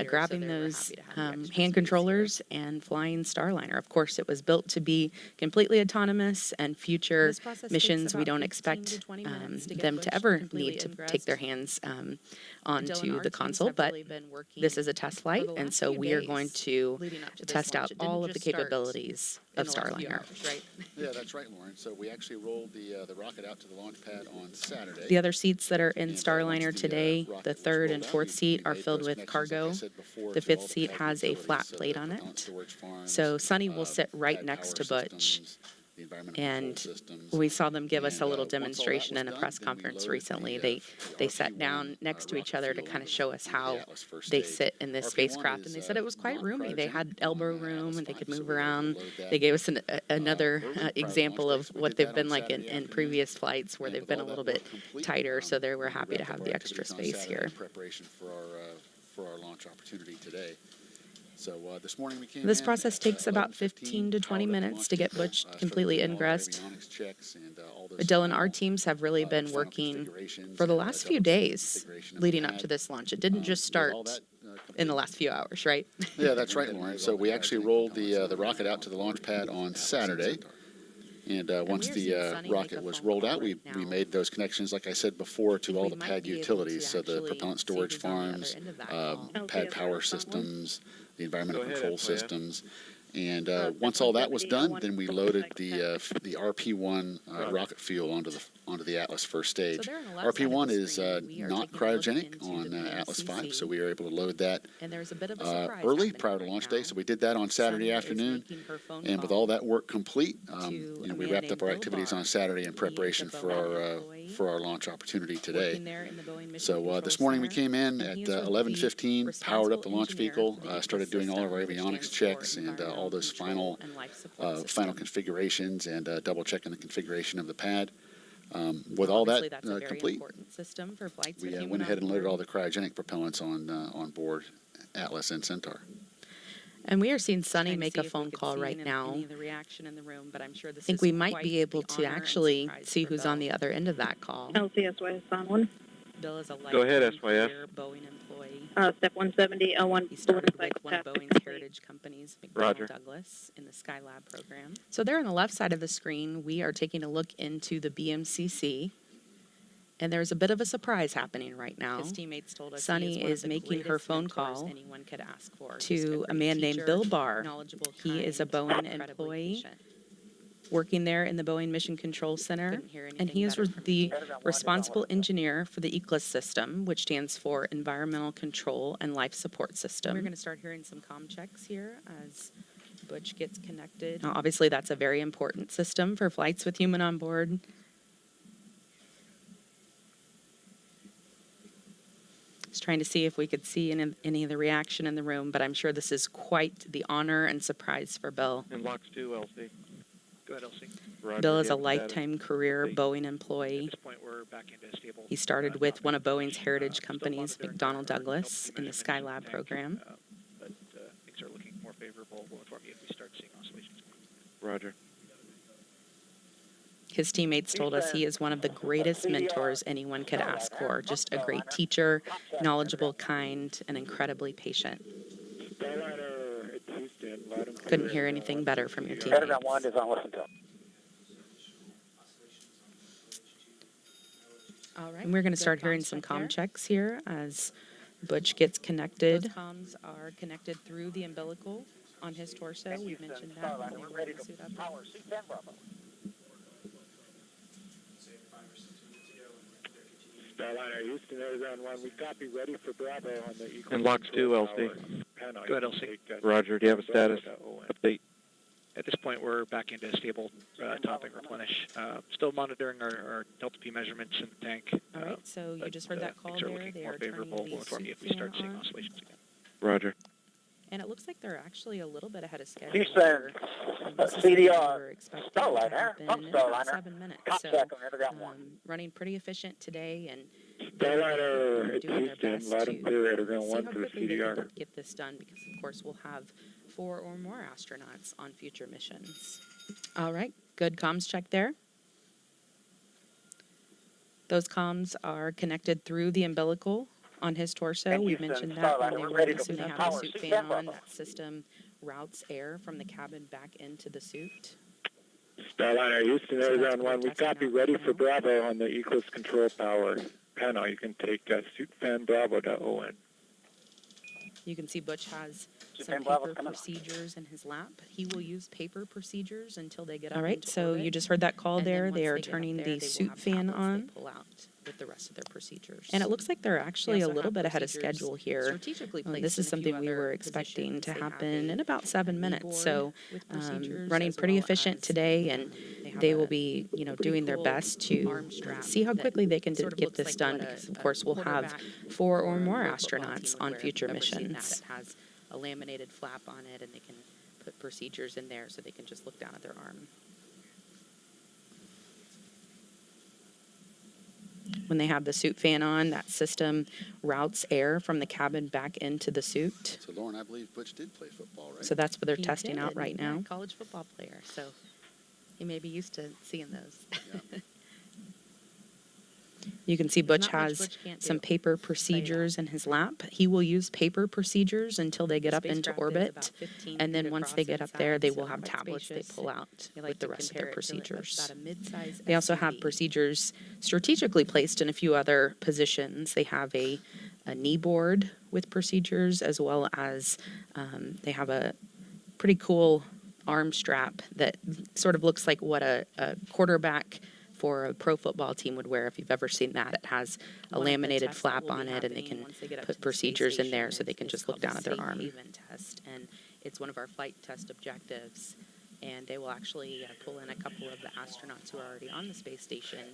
grabbing those hand controllers and flying Starliner. Of course, it was built to be completely autonomous, and future missions, we don't expect them to ever need to take their hands onto the console, but this is a test flight, and so we are going to test out all of the capabilities of Starliner. Yeah, that's right, Lauren. So we actually rolled the rocket out to the launch pad on Saturday. The other seats that are in Starliner today, the third and fourth seat, are filled with cargo. The fifth seat has a flat plate on it. So Sunny will sit right next to Butch. And we saw them give us a little demonstration in a press conference recently. They sat down next to each other to kind of show us how they sit in this spacecraft, and they said it was quite roomy. They had elbow room, and they could move around. They gave us another example of what they've been like in previous flights, where they've been a little bit tighter, so they were happy to have the extra space here. Preparation for our launch opportunity today. So this morning we came This process takes about 15 to 20 minutes to get Butch completely ingressed. But Dylan, our teams have really been working for the last few days leading up to this launch. It didn't just start in the last few hours, right? Yeah, that's right, Lauren. So we actually rolled the rocket out to the launch pad on Saturday. And once the rocket was rolled out, we made those connections, like I said before, to all the pad utilities. So the propellant storage farms, pad power systems, the environmental control systems. And once all that was done, then we loaded the RP-1 rocket fuel onto the Atlas first stage. RP-1 is not cryogenic on Atlas V, so we were able to load that early prior to launch day. So we did that on Saturday afternoon, and with all that work complete, we wrapped up our activities on Saturday in preparation for our launch opportunity today. So this morning we came in at 11:15, powered up the launch vehicle, started doing all of our avionics checks and all those final configurations, and double checking the configuration of the pad. With all that complete, we went ahead and loaded all the cryogenic propellants on board Atlas and Centaur. And we are seeing Sunny make a phone call right now. I think we might be able to actually see who's on the other end of that call. LCSY is on one. Bill is a Go ahead, SYS. Boeing employee. Step 170, L1. He started with one of Boeing's heritage companies, Roger. Douglas, in the Skylab program. So there on the left side of the screen, we are taking a look into the BMCC. And there's a bit of a surprise happening right now. His teammates told us Sunny is making her phone call to a man named Bill Barr. He is a Boeing employee working there in the Boeing Mission Control Center, and he is the responsible engineer for the Ingress system, which stands for Environmental Control and Life Support System. We're going to start hearing some comm checks here as Butch gets connected. Now, obviously, that's a very important system for flights with human on board. Just trying to see if we could see any of the reaction in the room, but I'm sure this is quite the honor and surprise for Bill. And LOX 2, LC. Go ahead, Elsie. Roger, Bill is a status. lifetime career Boeing employee. At this point, we're back into stable. He started with one of Boeing's heritage companies, McDonnell Douglas, in the Skylab program. But things are looking more favorable. We'll inform you if we start seeing oscillations. Roger. His teammates told us he is one of the greatest mentors anyone could ask for. Just a great teacher, knowledgeable, kind, and incredibly patient. Couldn't hear anything better from your teammates. All right. And we're going to start hearing some comm checks here as Butch gets connected. Those comms are connected through the umbilical on his torso. We mentioned that. We're ready to power C10 Bravo. Starliner, Houston, Arizona 1. We copy, ready for Bravo on the Equal. And LOX 2, LC. Go ahead, Elsie. Roger, do you have a status update? At this point, we're back into stable topping replenish. Still monitoring our Delta P measurements in the tank. All right, so you just heard that call things are there. looking They more are turning favorable. the We'll inform you if we suit start fan seeing on. oscillations again. Roger. And it looks like they're actually a little bit ahead of schedule. Houston, here. This is something we were expecting to Starliner, happen from in about Starliner. 7 minutes. Top So check on Intergot 1. running pretty efficient today, and Starliner, they're doing their best loud to and clear, Intergot see 1 how for the quickly they CDR. can get this done, because of course we'll have 4 or more astronauts on future missions. All right, good comms check there. Those comms are connected through the umbilical on his torso. And We Houston, mentioned that when Starliner, they we're were ready in the to suit. They have power the suit C10 fan on. Bravo. That system routes air from the cabin back into the suit. Starliner, Houston, So that's Arizona what 1. We we're testing copy, out ready right for now. Bravo on the Equals control power panel. You can take suit fan Bravo.on. You can see Butch has Suit some fan Bravo's paper coming. procedures in his lap. He will use paper procedures until they get up. All right, so you just heard that call there. They are turning the suit fan on. Pull out with the rest of their procedures. And it looks like they're actually a little bit ahead of schedule here. This is something we were expecting to happen in about 7 minutes. So running pretty efficient today, and they will be, doing their best to see how quickly they can get this done. Because of course we'll have 4 or more astronauts on future missions. That has a laminated flap on it, and they can put procedures in there so they can just look down at their arm. When they have the suit fan on, that system routes air from the cabin back into the suit. So, Lauren, I believe Butch did play football, right? So that's what they're He testing did, out right now. College football player, so he may be used to seeing those. You can see Butch Not much has Butch can't some do. paper procedures in his lap. He will use paper procedures until they get up into Spacecraft is orbit. about 15 And then feet once they get up across there, they inside, will so have quite tablets they spacious. pull out They like with the to rest of their compare it to procedures. about a mid-size They also have SUV. procedures strategically placed in a few other positions. They have a knee board with procedures, as well as they have a pretty cool arm strap that sort of looks like what a quarterback for a pro football team would wear. If you've ever seen that, it has a One of the laminated tests flap that we'll on be it, and they having can once they get up put to the procedures space in there station so they can is just look called down the at their Safe arm. Haven test, and it's one of our flight test objectives. And they will actually pull in a couple of the astronauts who are already on the space station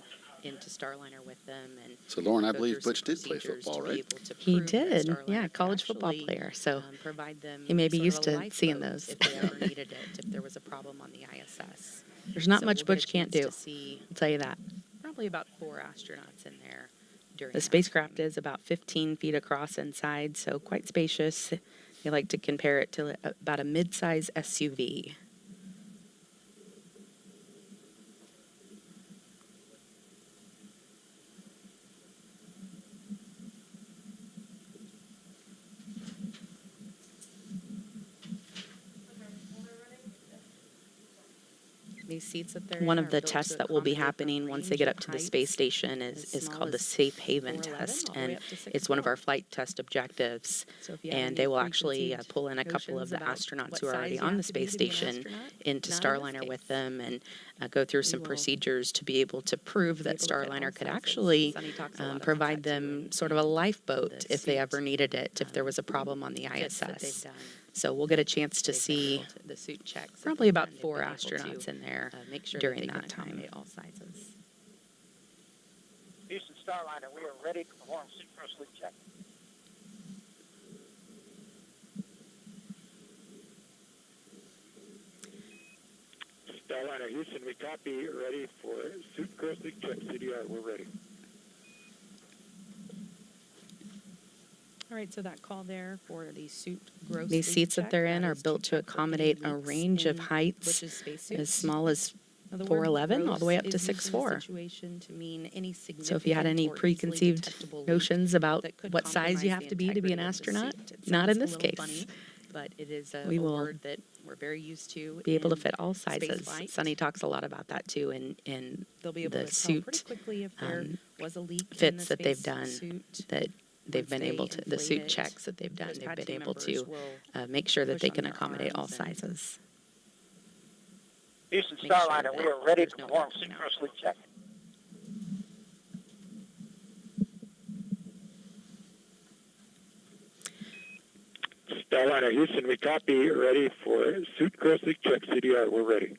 into Starliner with them. And So, Lauren, I go believe through Butch some did play procedures football, to be right? able to He prove that did, Starliner yeah, could college football actually, player. So provide them he may be sort of used a to seeing lifeboat those. if they ever needed it, if there was a problem on the ISS. There's not So much we'll get a Butch can't chance do. to see I'll tell you that. probably about 4 astronauts in there during The that spacecraft is about 15 feet across inside, so quite spacious. They like to compare it to about a mid-size SUV. One of the tests that will be happening once they get up to the space station is called the Safe Haven test, and it's one of our flight test objectives. And they will actually pull in a couple of the astronauts who are already on the space station into Starliner with them and go through some procedures to be able to prove that Starliner could actually provide them sort of a lifeboat if they ever needed it, if there was a problem on the ISS. So we'll get a chance to see probably about 4 astronauts in there during that time. Houston Starliner, we are ready to perform synchronous leak check. Starliner Houston, we copy, ready for suit gross leak check. CDR, we're ready. All right, so that call there for the suit gross. These seats that they're in are built to accommodate a range of heights as small as 4'11" all the way up to 6'4". So if you had any preconceived notions about what size you have to be an astronaut, not in this case. But it is a word that we're very used to. Be able to fit all sizes. Sunny talks a lot about that too in the suit fits that they've done, that they've been able to, the suit checks that they've done, they've been able to make sure that they can accommodate all sizes. Houston Starliner, we are ready to perform synchronous leak check. Starliner Houston, we copy, ready for suit gross leak check. CDR, we're ready.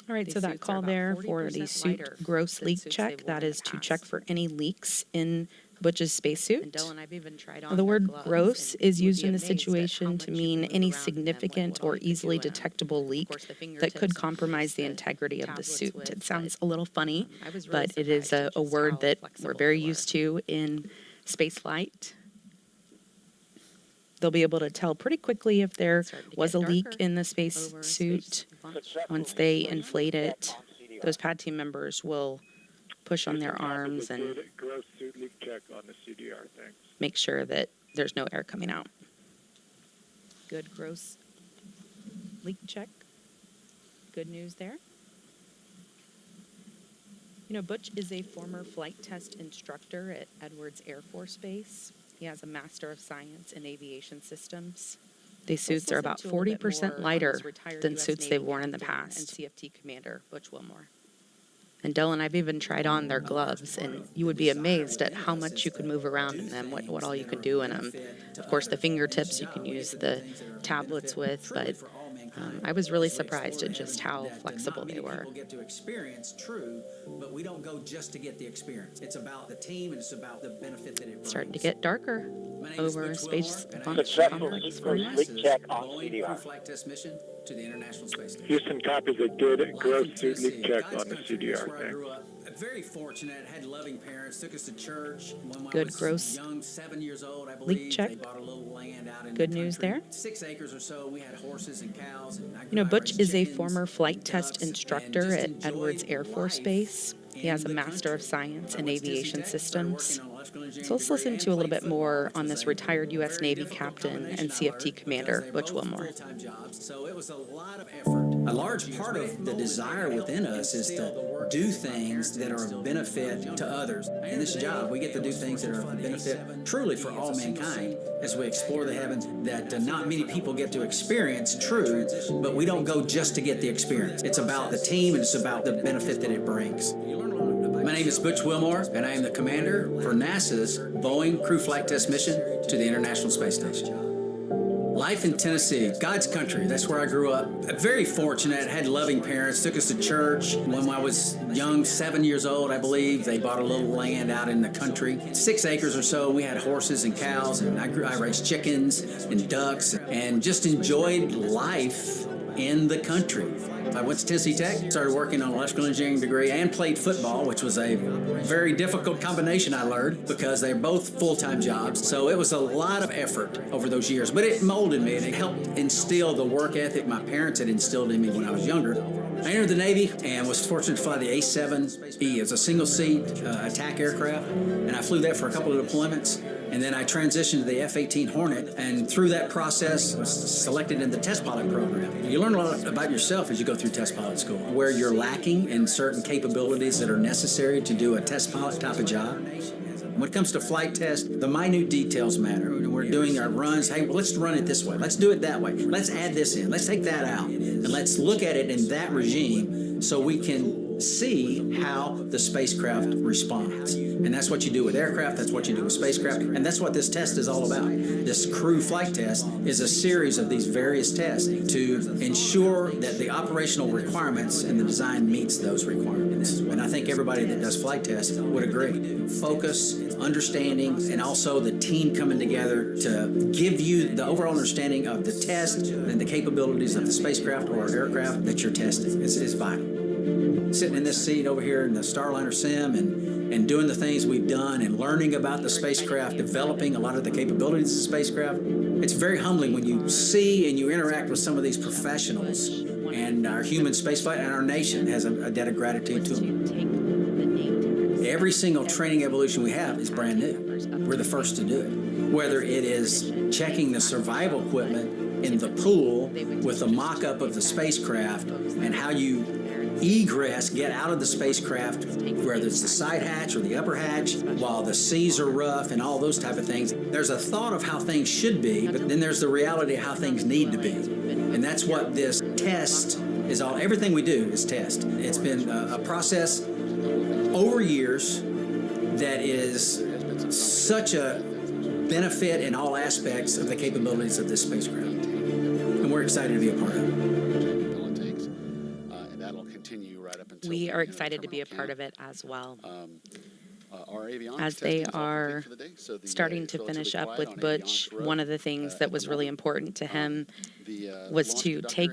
All right, so that call there for the suit gross leak check, that is to check for any leaks in Butch's spacesuit. The word gross is used in the situation to mean any significant or easily detectable leak that could compromise the integrity of the suit. It sounds a little funny, but it is a word that we're very used to in space flight. They'll be able to tell pretty quickly if there was a leak in the space suit. Once they inflate it, those pad team members will push on their arms and gross suit leak check on the CDR. Thanks. make sure that there's no air coming out. Good gross leak check. Good news there. You know, Butch is a former flight test instructor at Edwards Air Force Base. He has a Master of Science in Aviation Systems. These suits are about 40% lighter than suits they've worn in the past. And CFT Commander Butch Wilmore. And Dell and I've even tried on their gloves, and you would be amazed at how much you could move around in them, what all you could do in them. Of course, the fingertips you can use the tablets with, but I was really surprised at just how flexible they were. People get to experience true, but we don't go just to get the experience. It's about the team, and it's about the benefit that it brings. Starting to get darker over space complex check for on Boeing CDR. Crew Flight Test mission to the International Space Station. Houston copies a good gross suit leak check on the CDR. Where I grew up. Very fortunate, had loving parents, took us to church. When I good was gross young, 7 years old, I believe. Leak check. They bought a little land out in Good the news country. there. 6 acres or so. We had horses and cows. And You know, Butch is a former flight test instructor at Edwards Air Force Base. He has a Master of Science in Aviation Systems. So let's listen to a little bit more on this retired U.S. Navy captain and CFT Commander, Butch Wilmore. So it was a lot of effort. A large part of the desire within us is to do things that are of benefit to others. In this job, we get to do things that are of benefit truly for all mankind as we explore the heavens that not many people get to experience, true, but we don't go just to get the experience. It's about the team, and it's about the benefit that it brings. My name is Butch Wilmore, and I am the commander for NASA's Boeing Crew Flight Test mission to the International Space Station. Life in Tennessee, God's country, that's where I grew up. Very fortunate, had loving parents, took us to church. When I was young, 7 years old, I believe, they bought a little land out in the country. 6 acres or so, we had horses and cows, and I raised chickens and ducks, and just enjoyed life in the country. I went to Tennessee Tech, started working on an electrical engineering degree, and played football, which was a very difficult combination, I learned, because they're both full-time jobs. So it was a lot of effort over those years, but it molded me, and it helped instill the work ethic my parents had instilled in me when I was younger. I entered the Navy and was fortunate to fly the A-7E. It's a single-seat attack aircraft, and I flew that for a couple of deployments. And then I transitioned to the F-18 Hornet, and through that process was selected in the test pilot program. You learn a lot about yourself as you go through test pilot school, where you're lacking in certain capabilities that are necessary to do a test pilot type of job. When it comes to flight test, the minute details matter. When we're doing our runs, hey, well, let's run it this way. Let's do it that way. Let's add this in. Let's take that out. And let's look at it in that regime so we can see how the spacecraft responds. And that's what you do with aircraft, that's what you do with spacecraft, and that's what this test is all about. This crew flight test is a series of these various tests to ensure that the operational requirements and the design meets those requirements. And I think everybody that does flight tests would agree. Focus, understanding, and also the team coming together to give you the overall understanding of the test and the capabilities of the spacecraft or aircraft that you're testing. It's vital. Sitting in this seat over here in the Starliner sim and doing the things we've done and learning about the spacecraft, developing a lot of the capabilities of the spacecraft, it's very humbling when you see and you interact with some of these professionals, and our human spaceflight and our nation has a debt of gratitude to them. Every single training evolution we have is brand new. We're the first to do it. Whether it is checking the survival equipment in the pool with a mock-up of the spacecraft and how you egress, get out of the spacecraft, whether it's the side hatch or the upper hatch, while the seas are rough and all those type of things. There's a thought of how things should be, but then there's the reality of how things need to be. And that's what this test is all. Everything we do is test. It's been a process over years that is such a benefit in all aspects of the capabilities of this spacecraft. And we're excited to be a part of it. We are excited to be a part of it as well. As they are starting to finish up with Butch, one of the things that was really important to him was to take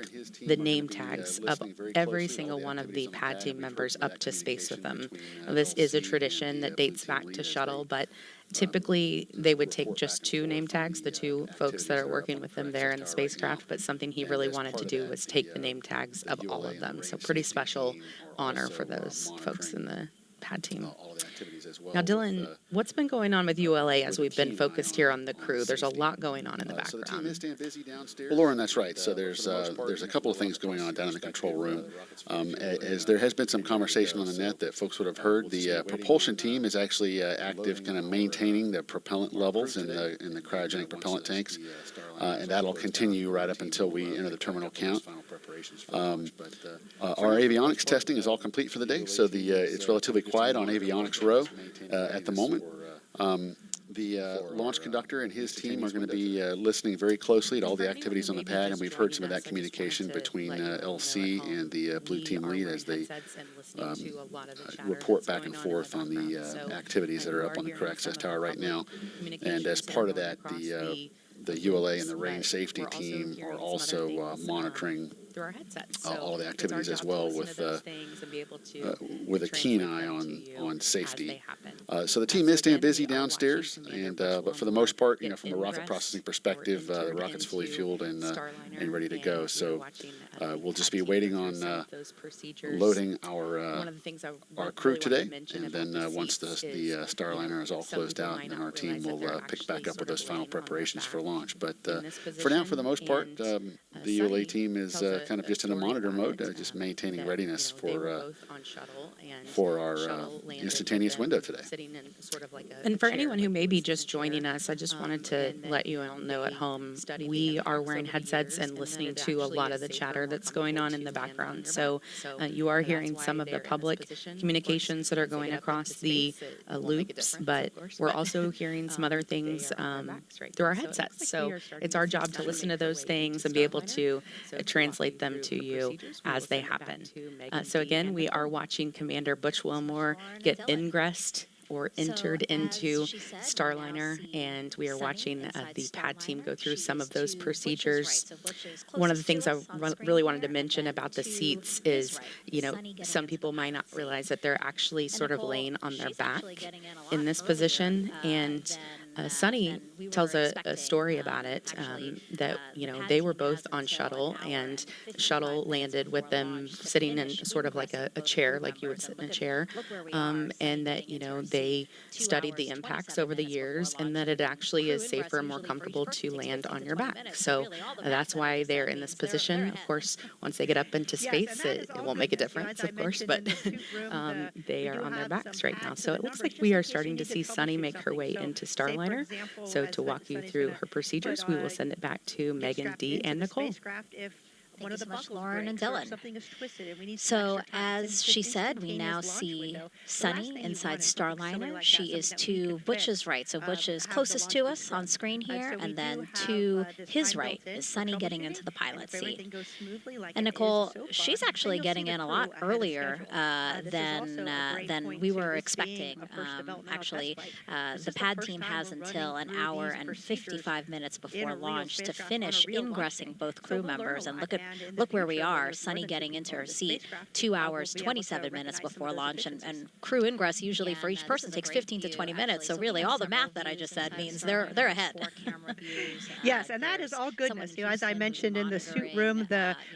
the name tags of every single one of the pad team members up to space with them. This is a tradition that dates back to shuttle, but typically they would take just 2 name tags, the 2 folks that are working with them there in the spacecraft, but something he really wanted to do was take the name tags of all of them. So pretty special honor for those folks in the pad team. Now, Dylan, what's been going on with ULA as we've been focused here on the crew? There's a lot going on in the background. So the team is staying busy downstairs. Well, Lauren, that's right. So there's a couple of things going on down in the control room. As there has been some conversation on the net that folks would have heard, the propulsion team is actually active, kind of maintaining the propellant levels in the cryogenic propellant tanks, and that'll continue right up until we enter the terminal count. Our avionics testing is all complete for the day, so it's relatively quiet on avionics row at the moment. The launch conductor and his team are going to be listening very closely to all the activities on the pad, and we've heard some of that communication between LC and the Blue Team lead as they report back and forth on the activities that are up on the crew access tower right now. And as part of that, the ULA and the range safety team are also monitoring through our headsets. All the activities as well with a keen eye on safety. So the team is staying busy downstairs, and but for the most part, from a rocket processing perspective, the rocket's fully fueled and ready to go. So we'll just be waiting on loading our crew today, and then once the Starliner is all closed out, then our team will pick back up with those final preparations for launch. But for now, for the most part, the ULA team is kind of just in a monitor mode, just maintaining readiness for our instantaneous window today. And for anyone who may be just joining us, I just wanted to let you all know at home, we are wearing headsets and listening to a lot of the chatter that's going on in the background. So you are hearing some of the public communications that are going across the loops, but we're also hearing some other things through our headsets. So it's our job to listen to those things and be able to translate them to you as they happen. So again, we are watching Commander Butch Wilmore get ingressed or entered into Starliner, and we are watching the pad team go through some of those procedures. One of the things I really wanted to mention about the seats is, some people might not realize that they're actually sort of laying on their back in this position, and Sunny tells a story about it, that, they were both on shuttle, and the shuttle landed with them sitting in sort of like a chair, like you would sit in a chair, and that, they studied the impacts over the years, and that it actually is safer and more comfortable to land on your back. So that's why they're in this position. Of course, once they get up into space, it won't make a difference, of course, but they are on their backs right now. So it looks like we are starting to see Sunny make her way into Starliner. So to walk you through her procedures, we will send it back to Megan, Dee, and Nicole. Thank you so much, Lauren and Dylan. So as she said, we now see Sunny inside Starliner. She is to Butch's right. So Butch is closest to us on screen here, and then to his right is Sunny getting into the pilot seat. And Nicole, she's actually getting in a lot earlier than we were expecting. Actually, the pad team has until an hour and 55 minutes before launch to finish ingressing both crew members. And look where we are, Sunny getting into her seat 2 hours, 27 minutes before launch, and crew ingress usually for each person takes 15 to 20 minutes. So really all the math that I just said means they're ahead. Yes, and that is all goodness. As I mentioned in the suit room,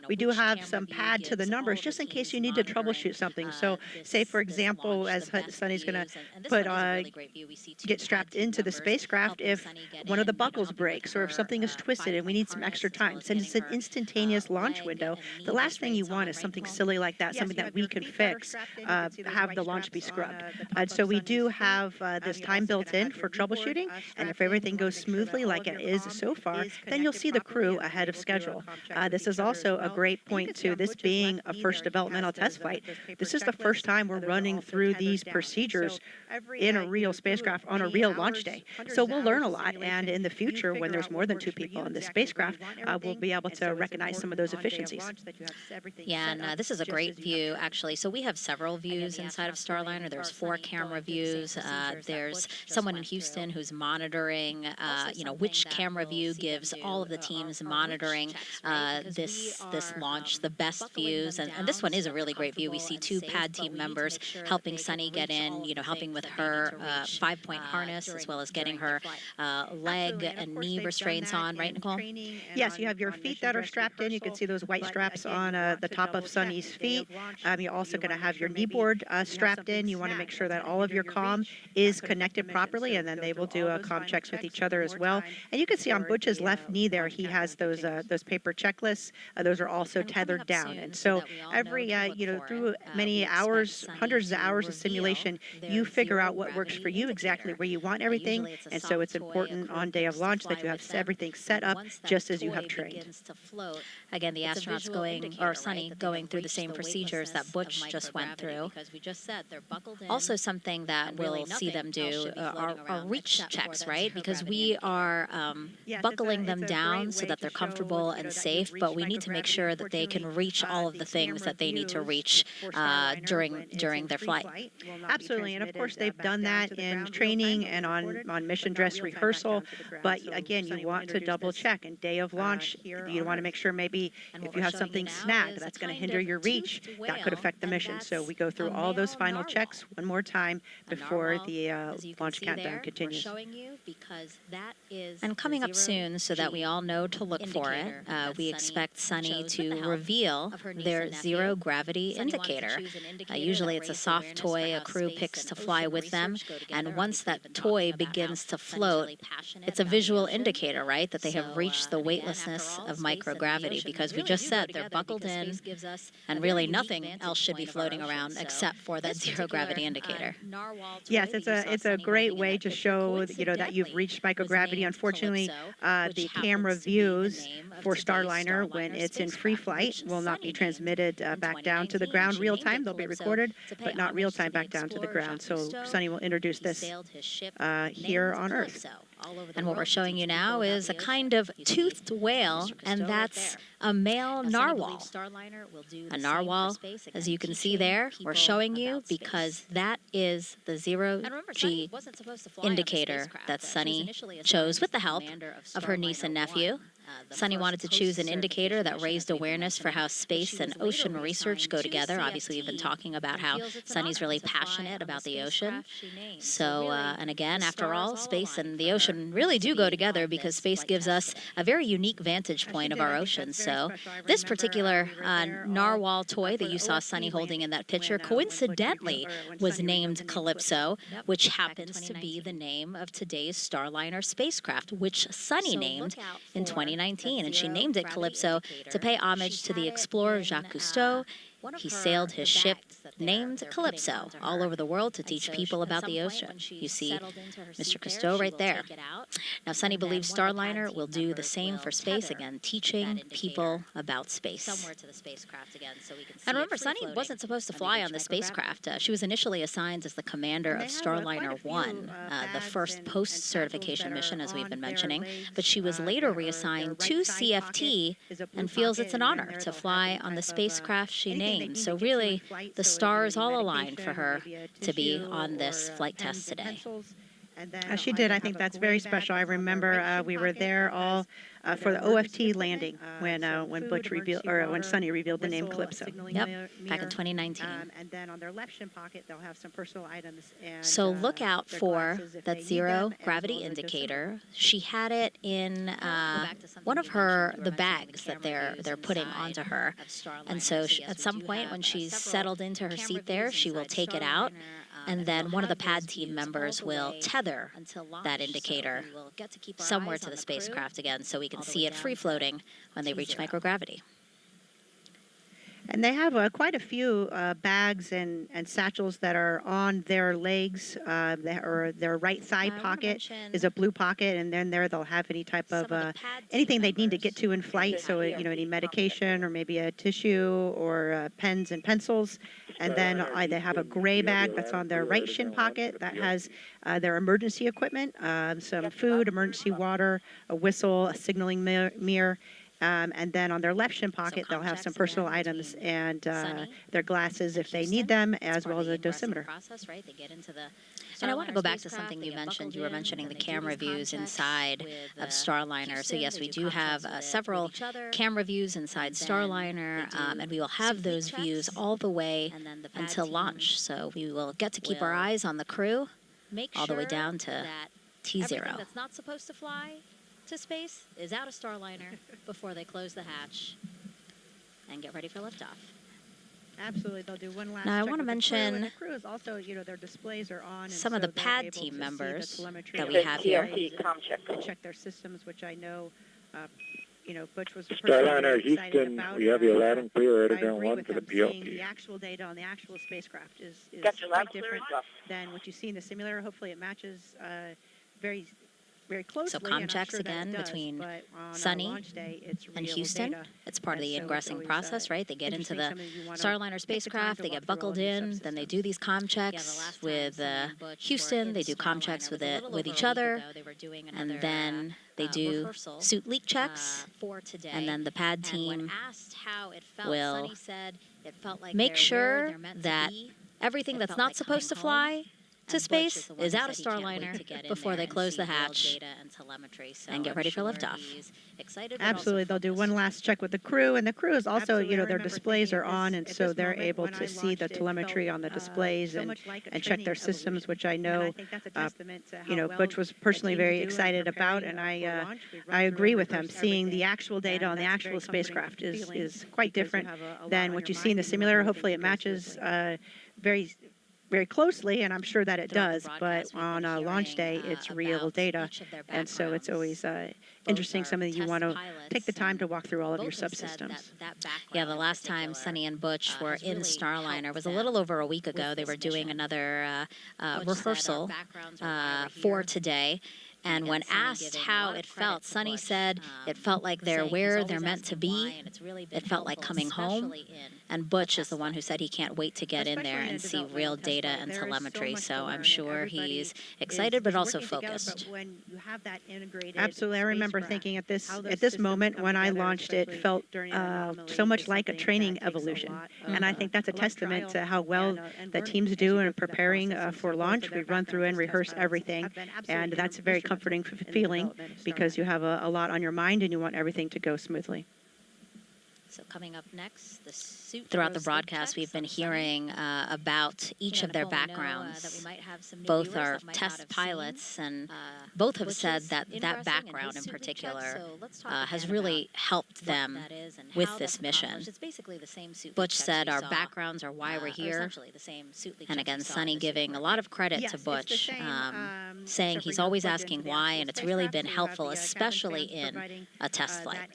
we do have some pad to the numbers just in case you need to troubleshoot something. So say, for example, as Sunny's going to get strapped into the spacecraft, if one of the buckles breaks or if something is twisted and we need some extra time, since it's an instantaneous launch window, the last thing you want is something silly like that, something that we can fix, have the launch be scrubbed. So we do have this time built in for troubleshooting, and if everything goes smoothly like it is so far, then you'll see the crew ahead of schedule. This is also a great point to this being a first developmental test flight. This is the first time we're running through these procedures in a real spacecraft on a real launch day. So we'll learn a lot, and in the future, when there's more than 2 people in the spacecraft, we'll be able to recognize some of those efficiencies. Yeah, and this is a great view, actually. So we have several views inside of Starliner. There's 4 camera views. There's someone in Houston who's monitoring, which camera view gives all of the teams monitoring this launch the best views. And this one is a really great view. We see 2 pad team members helping Sunny get in, helping with her 5-point harness, as well as getting her leg and knee restraints on, right, Nicole? Yes, you have your feet that are strapped in. You can see those white straps on the top of Sunny's feet. You're also going to have your knee board strapped in. You want to make sure that all of your comm is connected properly, and then they will do comm checks with each other as well. And you can see on Butch's left knee there, he has those paper checklists. Those are also tethered down. And so every, through many hours, hundreds of hours of simulation, you figure out what works for you, exactly where you want everything. And so it's important on day of launch that you have everything set up just as you have trained. Again, the astronauts Sunny going through the same procedures that Butch just went through. Also, something that we'll see them do are reach checks, right? Because we are buckling them down so that they're comfortable and safe, but we need to make sure that they can reach all of the things that they need to reach during their flight. Absolutely, and of course they've done that in training and on mission dress rehearsal, but again, you want to double check. And day of launch, you want to make sure maybe if you have something snagged that's going to hinder your reach, that could affect the mission. So we go through all those final checks one more time before the launch countdown continues. And coming up soon, so that we all know to look for it, we expect Sunny to reveal their zero gravity indicator. Usually it's a soft toy a crew picks to fly with them, and once that toy begins to float, it's a visual indicator, right, that they have reached the weightlessness of microgravity, because we just said they're buckled in, and really nothing else should be floating around except for that zero gravity indicator. Yes, it's a great way to show that you've reached microgravity. Unfortunately, the camera views for Starliner when it's in free flight will not be transmitted back down to the ground real time. They'll be recorded, but not real time back down to the ground. So Sunny will introduce this here on Earth. And what we're showing you now is a kind of toothed whale, and that's a male narwhal. A narwhal, as you can see there, we're showing you because that is the zero-G indicator that Sunny chose with the help of her niece and nephew. Sunny wanted to choose an indicator that raised awareness for how space and ocean research go together. Obviously, we've been talking about how Sunny's really passionate about the ocean. So, and again, after all, space and the ocean really do go together because space gives us a very unique vantage point of our ocean. So, this particular narwhal toy that you saw Sunny holding in that picture coincidentally was named Calypso, which happens to be the name of today's Starliner spacecraft, which Sunny named in 2019. And she named it Calypso to pay homage to the explorer Jacques Cousteau. He sailed his ship named Calypso all over the world to teach people about the ocean. You see Mr. Cousteau right there. Now, Sunny believes Starliner will do the same for space, again, teaching people about space. And remember, Sunny wasn't supposed to fly on the spacecraft. She was initially assigned as the commander of Starliner 1, the first post-certification mission, as we've been mentioning. But she was later reassigned to CFT and feels it's an honor to fly on the spacecraft she named. So really, the stars all aligned for her to be on this flight test today. She did. I think that's very special. I remember we were there all for the OFT landing when Butch revealed, or when Sunny revealed the name Calypso. Yep, back in 2019. And then on their left shin pocket, they'll have some personal items. And, so look out for that zero gravity indicator. She had it in one of the bags that they're putting onto her. And so at some point when she's settled into her seat there, she will take it out. And then one of the pad team members will tether that indicator somewhere to the spacecraft again so we can see it free floating when they reach microgravity. And they have quite a few bags and satchels that are on their legs, or their right thigh pocket is a blue pocket, and then there they'll have any type of anything they need to get to in flight, so any medication or maybe a tissue or pens and pencils. And then they have a gray bag that's on their right shin pocket that has their emergency equipment, some food, emergency water, a whistle, a signaling mirror. And then on their left shin pocket, they'll have some personal items and their glasses if they need them, as well as a dosimeter. And I want to go back to something you mentioned. You were mentioning the camera views inside of Starliner. So yes, we do have several camera views inside Starliner, and we will have those views all the way until launch. So we will get to keep our eyes on the crew all the way down to T0. That's not supposed to fly to space is out of Starliner before they close the hatch and get ready for liftoff. Absolutely, they'll do one last. Now I want to mention the crew is also, their displays are on. Some of the pad team members that we have here. Check their systems, which I know, Butch was Starliner Houston, we have you loud and clear, Editor 1 for the PLT. The actual data on the actual spacecraft is quite different than what you see in the simulator. Hopefully, it matches very closely. So comm checks again between Sunny and Houston. It's part of the ingressing process, right? They get into the Starliner spacecraft, they get buckled in, then they do these comm checks with Houston, they do comm checks with each other, and then they do suit leak checks, and then the pad team will make sure that everything that's not supposed to fly to space is out of Starliner before they close the hatch and get ready for liftoff. Absolutely. They'll do one last check with the crew, and the crew is also, their displays are on, and so they're able to see the telemetry on the displays and check their systems, which I know, Butch was personally very excited about, and I agree with him. Seeing the actual data on the actual spacecraft is quite different than what you see in the simulator. Hopefully it matches very closely, and I'm sure that it does, but on a launch day, it's real data, and so it's always interesting, something you want to take the time to walk through all of your subsystems. Yeah, the last time Sunny and Butch were in Starliner was a little over a week ago. They were doing another rehearsal for today. And when asked how it felt, Sunny said it felt like they're where they're meant to be. It felt like coming home. And Butch is the one who said he can't wait to get in there and see real data and telemetry. So I'm sure he's excited but also focused. Absolutely. I remember thinking at this moment when I launched, it felt so much like a training evolution. And I think that's a testament to how well the teams do in preparing for launch. We run through and rehearse everything. And that's very comforting feeling because you have a lot on your mind and you want everything to go smoothly. So coming up next, the suit. Throughout the broadcast, we've been hearing about each of their backgrounds. Both are test pilots, and both have said that that background in particular has really helped them with this mission. Butch said our backgrounds are why we're here. And again, Sunny giving a lot of credit to Butch, saying he's always asking why, and it's really been helpful, especially in a test flight.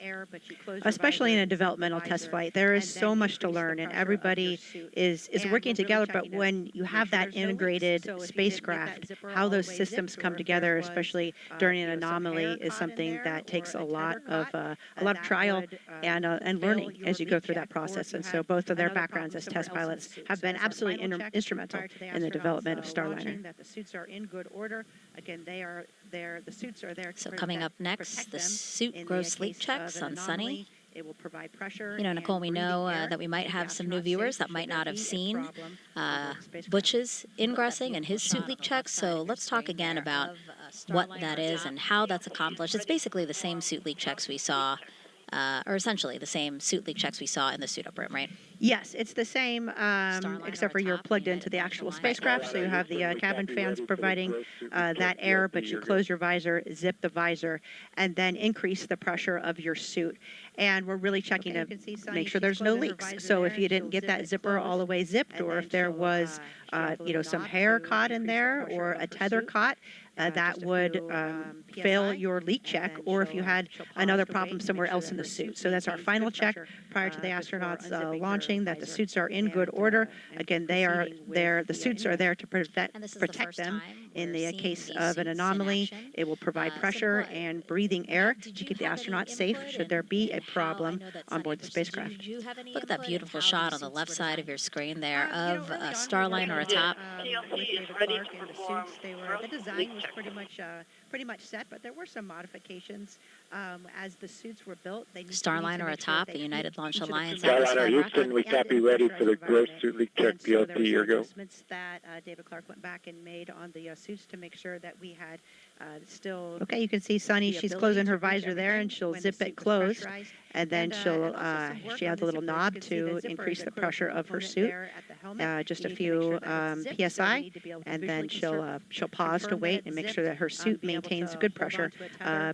Especially in a developmental test flight. There is so much to learn, and everybody is working together, but when you have that integrated spacecraft, how those systems come together, especially during an anomaly, is something that takes a lot of trial and learning as you go through that process. And so both of their backgrounds as test pilots have been absolutely instrumental in the development of Starliner. That the suits are in good order. Again, the suits are there. So coming up next, the suit grows sleep checks on Sunny. It will provide pressure. You know, Nicole, we know that we might have some new viewers that might not have seen Butch's ingressing and his suit leak check. So let's talk again about what that is and how that's accomplished. It's basically the same suit leak checks we saw, or essentially the same suit leak checks we saw in the suit up room, right? Yes, it's the same, except for you're plugged into the actual spacecraft, so you have the cabin fans providing that air, but you close your visor, zip the visor, and then increase the pressure of your suit. And we're really checking to make sure there's no leaks. So if you didn't get that zipper all the way zipped, or if there was, some hair caught in there or a tether caught, that would fail your leak check, or if you had another problem somewhere else in the suit. So that's our final check prior to the astronauts launching, that the suits are in good order. Again, they are there. The suits are there to protect them in the case of an anomaly. It will provide pressure and breathing air to keep the astronauts safe should there be a problem on board the spacecraft. Look at that beautiful shot on the left side of your screen there of a Starliner atop. The design was pretty much set, but there were some modifications as the suits were built. Starliner atop the United Launch Alliance. Starliner Houston, we copy ready for the gross suit leak check PLT. Here go. That David Clark went back and made on the suits to make sure that we had still. Okay, you can see Sunny. She's closing her visor there, and she'll zip it closed, and then she has a little knob to increase the pressure of her suit, just a few psi, and then she'll pause to wait and make sure that her suit maintains good pressure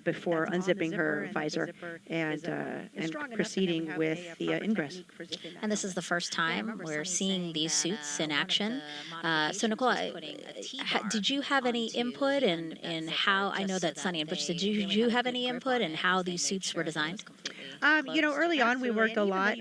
before unzipping her visor and proceeding with the ingress. And this is the first time we're seeing these suits in action. So Nicole, did you have any input in how, I know that Sunny and Butch, did you have any input in how these suits were designed? Early on we worked a lot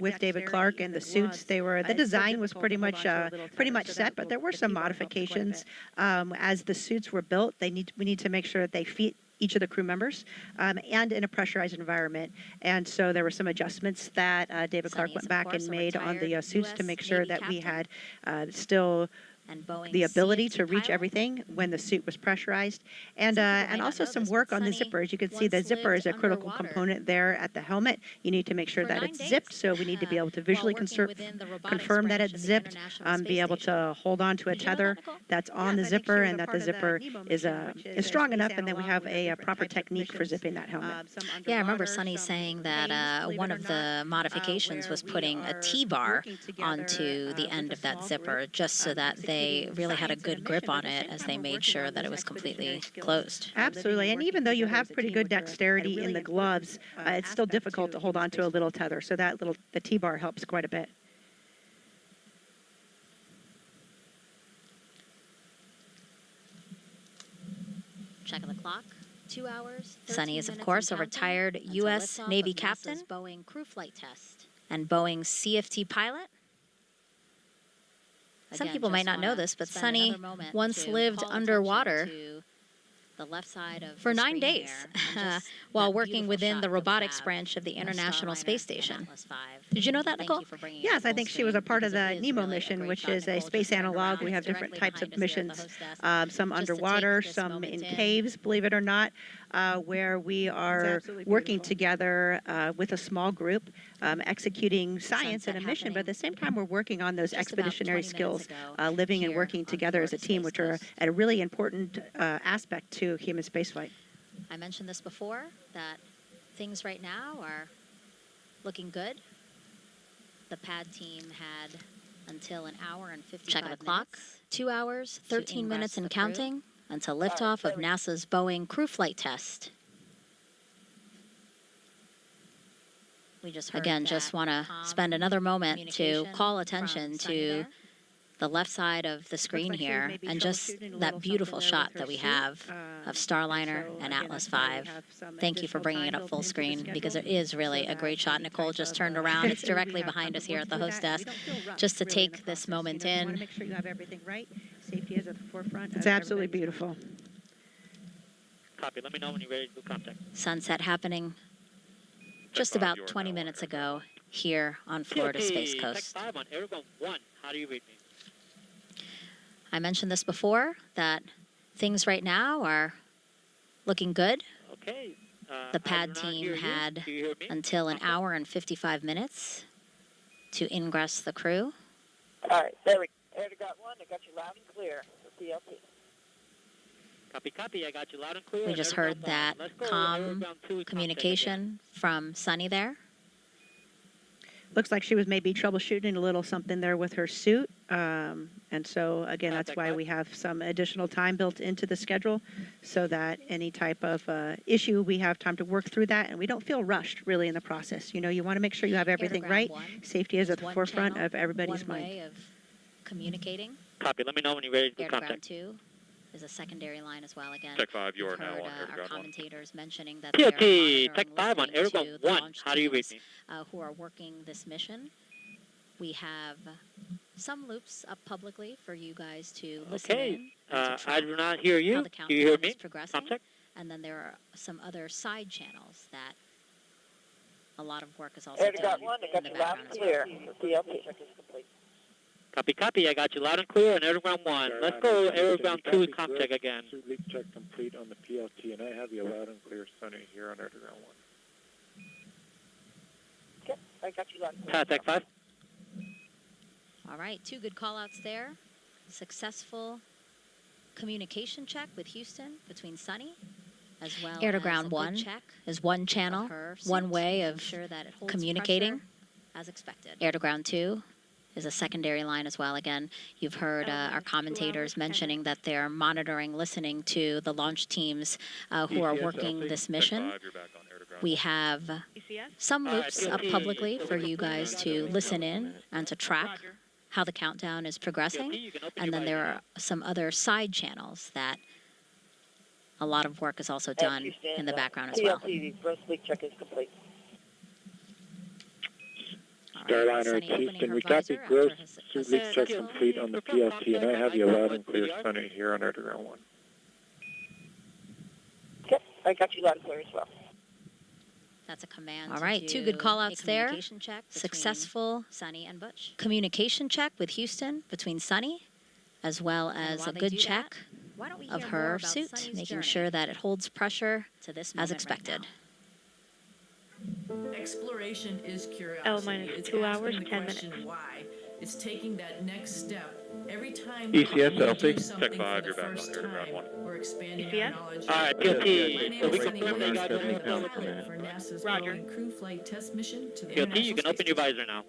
with David Clark and the suits. The design was pretty much set, but there were some modifications as the suits were built. We need to make sure that they fit each of the crew members and in a pressurized environment. And so there were some adjustments that David Clark went back and made on the suits to make sure that we had still the ability to reach everything when the suit was pressurized, and also some work on the zippers. You can see the zipper is a critical component there at the helmet. You need to make sure that it's zipped, so we need to be able to visually confirm that it's zipped, be able to hold on to a tether that's on the zipper, and that the zipper is strong enough, and then we have a proper technique for zipping that helmet. Yeah, I remember Sunny saying that one of the modifications was putting a T-bar onto the end of that zipper, just so that they really had a good grip on it as they made sure that it was completely closed. Absolutely, and even though you have pretty good dexterity in the gloves, it's still difficult to hold on to a little tether, so the T-bar helps quite a bit. Check of the clock. 2 hours. Sunny is, of course, a retired U.S. Navy captain. Boeing Crew Flight Test. And Boeing's CFT pilot. Some people might not know this, but Sunny once lived underwater for 9 days while working within the robotics branch of the International Space Station. Did you know that, Nicole? Yes, I think she was a part of the NEMO mission, which is a space analog. We have different types of missions, some underwater, some in caves, believe it or not, where we are working together with a small group executing science and a mission, but at the same time, we're working on those expeditionary skills, living and working together as a team, which are a really important aspect to human spaceflight. I mentioned this before, that things right now are looking good. The pad team had until an hour and 55 Check minutes. the clock. 2 hours, 13 minutes and counting until liftoff of NASA's Boeing Crew Flight Test. We just want to spend another moment to call attention to the left side of the screen here and just that beautiful shot that we have of Starliner and Atlas V. Thank you for bringing it up full screen because it is really a great shot. Nicole just turned around. It's directly behind us here at the host desk just to take this moment in. You want to make sure you have everything right. Safety is at the forefront. It's absolutely beautiful. Copy. Let me know when you're ready to do contact. Sunset happening just about 20 minutes ago here on Florida Space Coast. Tech 5 on Aragon 1. How do you read me? I mentioned this before, that things right now are looking good. Okay. The pad team had until an hour and 55 minutes to ingress the crew. All right, there we go. Aragon 1, I got you loud and clear for CLT. Copy, copy. I got you loud and clear. We just heard that calm communication from Sunny there. Looks like she was maybe troubleshooting a little something there with her suit. And so, again, that's why we have some additional time built into the schedule so that any type of issue, we have time to work through that. And we don't feel rushed, really, in the process. You know, you want to make sure you have everything right. Safety is at the forefront of everybody's mind. One way of communicating. Copy. Let me know when you're ready to do Air to ground contact. 2 is a secondary line as well. Again, Tech 5, you are we've now heard, on Air to our ground 1. commentators mentioning that they are PLT, monitoring, Tech 5 on listening Aragon to the 1. launch How do you read teams, me? who are working this mission. We have some loops up publicly for you guys to listen in. Okay. And to I do not hear you. how the Do you hear countdown me? is progressing. Contact. And then there are some other side channels that a lot of work is also Aragon done 1, I in got the you loud background and as well. clear for CLT. Copy, copy. I got you loud and clear on Aragon 1. Let's go Aragon 2 contact again. Suit leak check complete on the PLT, and I have you loud and clear, Sunny, here on Aragon 1. Okay, I got you loud and clear. Pass Tech 5. All right, 2 good call-outs there. Successful communication check with Houston between Sunny, as well Air to as ground a good 1 check is one channel, of her one suit way to of ensure that it holds communicating. pressure as expected. Air to ground 2 is a secondary line as well. Again, you've heard our commentators mentioning that they're monitoring, listening to the launch teams who are working this mission. We have some loops up publicly for you guys to listen in and to track how the countdown is progressing. And then there are some other side channels that a lot of work is also done in the background as well. PLT, first leak check is complete. Starliner, Houston, we got the gross suit leak check complete on the PLT, and I have you loud and clear, Sunny, here on Aragon 1. Okay, I got you loud and clear as well. That's a command. All right, to 2 good call-outs there. Communication check. Successful Sunny and Butch. Communication check with Houston between Sunny, as well as a good check of her suit, making sure that it holds pressure to this as expected. Exploration is curiosity. L minus It's 2 asking hours, the 10 question minutes. why. It's taking that next step. Every time ECS we do Tech something 5, for you're the back on first Air to ground time, 1. we're expanding our ECS? knowledge. All right, My PLT. name So we is Sunny confirm they Williams. got I'm the you. pilot for NASA's Roger. Boeing Crew Flight Test mission to the PLT, International you can Space open your Station. visor now.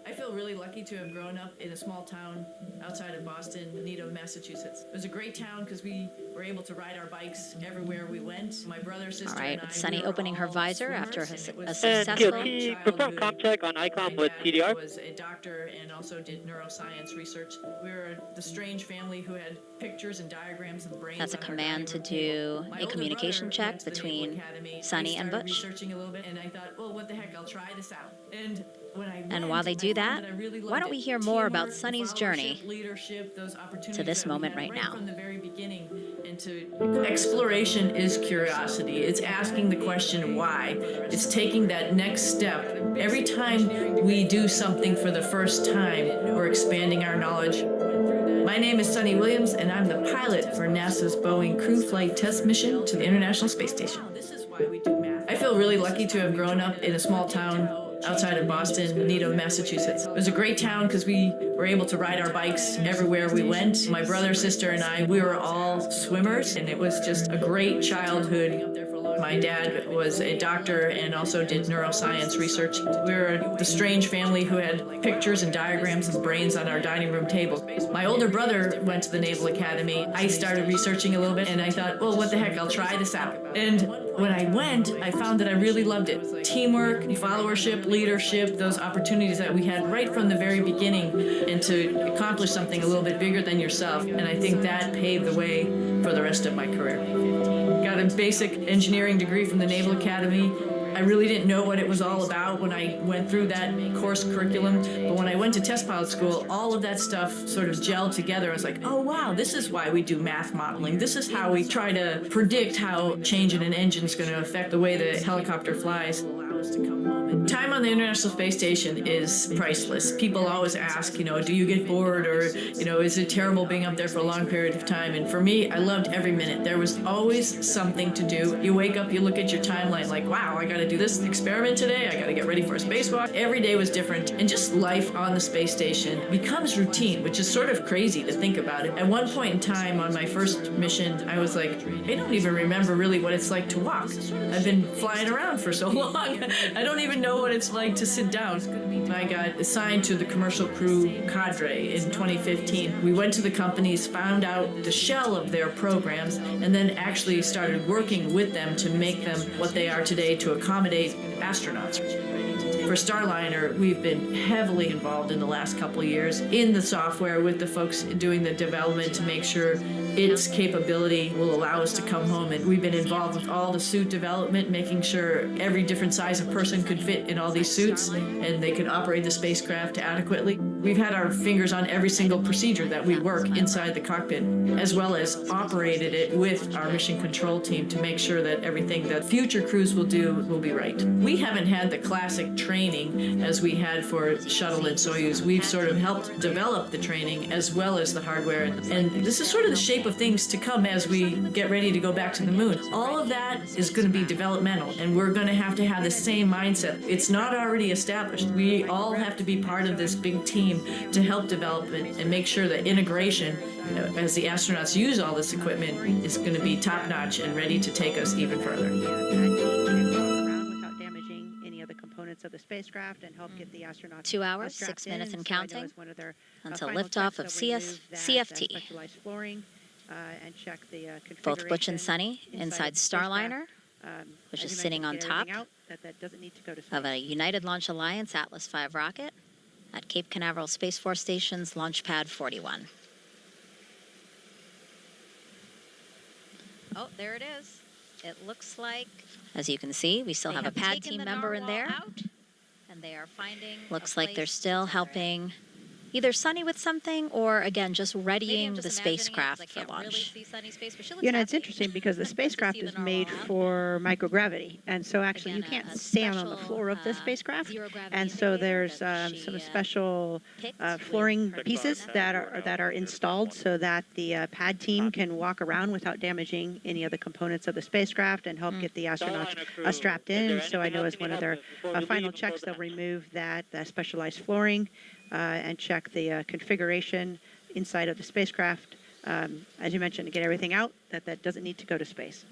I feel really lucky to have grown up in a small town outside of Boston, Needham, Massachusetts. It was a great town because we were able to ride our bikes everywhere we went. My brother, sister, All right, and I, with Sunny we were opening her all visor after swimmers, a and it was successful PLT, perform comp check on ICOM My with dad TDR. was a doctor and also did neuroscience research. We were the strange family who had pictures and diagrams of brains. That's a on our command dining to room table. do My a older communication brother check went to the between Naval Academy. Sunny I and started Butch. researching a little bit, and I thought, well, what the heck? I'll try this out. And when I And while they do that, why don't we hear more about Sunny's journey to this moment right now? From the very beginning into exploration is curiosity. It's asking the question why. It's taking that next step. Every time we do something for the first time, we're expanding our knowledge. My name is Sunny Williams, and I'm the pilot for NASA's Boeing Crew Flight Test mission to the International Space Station. I feel really lucky to have grown up in a small town outside of Boston, Needham, Massachusetts. It was a great town because we were able to ride our bikes everywhere we went. My brother, sister, and I, we were all swimmers, and it was just a great childhood. My dad was a doctor and also did neuroscience research. We were the strange family who had pictures and diagrams of brains on our dining room table. My older brother went to the Naval Academy. I started researching a little bit, and I thought, well, what the heck, I'll try this out. And when I went, I found that I really loved it. Teamwork, followership, leadership, those opportunities that we had right from the very beginning, and to accomplish something a little bit bigger than yourself. And I think that paved the way for the rest of my career. Got a basic engineering degree from the Naval Academy. I really didn't know what it was all about when I went through that course curriculum, but when I went to test pilot school, all of that stuff sort of gelled together. I was like, oh wow, this is why we do math modeling. This is how we try to predict how change in an engine is going to affect the way the helicopter flies. Time on the International Space Station is priceless. People always ask, do you get bored, or, is it terrible being up there for a long period of time? And for me, I loved every minute. There was always something to do. You wake up, you look at your timeline like, wow, I got to do this experiment today. I got to get ready for a spacewalk. Every day was different. And just life on the space station becomes routine, which is sort of crazy to think about it. At one point in time on my first mission, I was like, I don't even remember really what it's like to walk. I've been flying around for so long. I don't even know what it's like to sit down. I got assigned to the commercial crew cadre in 2015. We went to the companies, found out the shell of their programs, and then actually started working with them to make them what they are today to accommodate astronauts. For Starliner, we've been heavily involved in the last couple of years in the software with the folks doing the development to make sure its capability will allow us to come home. And we've been involved with all the suit development, making sure every different size of person could fit in all these suits and they could operate the spacecraft adequately. We've had our fingers on every single procedure that we work inside the cockpit, as well as operated it with our mission control team to make sure that everything that future crews will do will be right. We haven't had the classic training as we had for Shuttle and Soyuz. We've sort of helped develop the training as well as the hardware. And this is sort of the shape of things to come as we get ready to go back to the moon. All of that is going to be developmental, and we're going to have the same mindset. It's not already established. We all have to be part of this big team to help develop it and make sure that integration, as the astronauts use all this equipment, is going to be top-notch and ready to take us even further. Without damaging any of the components of the spacecraft and help get the astronauts 2 hours, 6 minutes and counting until liftoff of CFT. Specialized flooring, and check the Both Butch and Sunny inside Starliner, which is sitting on top of a United Launch Alliance Atlas V rocket at Cape Canaveral Space Force Station's Launch Pad 41. Oh, there it is. It looks like, as you can see, we still have a pad team member in there. And they are finding. Looks like they're still helping either Sunny with something or, again, just readying the spacecraft for launch. It's interesting because the spacecraft is made for microgravity, and so actually you can't stand on the floor of the spacecraft, and so there's some special flooring pieces that are installed so that the pad team can walk around without damaging any of the components of the spacecraft and help get the astronauts strapped in. So I know as one of their final checks, they'll remove that specialized flooring and check the configuration inside of the spacecraft. As you mentioned, to get everything out that doesn't need to go to space.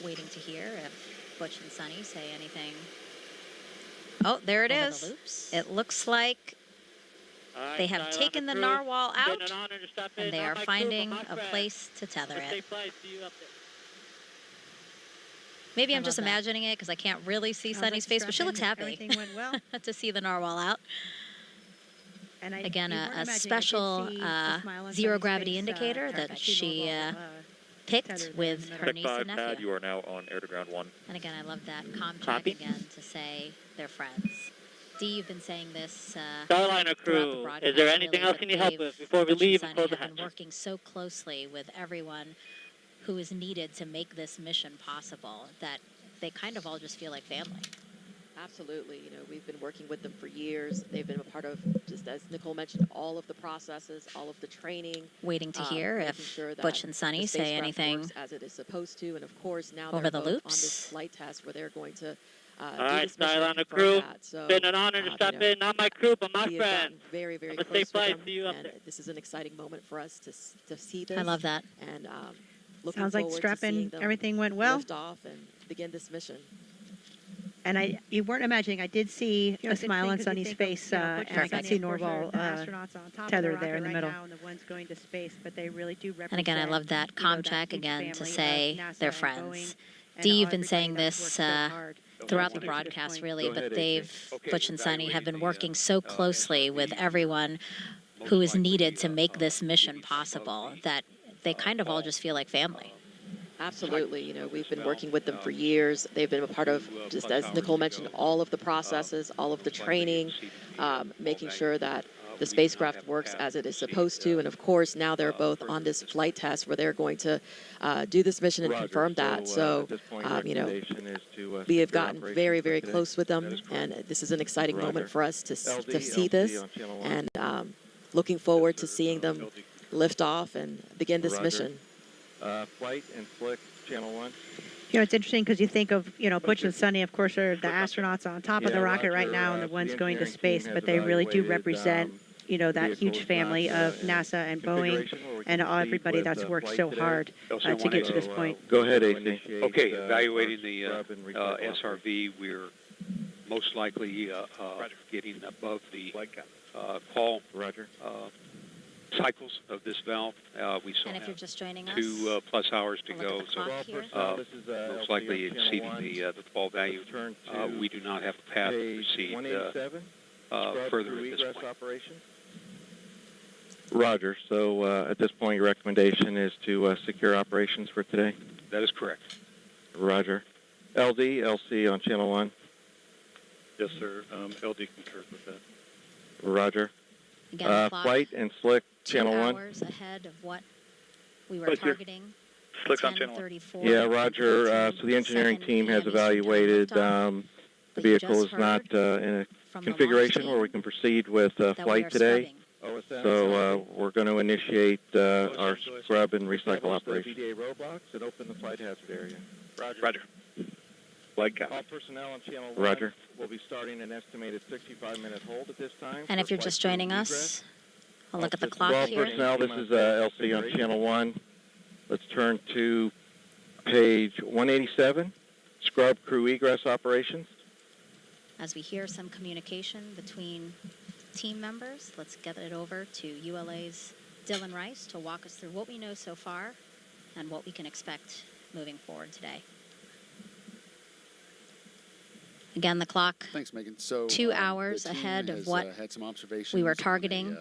Waiting to hear if Butch and Sunny say anything. Oh, there it is. It looks like they have taken the narwhal out, and they are finding a place to tether it. Maybe I'm just imagining it because I can't really see Sunny's face, but she looks happy. Everything went well. To see the narwhal out. And again, a special zero-gravity indicator that she picked with her niece and nephew. You are now on air-to-ground 1. And again, I love that check again to say they're friends. Dee, you've been saying this Starliner crew, is there anything else you need help with before we leave and close the hatch? Been working so closely with everyone who is needed to make this mission possible that they kind of all just feel like family. Absolutely. We've been working with them for years. They've been a part of, just as Nicole mentioned, all of the processes, all of the training. Waiting to hear if sure Butch and Sunny say anything as it is supposed to, and of course now over they're the both loops. on this flight test where they're going to. All right, Starliner crew. So, been an honor to step in. Not my crew, but my friend. Very, very Have a close safe flight. with See you up and there. this is an exciting moment for us to see this. I love that. And sounds like strapping everything went well. Lift off and begin this mission. And you weren't imagining, I did see a smile on Sunny's face, and I could see Norval tethered there in the middle. And again, I love that comm check again to say they're friends. Dee, you've been saying this throughout the broadcast, really, but Butch and Sunny have been working so closely with everyone who is needed to make this mission possible that they kind of all just feel like family. Absolutely. We've been working with them for years. They've been a part of, just as Nicole mentioned, all of the processes, all of the training, making sure that the spacecraft works as it is supposed to. And of course, now they're both on this flight test where they're going to do this mission and confirm that. So, we have gotten very, very close with them. And this is an exciting moment for us to see this. And looking forward to seeing them lift off and begin this mission. Flight and Slick, Channel 1. It's interesting because you think of, Butch and Sunny, of course, are the astronauts on top of the rocket right now and the ones going to space, but they really do represent, that huge family of NASA and Boeing and everybody that's worked so hard to get to this point. Go ahead, AC. Okay, evaluating the SRV, we're most likely getting above the call cycles of this valve. We still And if have you're just joining us, 2+ hours to look at go, the clock here. most likely exceeding the fall value. We do not have a path to proceed further at this point. Roger. So at this point, your recommendation is to secure operations for today? That is correct. Roger. LD, LC on Channel 1. Yes, sir. LD concurs with that. Roger. Again, Flight and Slick, Channel 1. 2 hours ahead of what we were targeting. Slick on Channel 1. Yeah, Roger. So the engineering team has evaluated the vehicle is not in a configuration where we can proceed with flight today. So we're going to initiate our scrub and recycle operation. BDA roadblocks and open the flight hazard area. Roger. Flight count. All personnel on Channel 1 Roger. Will be starting an estimated 65-minute hold at this time. And if you're just joining us, I'll look at the clock all here. Personnel, this is LC on Channel 1. Let's turn to page 187, scrub crew egress operations. As we hear some communication between team members, let's get it over to ULA's Dylan Rice to walk us through what we know so far and what we can expect moving forward today. Again, the clock, Thanks, Megan. So, 2 hours ahead of what had some observations we were targeting,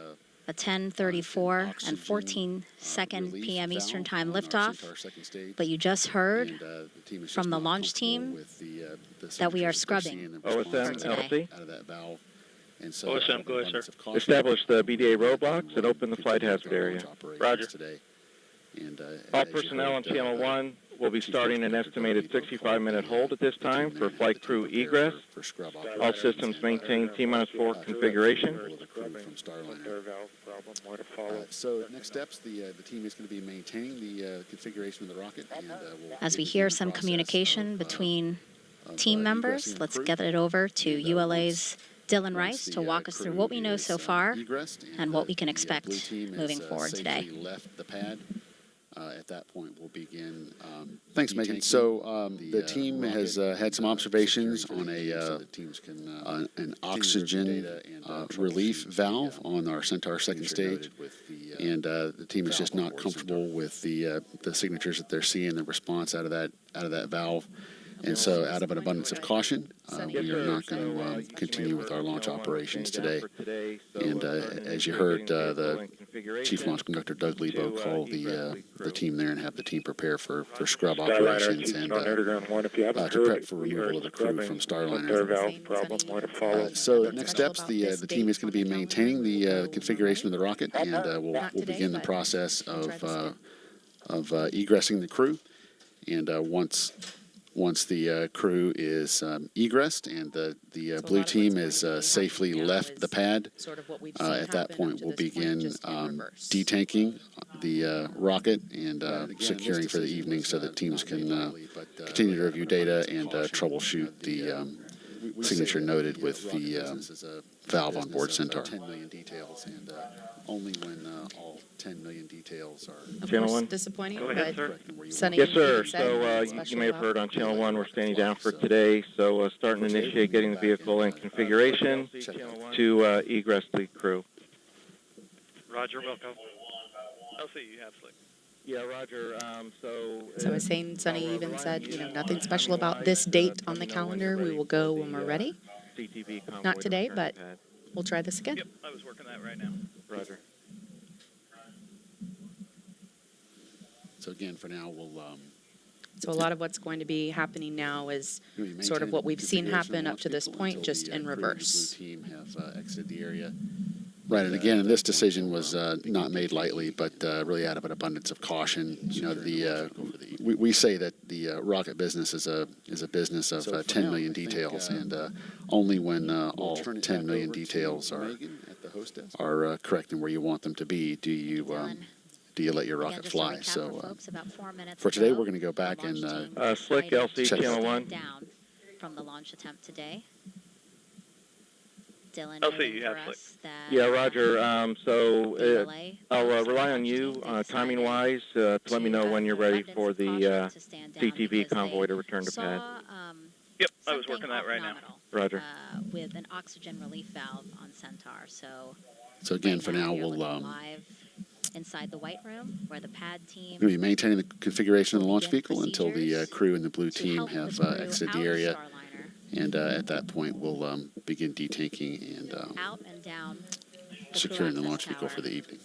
a 10:34 and oxygen, 14-second relief p.m. Eastern valve Time on our liftoff. Centaur second stage. But you just heard And, the team is from just the not launch comfortable team with the that we are signatures they're scrubbing seeing in OSM, response LC. out of that valve. And so, OSM, go ahead, sir. Establish the BDA roadblocks and open the flight hazard area. Roger. Today. And, All personnel on Channel 1 will be starting an estimated 65-minute hold at this time for flight crew egress. All systems maintain T-4 configuration. From Starliner. So next steps, the team is going to be maintaining the configuration of the rocket. And, we'll As we hear some communication between team members, let's get it over to ULA's Dylan Rice to walk us through what we know so far and what we can expect moving forward today. Left the pad. At that point, we'll begin. Thanks, Megan. So the team has had some observations on an oxygen relief valve on our Centaur second stage, and the team is just not comfortable with the signatures that they're seeing, the response out of that valve. And so, out of an abundance of caution, we are not going to continue with our launch operations today. And as you heard, the Chief Launch Conductor, Doug Lebo, call the team there and have the team prepare for scrub operations and to prep for removal of the crew from Starliner. So, next steps, the team is going to be maintaining the configuration of the rocket, and we'll begin the process of egressing the crew. And once once the crew is egressed and the blue team is safely left the pad, at that point we'll begin detanking the rocket and securing for the evening so that teams can continue to review data and troubleshoot the signature noted with the valve on board Centaur. 10 million details, and only when all 10 million details are... Channel 1. Disappointing. Go ahead, sir. Sunny, yes, sir. So you may have heard on Channel 1 we're standing down for today. So start and initiate getting the vehicle in configuration to egress the crew. Roger, Wilco. LC, you have slick. Yeah, Roger. So I was saying, Sunny even said, nothing special about this date on the calendar. We will go when we're ready. Not today, but we'll try this again. Yep, I was working that right now. Roger. So again, for now, we'll... So a lot of what's going to be happening now is sort of what we've seen happen up to this point, just in reverse. The blue team have exited the area. Right, and again, this decision was not made lightly, but really out of an abundance of caution. We say that the rocket business is a business of 10 million details, and only when all 10 million details are correct and where you want them to be do you let your rocket fly. So for today, we're going to go back and Slick LC Channel 1 down from the launch attempt today. Dylan, LC, you have slick. Yeah, Roger. So I'll rely on you timing-wise to let me know when you're ready for the CTV convoy to return to pad. Yep, I was working that right now. Roger. With an oxygen relief valve on Centaur. So again, for now, we'll live inside the white room where the pad team will be maintaining the configuration of the launch vehicle until the crew and the blue team have exited the area. And at that point, we'll begin detanking and out and down securing the launch vehicle for the evening.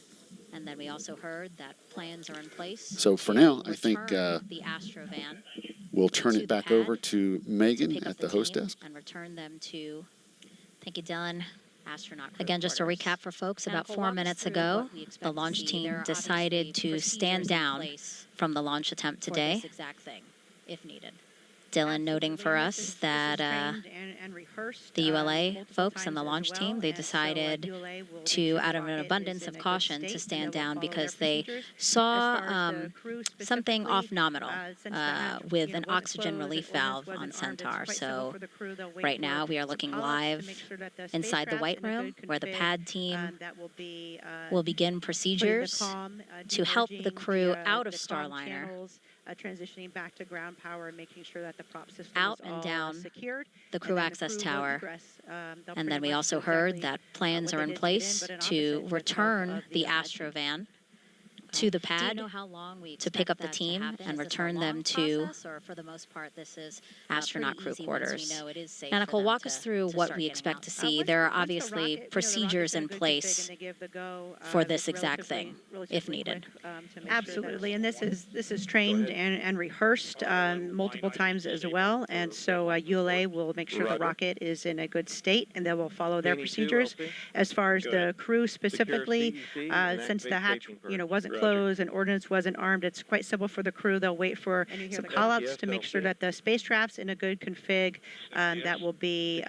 And then we also heard that plans are in place. So for now, I think the Astrovan we'll turn it back over to Megan at the host desk and return them to. Thank you, Dylan. Astronaut. Again, just a recap for folks. About 4 minutes ago, the launch team decided to stand down from the launch attempt today. For this exact thing, if needed. Dylan noting for us that the ULA folks and the launch team, they decided to, out of an abundance of caution, to stand down because they saw something off nominal with an oxygen relief valve on Centaur. So right now we are looking live inside the white room where the pad team will begin procedures to help the crew out of Starliner. Transitioning back to ground power and making sure that the prop system out is and all down secured. The crew access tower. And then we also heard that plans are in place to return the Astrovan to the pad to pick up the team and return them to astronaut crew quarters. Now, Nicole, walk us through what we expect to see. There are obviously procedures in place for this exact thing, if needed. Absolutely, and this is trained and rehearsed multiple times as well. And so ULA will make sure the rocket is in a good state, and they will follow their procedures. As far as the crew specifically, since the hatch wasn't closed and ordnance wasn't armed, it's quite simple for the crew. They'll wait for some call-outs to make sure that the spacecraft's in a good config. That will be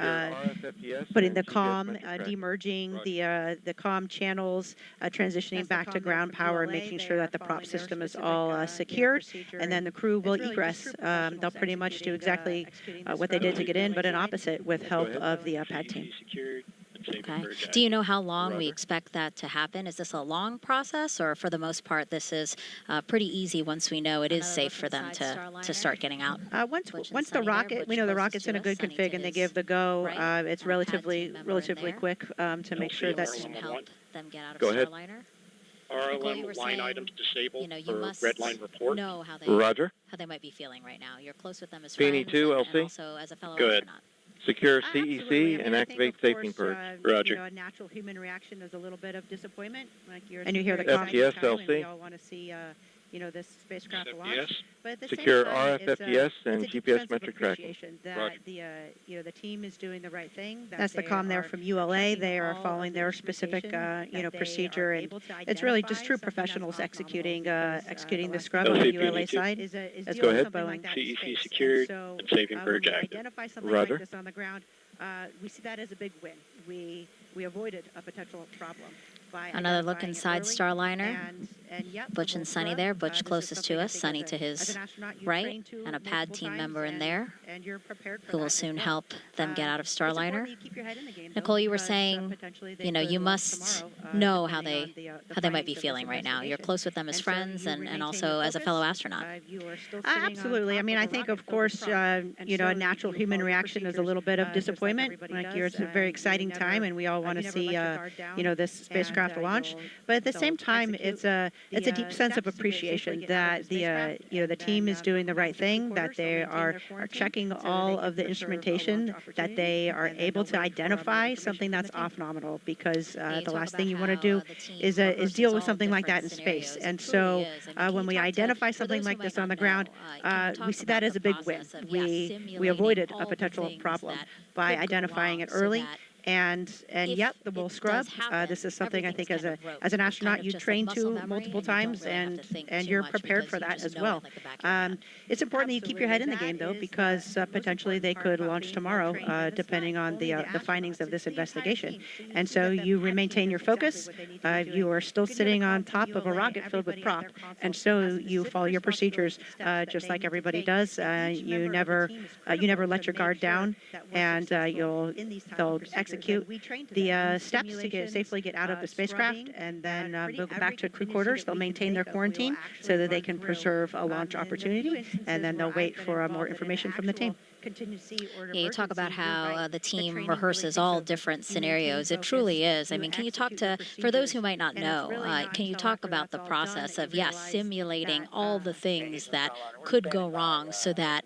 putting the comm, demerging the comm channels, transitioning back to ground power, and making sure that the prop system is all secured. And then the crew will egress. They'll pretty much do exactly what they did to get in, but an opposite with help of the pad team. Okay. Do you know how long we expect that to happen? Is this a long process, or for the most part, this is pretty easy once we know it is safe for them to start getting out? Once the rocket, we know the rocket's in a good config and they give the go, it's relatively quick to make sure that... help them get out of Go ahead. Starliner? RLM line items disabled you for must red line report. know how they, Roger. how they might be feeling right now. You're close with them as Feeney friends 2, and LC. also as a fellow Good. astronaut. Secure CEC and activate safety purge. Roger. A natural human reaction is a little bit of disappointment. Like and you hear the FTS, comments, LC. we all want to see this spacecraft launch. Yes. But at the Secure same time, RFFDS and it's a deep GPS sense of metric tracking. appreciation that Roger. the team is doing the right thing. That's the comm there from ULA. They are following their specific procedure, and it's really just true professionals executing the scrub on the ULA side. As Go ahead. Boeing. CEC secured and saving purge when we active. identify something Roger. like this on the ground, we see that as a big win. We avoided a potential problem. Another look inside Starliner. And Butch and Sunny there. Butch closest to us, Sunny to his right, and a pad team member in there who will soon help them get out of Starliner. Nicole, you were saying, you must know how they might be feeling right now. You're close with them as friends and also as a fellow astronaut. Absolutely. I mean, I think, of course, a natural human reaction is a little bit of disappointment. It's a very exciting time, and we all want to see, this spacecraft launch. But at the same time, it's a deep sense of appreciation that the team is doing the right thing, that they are checking all of the instrumentation, that they are able to identify something that's off nominal, because the last thing you want to do is deal with something like that in space. And so when we identify something like this on the ground, we see that as a big win. We avoided a potential problem by identifying it early. And yep, the wool scrub. This is something I think as an astronaut you train to multiple times, and you're prepared for that as well. It's important that you keep your head in the game though, because potentially they could launch tomorrow, depending on the findings of this investigation. And so you maintain your focus. You are still sitting on top of a rocket filled with prop, and so you follow your procedures just like everybody does. You never let your guard down, and they'll execute the steps to safely get out of the spacecraft, and then go back to crew quarters. They'll maintain their quarantine so that they can preserve a launch opportunity, and then they'll wait for more information from the team. Yeah, you talk about how the team rehearses all different scenarios. It truly is. I mean, can you talk for those who might not know, can you talk about the process of, simulating all the things that could go wrong so that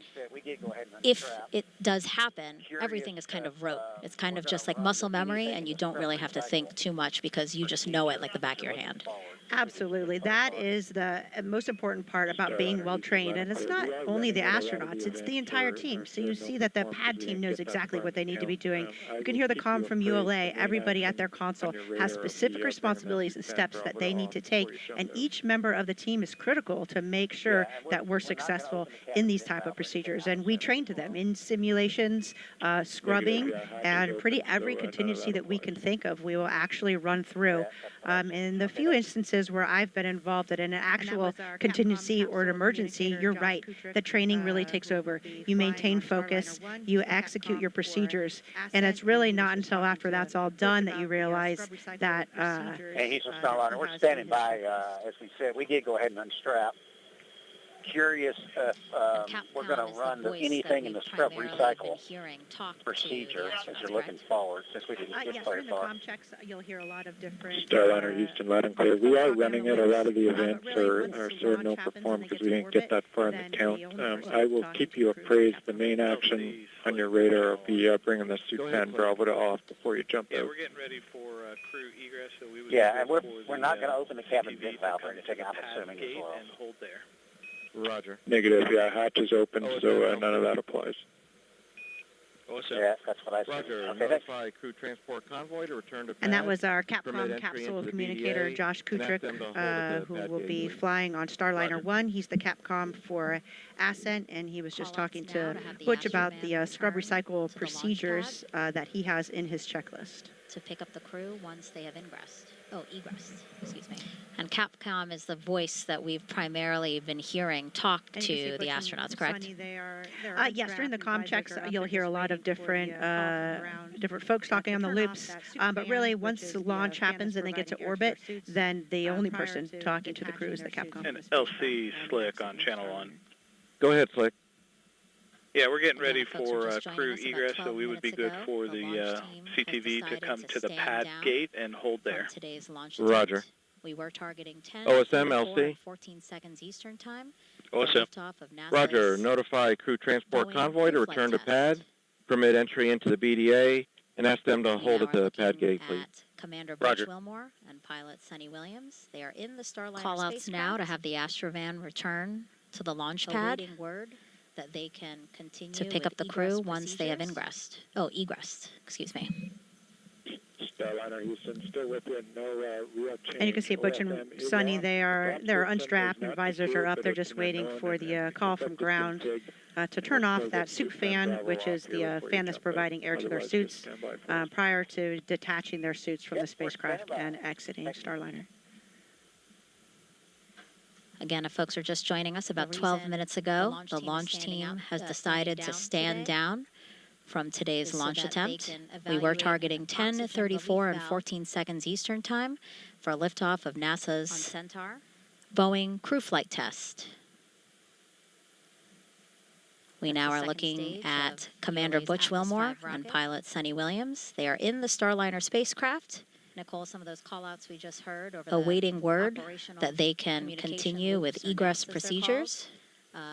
if it does happen, everything is kind of rote. It's kind of just like muscle memory, and you don't really have to think too much because you just know it like the back of your hand. Absolutely. That is the most important part about being well trained. And it's not only the astronauts, it's the entire team. So you see that the pad team knows exactly what they need to be doing. You can hear the comm from ULA. Everybody at their console has specific responsibilities and steps that they need to take. And each member of the team is critical to make sure that we're successful in these type of procedures. And we train to them in simulations, scrubbing, and pretty every contingency that we can think of, we will actually run through. In the few instances where I've been involved in an actual contingency or an emergency, you're right. The training really takes over. You maintain focus, you execute your procedures, and it's really not until after that's all done that you realize that... Hey, Houston Starliner, we're standing by, as we said, we did go ahead and unstrap. Curious if we're going to run anything in the scrub recycle procedure as you're looking forward, since we didn't get very far. Comm checks, you'll hear a lot of different... Starliner, Houston, loud and clear. We are running it. A lot of the events are sort of no perform because we didn't get that far in the count. I will keep you appraised. The main action on your radar will be bringing the suit fan Bravo to off before you jump out. Yeah, we're getting ready for crew egress, so we would... Yeah, and we're not going to open the cabin vent valve or anything, I'm assuming as well. And hold there. Roger. Negative, yeah, hatch is open, so none of that applies. Yeah, that's what I said. Roger, Okay, notify crew transport convoy to return to pad. And that was our Capcom capsule communicator, Josh Kutrick, who will be flying on Starliner 1. He's the Capcom for Ascent, and he was just talking to Butch about the scrub recycle procedures that he has in his checklist. To pick up the crew once they have egressed, excuse me. And Capcom is the voice that we've primarily been hearing talk to the astronauts, correct? Yes, during the comm checks, you'll hear a lot of different folks talking on the loops. But really, once the launch happens and they get to orbit, then the only person talking to the crew is the Capcom. And LC Slick on Channel 1. Go ahead, Slick. Yeah, we're getting ready for crew egress, so we would be good for the CTV to come to the pad gate and hold there. Roger. We were targeting 10. OSM, LC. 14 seconds Eastern Time. OSM. Roger. Notify crew transport convoy to return to pad. Permit entry into the BDA, and ask them to hold at the pad gate, please. Commander Roger. Butch Wilmore and pilot Sunny Williams. They are in the Starliner Call-outs now to have the Astrovan return to the launch pad. Awaiting word that they can continue to pick up the crew once they have egressed. Excuse me. Starliner Houston, still with you. No real change. And you can see Butch and Sunny, they're unstrapped and visors are up. They're just waiting for the call from ground to turn off that suit fan, which is the fan that's providing air to their suits prior to detaching their suits from the spacecraft and exiting Starliner. Again, if folks are just joining us, about 12 minutes ago, the launch team has decided to stand down from today's launch attempt. We were targeting 10:34 and 14 seconds Eastern Time for a liftoff of NASA's Centaur Boeing Crew Flight Test. We now are looking at Commander Butch Wilmore and pilot Sunny Williams. They are in the Starliner spacecraft. Nicole, some of those call-outs we just heard over awaiting word that they can continue with egress procedures.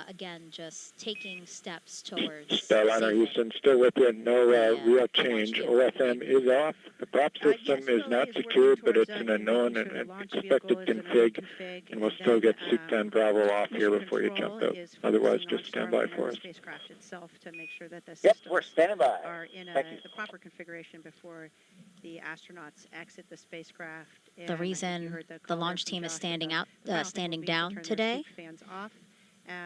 Again, just taking steps towards Starliner Houston, still with you. No real change. OFM is off. The prop system is not secured, but it's an unknown and expected config, and we'll still get suit 10 Bravo off here before you jump out. Otherwise, just stand by for us. Spacecraft itself to make sure that the Yep, systems we're standing by. are in the proper configuration before the astronauts exit the spacecraft. The reason the launch team is standing down today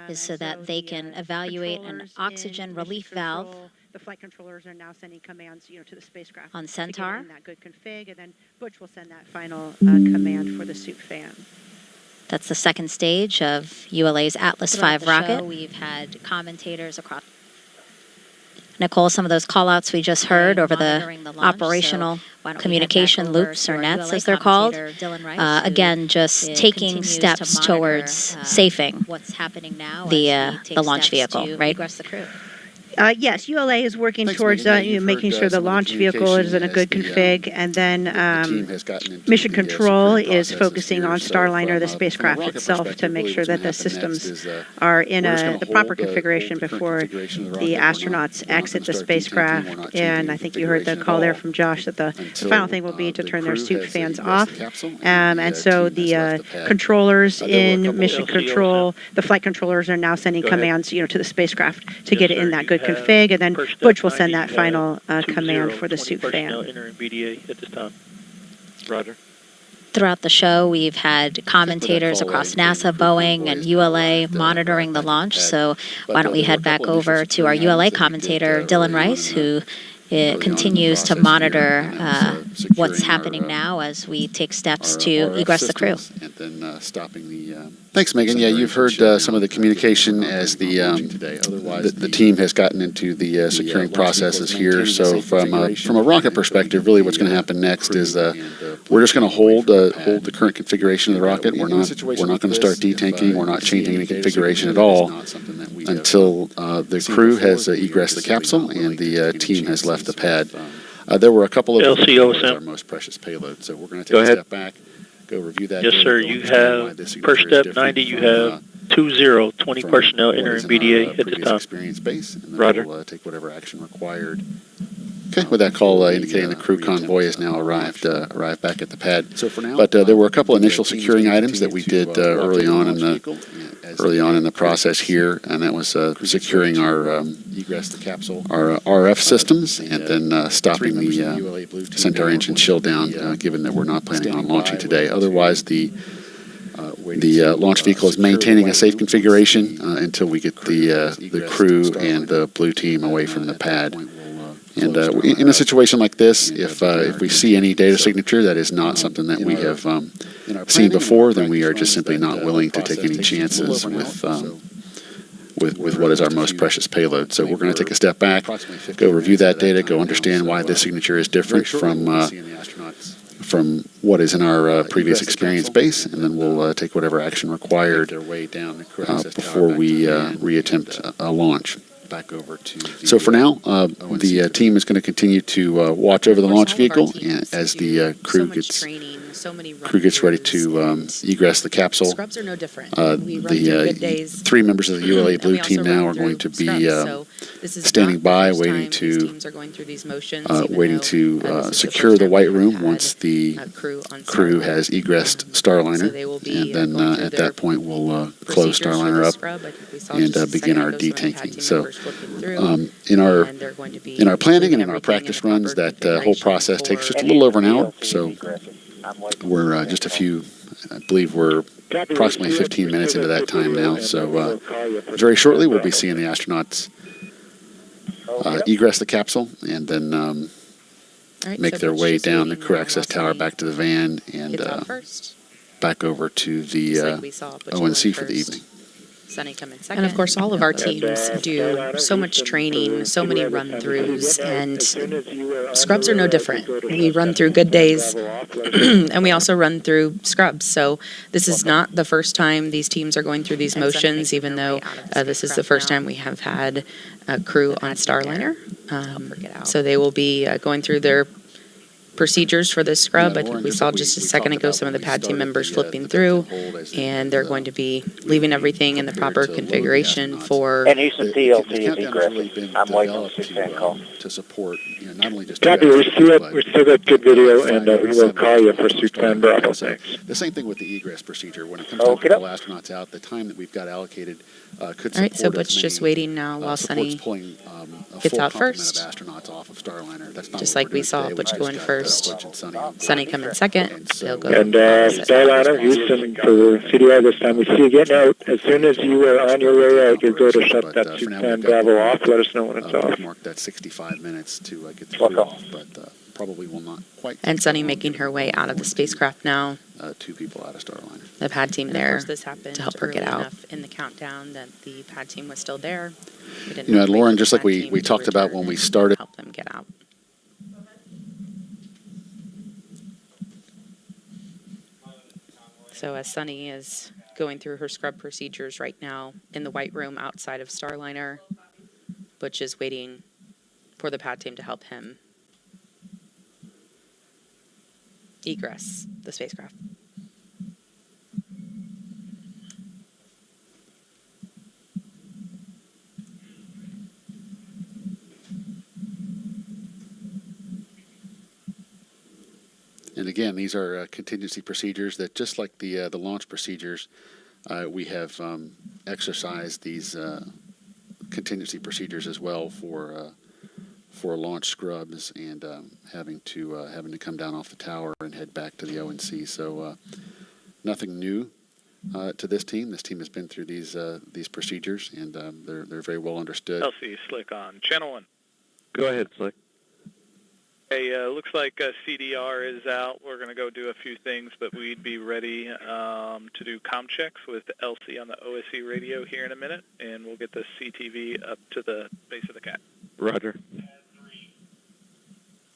is so that they can evaluate an oxygen relief valve. The flight controllers are now sending commands, to the spacecraft on Centaur. To get in that good config, and then Butch will send that final command for the suit fan. That's the second stage of ULA's Atlas V rocket. We've had commentators across. Nicole, some of those call-outs we just heard over the operational communication loops or nets, as they're called. Again, just taking steps towards safing what's happening now the launch vehicle, right? Yes, ULA is working towards making sure the launch vehicle is in a good config, and then Mission Control is focusing on Starliner, the spacecraft itself, to make sure that the systems are in the proper configuration before the astronauts exit the spacecraft. And I think you heard the call there from Josh that the final thing will be to turn their suit fans off. And so the controllers in Mission Control, the flight controllers are now sending commands, to the spacecraft to get it in that good config, and then Butch will send that final command for the suit fan. Roger. Throughout the show, we've had commentators across NASA, Boeing, and ULA monitoring the launch. So why don't we head back over to our ULA commentator, Dylan Rice, who continues to monitor what's happening now as we take steps to egress the crew. And then stopping the. Thanks, Megan. Yeah, you've heard some of the communication as the team has gotten into the securing processes here. So from a rocket perspective, really what's going to happen next is we're just going to hold the current configuration of the rocket. We're not going to start detanking. We're not changing any configuration at all until the crew has egressed the capsule and the team has left the pad. There were a couple of LCO, our most precious payload, so we're going to take a step back, go review that. Yes, sir. You have per step 90. You have 20 personnel entering BDA at this time. Experience base, and then Roger. We'll take whatever action required. Okay, with that call indicating the crew convoy has now arrived back at the pad. So for now, but there were a couple initial securing items that we did early on in the process here, and that was securing our egress the capsule, our RF systems, and then stopping the Centaur engine chill down, given that we're not planning on launching today. Otherwise, the launch vehicle is maintaining a safe configuration until we get the crew and the blue team away from the pad. And in a situation like this, if we see any data signature that is not something that we have seen before, then we are just simply not willing to take any chances with what is our most precious payload. So we're going to take a step back, go review that data, go understand why this signature is different from what is in our previous experience base, and then we'll take whatever action required before we reattempt a launch. Back over to so for now, the team is going to continue to watch over the launch vehicle as the crew gets crew gets ready to egress the capsule. Scrubs are no different. The 3 members of the ULA Blue team now are going to be standing by, waiting to secure the white room once the crew has egressed Starliner, and then at that point we'll close Starliner up and begin our detanking. So in our planning and in our practice runs, that whole process takes just a little over an hour. So we're just a few, I believe we're approximately 15 minutes into that time now. So very shortly we'll be seeing the astronauts egress the capsule and then make their way down the crew access tower back to the van and back over to the ONC for the evening. And of course, all of our teams do so much training, so many run-throughs, and scrubs are no different. We run through good days, and we also run through scrubs. So this is not the first time these teams are going through these motions, even though this is the first time we have had a crew on Starliner. So they will be going through their procedures for this scrub. I think we saw just a second ago some of the pad team members flipping through, and they're going to be leaving everything in the proper configuration for. And Houston TLT is egressing. I'm waiting on the 610 call. To support, not only just Copy, we still got good video, and we will call you for 610 Bravo. Thanks. The same thing with the egress procedure. When it comes to all astronauts out, the time that we've got allocated could support. All right, so Butch just waiting now while Sunny gets out first. Of astronauts off of Starliner. That's not just like we saw Butch going first. Sunny coming second. They'll go. And Starliner, Houston, for CDR this time, we see you getting out. As soon as you are on your way out, you'll go to shut that 610 Bravo off. Let us know when it's off. Mark that 65 minutes to get the crew off, but probably will not quite. And Sunny making her way out of the spacecraft now. 2 people out of Starliner. The pad team there to help her get out. In the countdown that the pad team was still there. Lauren, just like we talked about when we started. Help them get out. So as Sunny is going through her scrub procedures right now in the white room outside of Starliner, Butch is waiting for the pad team to help him egress the spacecraft. And again, these are contingency procedures that, just like the launch procedures, we have exercised these contingency procedures as well for launch scrubs and having to come down off the tower and head back to the ONC. So nothing new to this team. This team has been through these procedures, and they're very well understood. LC Slick on channel 1. Go ahead, Slick. Hey, looks like CDR is out. We're going to go do a few things, but we'd be ready to do comm checks with LC on the OSC radio here in a minute, and we'll get the CTV up to the base of the cat. Roger.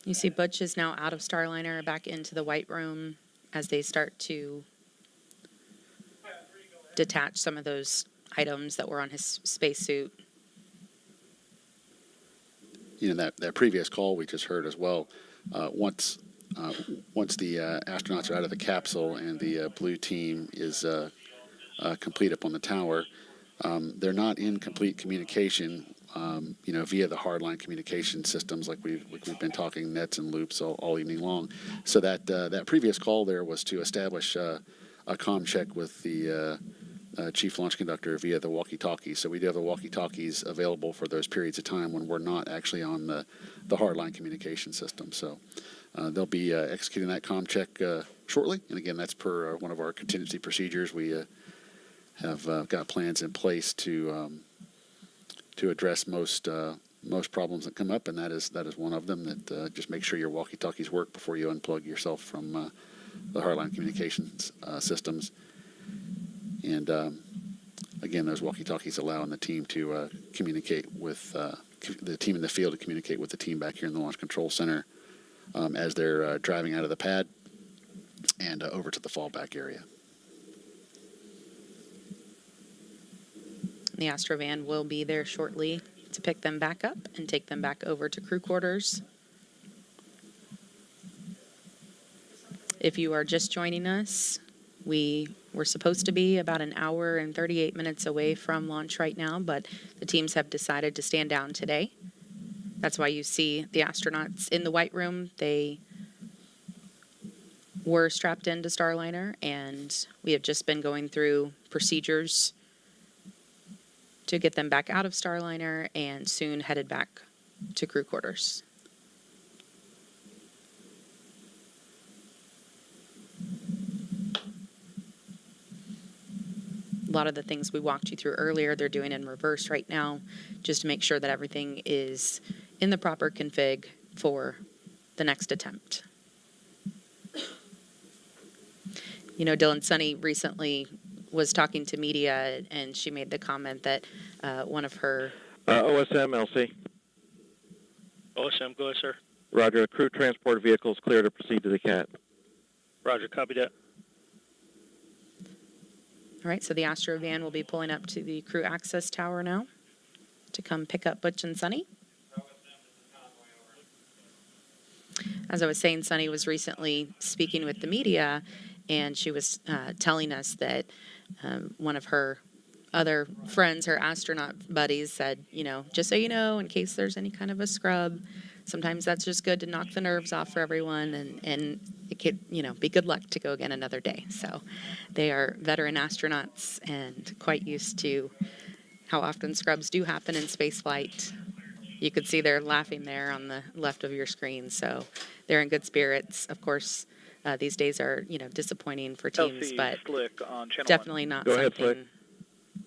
You see Butch is now out of Starliner, back into the white room as they start to detach some of those items that were on his spacesuit. That previous call we just heard as well, once the astronauts are out of the capsule and the blue team is complete up on the tower, they're not in complete communication, via the hardline communication systems like we've been talking, nets and loops all evening long. So that previous call there was to establish a comm check with the chief launch conductor via the walkie-talkie. So we do have the walkie-talkies available for those periods of time when we're not actually on the hardline communication system. So they'll be executing that comm check shortly. And again, that's per one of our contingency procedures. We have got plans in place to address most problems that come up, and that is one of them. That just make sure your walkie-talkies work before you unplug yourself from the hardline communications systems. And again, those walkie-talkies allowing the team to communicate with the team in the field to communicate with the team back here in the Launch Control Center as they're driving out of the pad and over to the fallback area. The Astrovan will be there shortly to pick them back up and take them back over to crew quarters. If you are just joining us, we were supposed to be about an hour and 38 minutes away from launch right now, but the teams have decided to stand down today. That's why you see the astronauts in the white room. They were strapped into Starliner, and we have just been going through procedures to get them back out of Starliner and soon headed back to crew quarters. A lot of the things we walked you through earlier, they're doing in reverse right now, just to make sure that everything is in the proper config for the next attempt. You know, Dylan Sunny recently was talking to media, and she made the comment that one of her... OSM, LC. OSM, go ahead, sir. Roger. Crew transport vehicles clear to proceed to the CAT. Roger, copy that. All right, so the Astro van will be pulling up to the crew access tower now to come pick up Butch and Sunny. As I was saying, Sunny was recently speaking with the media, and she was telling us that one of her other friends, her astronaut buddies, said, you know, just so you know, in case there's any kind of a scrub, sometimes that's just good to knock the nerves off for everyone, and it could, you know, be good luck to go again another day. So they are veteran astronauts and quite used to how often scrubs do happen in space flight. You could see they're laughing there on the left of your screen, so they're in good spirits. Of course, these days are, you know, disappointing for teams, LC but Slick on channel definitely 1. not Go ahead, something... Slick.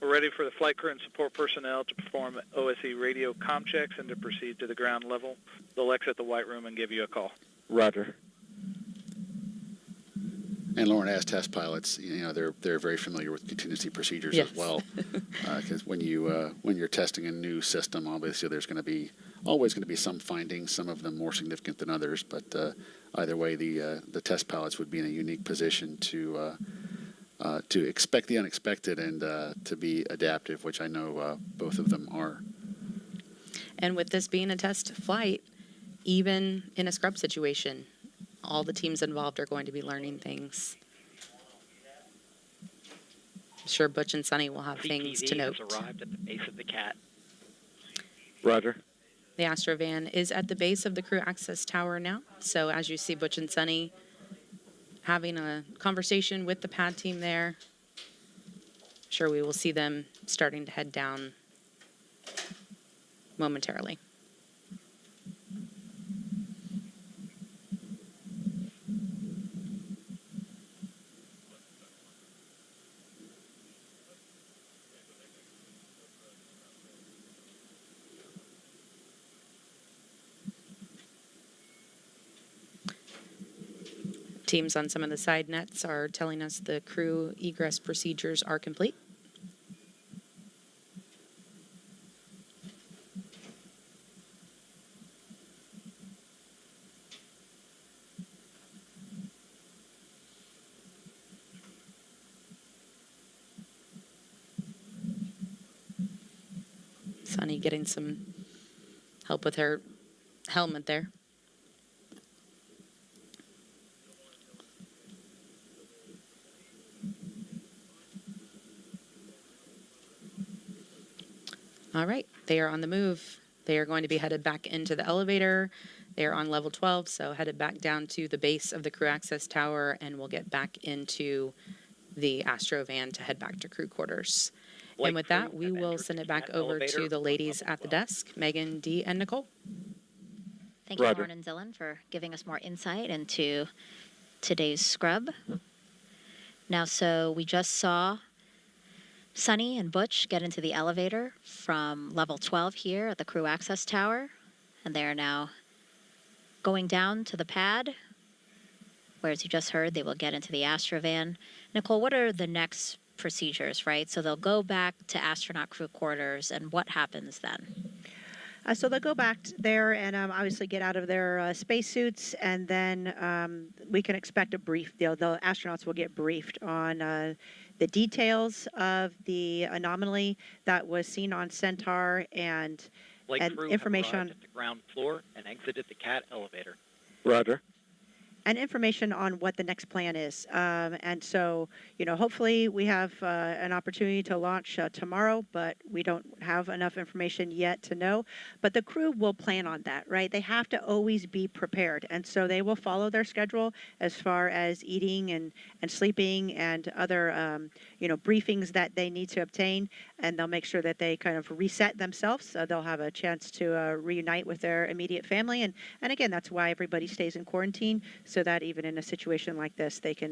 We're ready for the flight crew and support personnel to perform OSE radio comm checks and to proceed to the ground level. They'll exit the white room and give you a call. Roger. And Lauren, as test pilots, you know, they're very familiar with contingency procedures Yes. as well. Because when you're testing a new system, obviously there's always going to be some findings, some of them more significant than others. But either way, the test pilots would be in a unique position to expect the unexpected and to be adaptive, which I know both of them are. And with this being a test flight, even in a scrub situation, all the teams involved are going to be learning things. I'm sure Butch and Sunny will have things to note. Has arrived at the base of the CAT. Roger. The Astrovan is at the base of the crew access tower now. So as you see Butch and Sunny having a conversation with the pad team there, I'm sure we will see them starting to head down momentarily. Teams on some of the side nets are telling us the crew egress procedures are complete. Sunny getting some help with her helmet there. All right, they are on the move. They are going to be headed back into the elevator. They are on level 12, so headed back down to the base of the crew access tower, and we'll get back into the Astro van to head back to crew quarters. And with that, we will send it back over to the ladies at the desk, Megan, Dee, and Nicole. Thank you, Lauren and Dylan, for giving us more insight into today's scrub. Now, so we just saw Sunny and Butch get into the elevator from level 12 here at the crew access tower, and they are now going down to the pad, where, as you just heard, they will get into the Astrovan. Nicole, what are the next procedures, right? So they'll go back to astronaut crew quarters, and what happens then? So they'll go back there and obviously get out of their spacesuits, and then we can expect a brief. The astronauts will get briefed on the details of the anomaly that was seen on Centaur and Flight crew information have arrived at the ground floor and exited the CAT elevator. Roger. and information on what the next plan is. And so, hopefully we have an opportunity to launch tomorrow, but we don't have enough information yet to know. But the crew will plan on that, right? They have to always be prepared. And so they will follow their schedule as far as eating and sleeping and other, briefings that they need to obtain. And they'll make sure that they kind of reset themselves. They'll have a chance to reunite with their immediate family. And again, that's why everybody stays in quarantine, so that even in a situation like this, they can,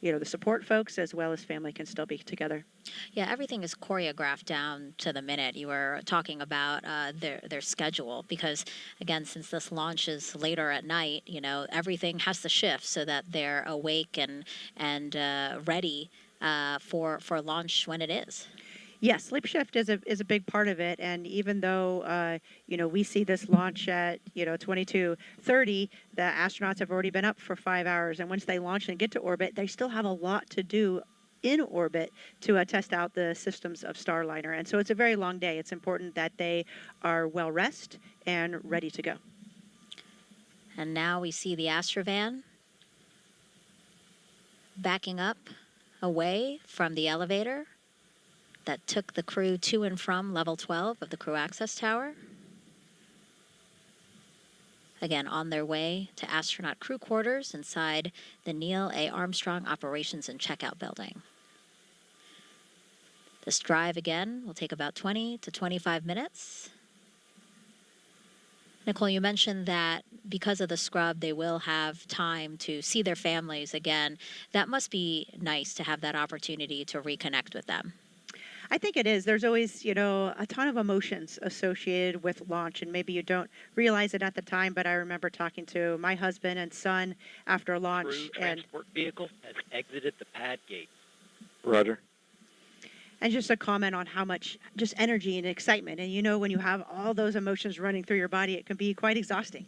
the support folks as well as family can still be together. Yeah, everything is choreographed down to the minute. You were talking about their schedule because, again, since this launch is later at night, everything has to shift so that they're awake and ready for launch when it is. Yes, sleep shift is a big part of it, and even though we see this launch at 22:30, the astronauts have already been up for 5 hours, and once they launch and get to orbit, they still have a lot to do in orbit to test out the systems of Starliner, and so it's a very long day. It's important that they are well rested and ready to go. And now we see the Astrovan backing up away from the elevator that took the crew to and from level 12 of the crew access tower. Again, on their way to astronaut crew quarters inside the Neil A. Armstrong Operations and Checkout Building. This drive, again, will take about 20 to 25 minutes. Nicole, you mentioned that because of the scrub, they will have time to see their families again. That must be nice to have that opportunity to reconnect with them. I think it is. There's always, a ton of emotions associated with launch, and maybe you don't realize it at the time, but I remember talking to my husband and son after launch. Crew transport vehicle has exited the pad gate. Roger. And just a comment on how much just energy and excitement. And when you have all those emotions running through your body, it can be quite exhausting.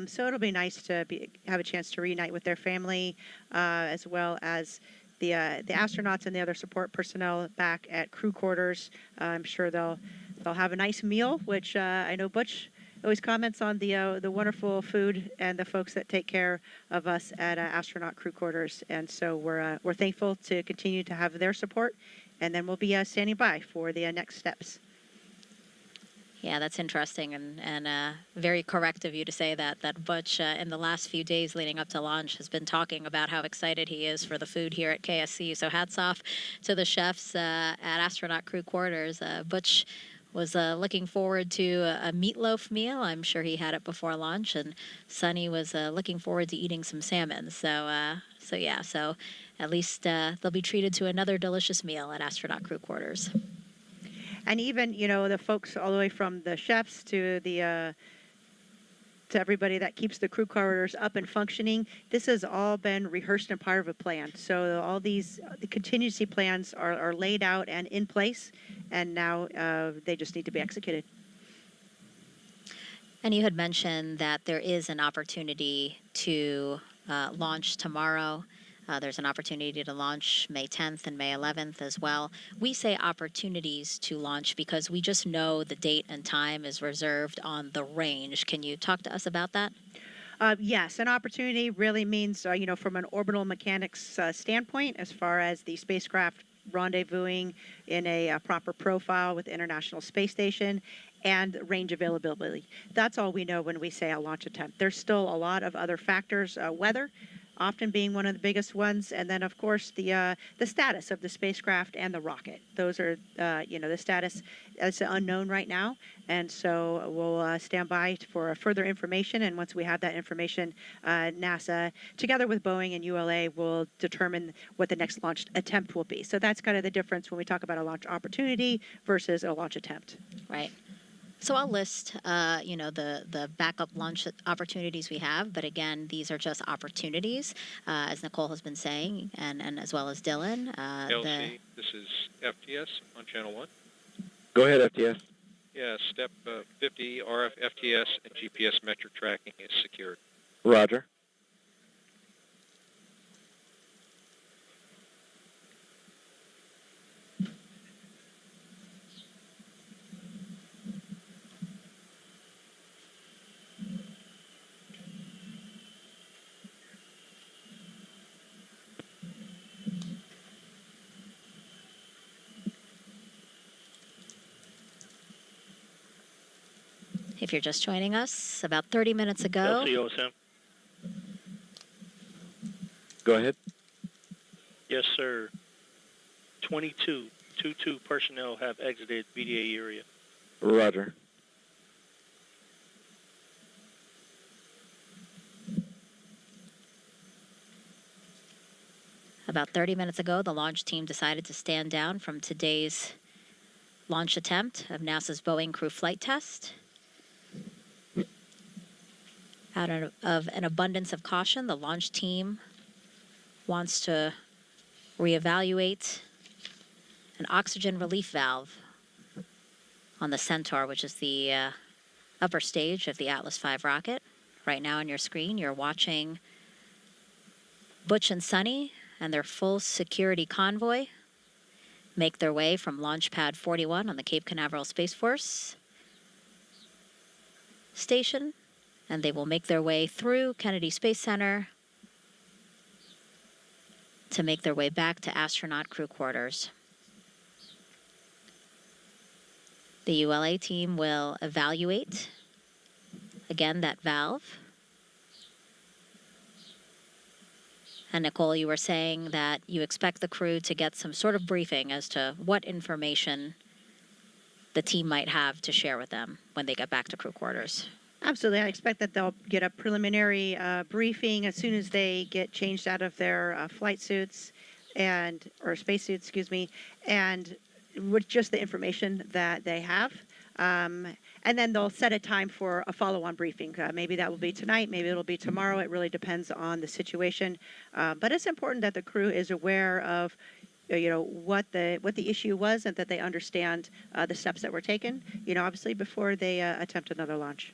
So it'll be nice to have a chance to reunite with their family, as well as the astronauts and the other support personnel back at crew quarters. I'm sure they'll have a nice meal, which I know Butch always comments on the wonderful food and the folks that take care of us at astronaut crew quarters. And so we're thankful to continue to have their support, and then we'll be standing by for the next steps. Yeah, that's interesting and very correct of you to say that Butch, in the last few days leading up to launch, has been talking about how excited he is for the food here at KSC. So hats off to the chefs at Astronaut Crew Quarters. Butch was looking forward to a meatloaf meal. I'm sure he had it before lunch, and Sonny was looking forward to eating some salmon. So at least they'll be treated to another delicious meal at Astronaut Crew Quarters. And even, the folks all the way from the chefs to the to everybody that keeps the crew corridors up and functioning, this has all been rehearsed and part of a plan. So all the contingency plans are laid out and in place, and now they just need to be executed. And you had mentioned that there is an opportunity to launch tomorrow. There's an opportunity to launch May 10th and May 11th as well. We say opportunities to launch because we just know the date and time is reserved on the range. Can you talk to us about that? Yes, an opportunity really means, from an orbital mechanics standpoint, as far as the spacecraft rendezvousing in a proper profile with the International Space Station and range availability. That's all we know when we say a launch attempt. There's still a lot of other factors, weather often being one of the biggest ones, and then of course the status of the spacecraft and the rocket. Those are the status is unknown right now, and so we'll stand by for further information. And once we have that information, NASA, together with Boeing and ULA, will determine what the next launch attempt will be. So that's kind of the difference when we talk about a launch opportunity versus a launch attempt. Right. So I'll list, the backup launch opportunities we have. But again, these are just opportunities, as Nicole has been saying, and as well as Dylan. LC, this is FTS on Channel 1. Go ahead, FTS. Yeah, step 50, RF, FTS, and GPS metric tracking is secured. Roger. If you're just joining us, about 30 minutes ago. LCOSM. Go ahead. Yes, sir. 22 personnel have exited VDA area. Roger. About 30 minutes ago, the launch team decided to stand down from today's launch attempt of NASA's Boeing Crew Flight Test. Out of an abundance of caution, the launch team wants to reevaluate an oxygen relief valve on the Centaur, which is the upper stage of the Atlas V rocket. Right now on your screen, you're watching Butch and Sunny and their full security convoy make their way from Launch Pad 41 on the Cape Canaveral Space Force Station, and they will make their way through Kennedy Space Center to make their way back to astronaut crew quarters. The ULA team will evaluate, again, that valve. And Nicole, you were saying that you expect the crew to get some sort of briefing as to what information the team might have to share with them when they get back to crew quarters. Absolutely. I expect that they'll get a preliminary briefing as soon as they get changed out of their flight suits or spacesuits, and with just the information that they have. And then they'll set a time for a follow-on briefing. Maybe that will be tonight, maybe it'll be tomorrow. It really depends on the situation. But it's important that the crew is aware of what the issue was and that they understand the steps that were taken, obviously before they attempt another launch.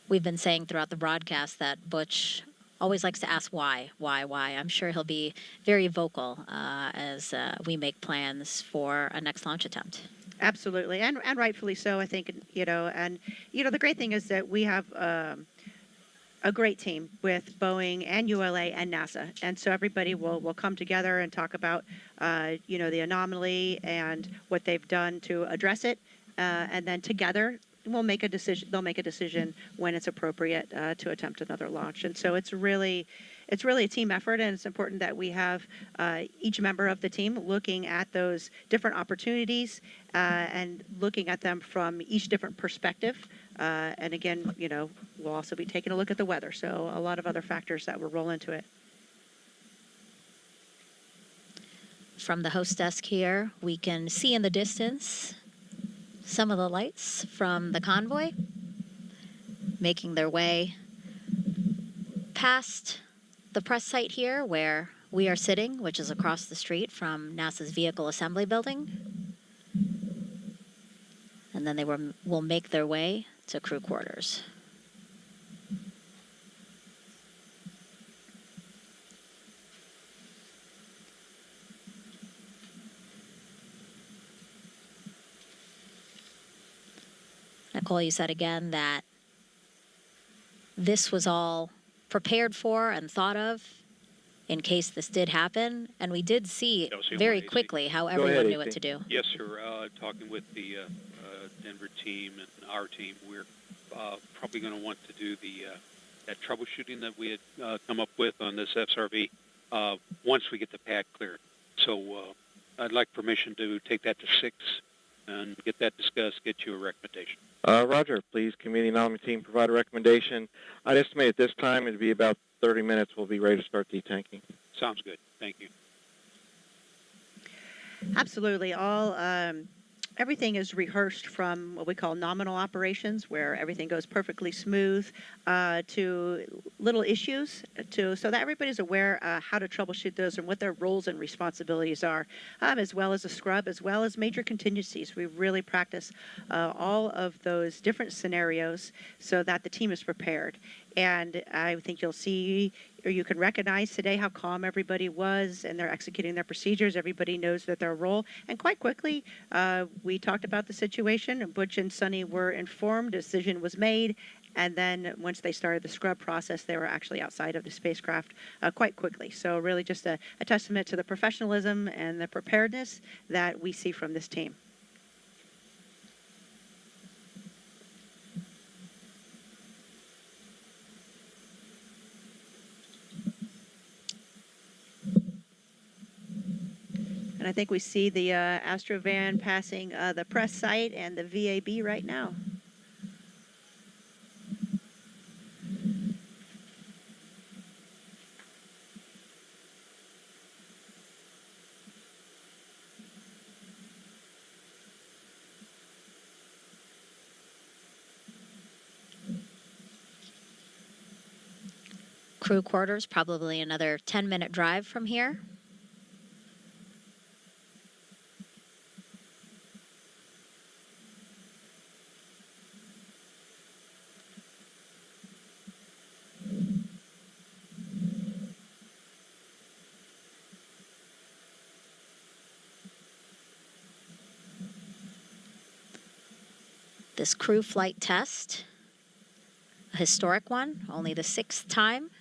We've been saying throughout the broadcast that Butch always likes to ask why. I'm sure he'll be very vocal as we make plans for a next launch attempt. Absolutely, and rightfully so, I think, the great thing is that we have a great team with Boeing and ULA and NASA, and so everybody will come together and talk about, the anomaly and what they've done to address it, and then together we'll make a decision. They'll make a decision when it's appropriate to attempt another launch, and so it's really a team effort, and it's important that we have each member of the team looking at those different opportunities and looking at them from each different perspective. And again, we'll also be taking a look at the weather, so a lot of other factors that will roll into it. From the host desk here, we can see in the distance some of the lights from the convoy making their way past the press site here where we are sitting, which is across the street from NASA's Vehicle Assembly Building. And then they will make their way to crew quarters. Nicole, you said again that this was all prepared for and thought of in case this did happen, and we did see very quickly how everyone knew what to do. Yes, sir. Talking with the Denver team and our team, we're probably going to want to do that troubleshooting that we had come up with on this SRV once we get the pad cleared. So I'd like permission to take that to 6 and get that discussed, get you a recommendation. Roger, please, committee anomaly team, provide a recommendation. I'd estimate at this time it'd be about 30 minutes. We'll be ready to start detanking. Sounds good. Thank you. Absolutely. Everything is rehearsed from what we call nominal operations, where everything goes perfectly smooth, to little issues, so that everybody's aware how to troubleshoot those and what their roles and responsibilities are, as well as a scrub, as well as major contingencies. We really practice all of those different scenarios so that the team is prepared. And I think you'll see, or you can recognize today how calm everybody was, and they're executing their procedures. Everybody knows that their role. And quite quickly, we talked about the situation, and Butch and Sunny were informed, a decision was made, and then once they started the scrub process, they were actually outside of the spacecraft quite quickly. So really just a testament to the professionalism and the preparedness that we see from this team. think we see the Astro van passing the press site and the VAB right now. Crew quarters, probably another 10-minute drive from here. This crew flight test, a historic one, only the 6th time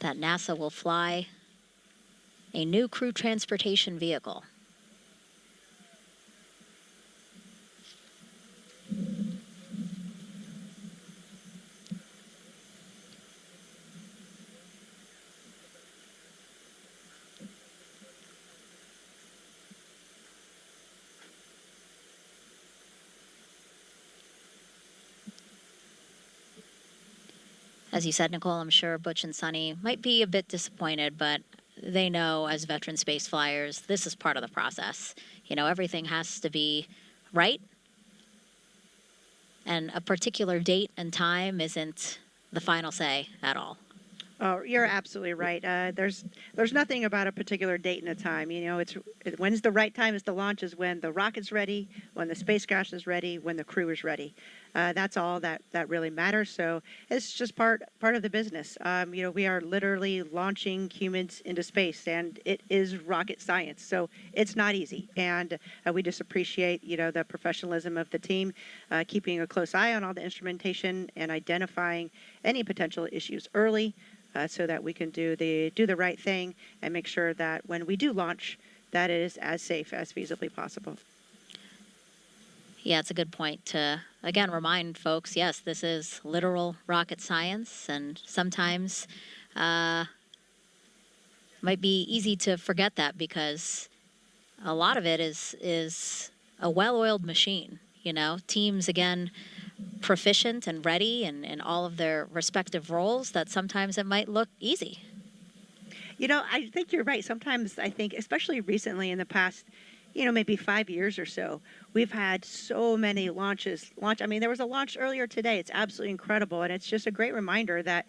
that NASA will fly a new crew transportation vehicle. As you said, Nicole, I'm sure Butch and Sunny might be a bit disappointed, but they know as veteran space flyers, this is part of the process. You know, everything has to be right, and a particular date and time isn't the final say at all. Oh, you're absolutely right. There's nothing about a particular date and a time. You know, when's the right time is to launch is when the rocket's ready, when the spacecraft is ready, when the crew is ready. That's all that really matters. So it's just part of the business. You know, we are literally launching humans into space, and it is rocket science. So it's not easy, and we just appreciate, you know, the professionalism of the team, keeping a close eye on all the instrumentation and identifying any potential issues early. So that we can do the right thing and make sure that when we do launch, that it is as safe as feasibly possible. Yeah, it's a good point to, again, remind folks, yes, this is literal rocket science, and sometimes might be easy to forget that because a lot of it is a well-oiled machine. You know, teams, again, proficient and ready in all of their respective roles, that sometimes it might look easy. You know, I think you're right. Sometimes I think, especially recently in the past, you know, maybe 5 years or so, we've had so many launches. I mean, there was a launch earlier today. It's absolutely incredible, and it's just a great reminder that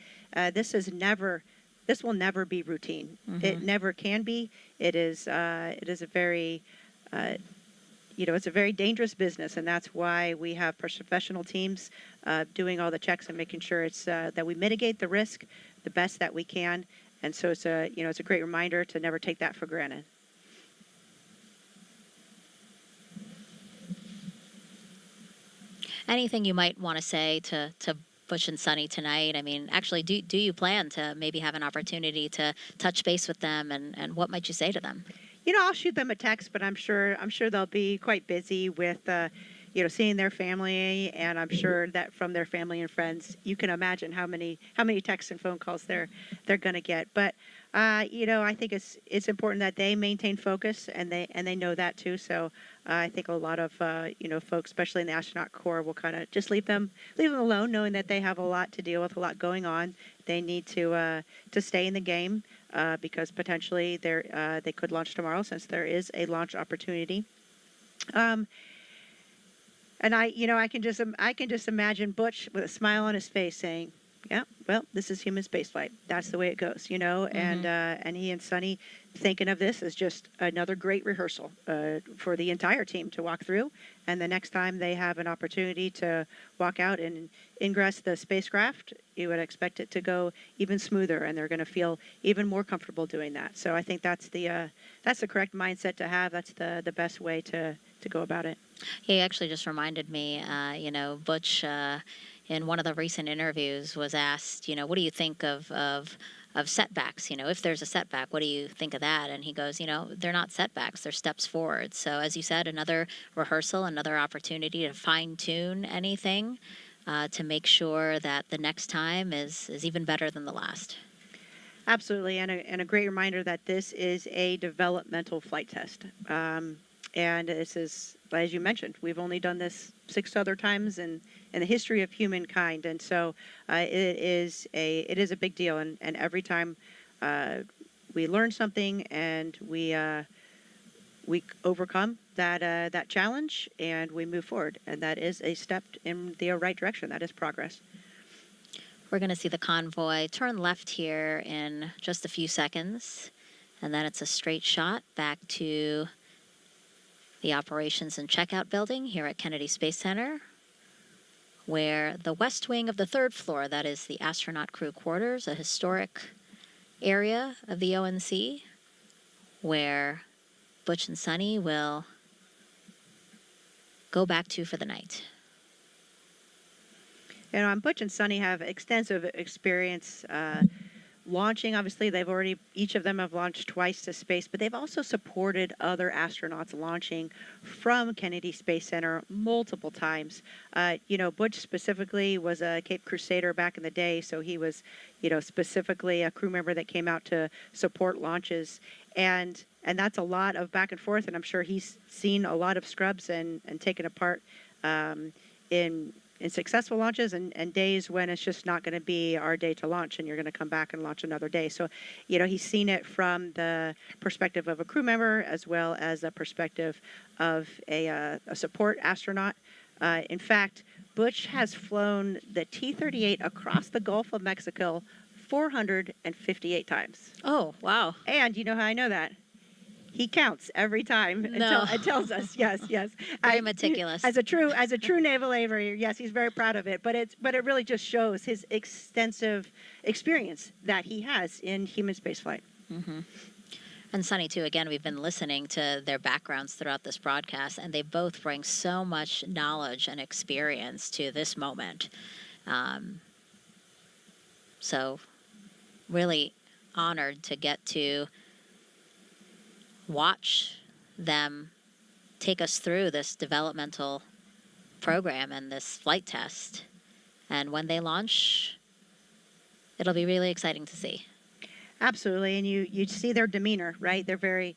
this will never be routine. Mm-hmm. It never can be. It is a very you know, it's a very dangerous business, and that's why we have professional teams doing all the checks and making sure it's that we mitigate the risk the best that we can. And so it's a great reminder to never take that for granted. Anything you might want to say to Butch and Sunny tonight? I mean, actually, do you plan to maybe have an opportunity to touch base with them, and what might you say to them? You know, I'll shoot them a text, but I'm sure they'll be quite busy with, you know, seeing their family, and I'm sure that from their family and friends, you can imagine how many texts and phone calls they're going to get. But you know, I think it's important that they maintain focus, and they know that too. So I think a lot of you know, folks, especially in the astronaut corps, will kind of just leave them alone, knowing that they have a lot to deal with, a lot going on. They need to stay in the game. Because potentially they could launch tomorrow, since there is a launch opportunity. And I can just imagine Butch with a smile on his face saying, "Yeah, well, this is human spaceflight. That's the way it goes," you know. Mm-hmm. And he and Sunny thinking of this as just another great rehearsal for the entire team to walk through. And the next time they have an opportunity to walk out and ingress the spacecraft, you would expect it to go even smoother, and they're going to feel even more comfortable doing that. So I think that's the correct mindset to have. That's the best way to go about it. He actually just reminded me, you know, Butch, in one of the recent interviews was asked, you know, what do you think of setbacks? You know, if there's a setback, what do you think of that? And he goes, you know, they're not setbacks, they're steps forward. So as you said, another rehearsal, another opportunity to fine-tune anything to make sure that the next time is even better than the last. Absolutely, and a great reminder that this is a developmental flight test. And this is, as you mentioned, we've only done this 6 other times in the history of humankind, and so it is a big deal. And every time we learn something and we overcome that challenge and we move forward, and that is a step in the right direction. That is progress. We're going to see the convoy turn left here in just a few seconds, and then it's a straight shot back to the operations and checkout building here at Kennedy Space Center, where the west wing of the 3rd floor, that is the astronaut crew quarters, a historic area of the ONC, where Butch and Sunny will go back to for the night. And Butch and Sunny have extensive experience launching. Obviously, each of them have launched twice to space, but they've also supported other astronauts launching from Kennedy Space Center multiple times. Butch specifically was a Cape Crusader back in the day, so he was, specifically a crew member that came out to support launches. And that's a lot of back and forth, and I'm sure he's seen a lot of scrubs and taken apart in successful launches and days when it's just not going to be our day to launch and you're going to come back and launch another day. So, he's seen it from the perspective of a crew member as well as a perspective of a support astronaut. In fact, Butch has flown the T-38 across the Gulf of Mexico 458 times. Oh, wow. And you know how I know that? He counts every time and tells us. Yes. Very meticulous. As a true naval aviator, yes, he's very proud of it. But it really just shows his extensive experience that he has in human spaceflight. Mm-hmm. And Sunny, too, again, we've been listening to their backgrounds throughout this broadcast, and they both bring so much knowledge and experience to this moment. So really honored to get to watch them take us through this developmental program and this flight test. And when they launch, it'll be really exciting to see. Absolutely, and you see their demeanor, right? They're very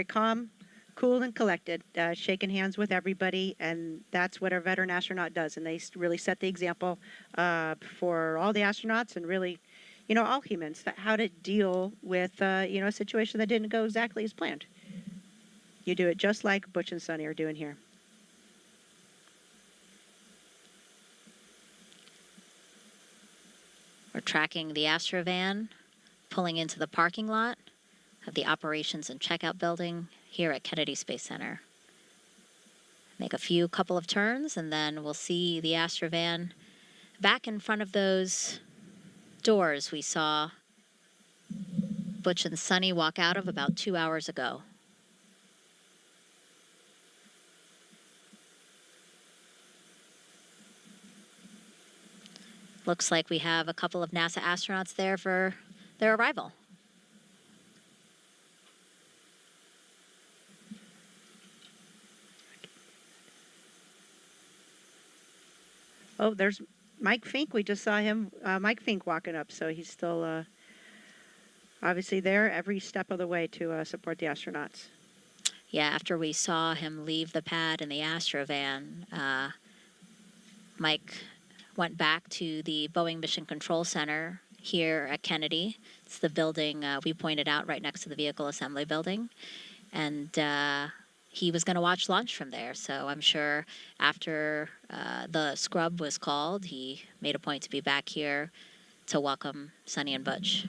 calm, cool, and collected, shaking hands with everybody, and that's what a veteran astronaut does. And they really set the example for all the astronauts and really, all humans, how to deal with a situation that didn't go exactly as planned. You do it just like Butch and Sunny are doing here. We're tracking the Astrovan, pulling into the parking lot of the operations and checkout building here at Kennedy Space Center. Make a couple of turns, and then we'll see the Astrovan back in front of those doors we saw Butch and Sunny walk out of about 2 hours ago. Looks like we have a couple of NASA astronauts there for their arrival. Oh, there's Mike Fink. We just saw him, Mike Fink, walking up. So he's still obviously there every step of the way to support the astronauts. Yeah, after we saw him leave the pad in the Astrovan, Mike went back to the Boeing Mission Control Center here at Kennedy. It's the building we pointed out right next to the vehicle assembly building. And he was going to watch launch from there. So I'm sure after the scrub was called, he made a point to be back here to welcome Sunny and Butch.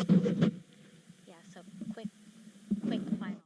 Yeah, so quick final.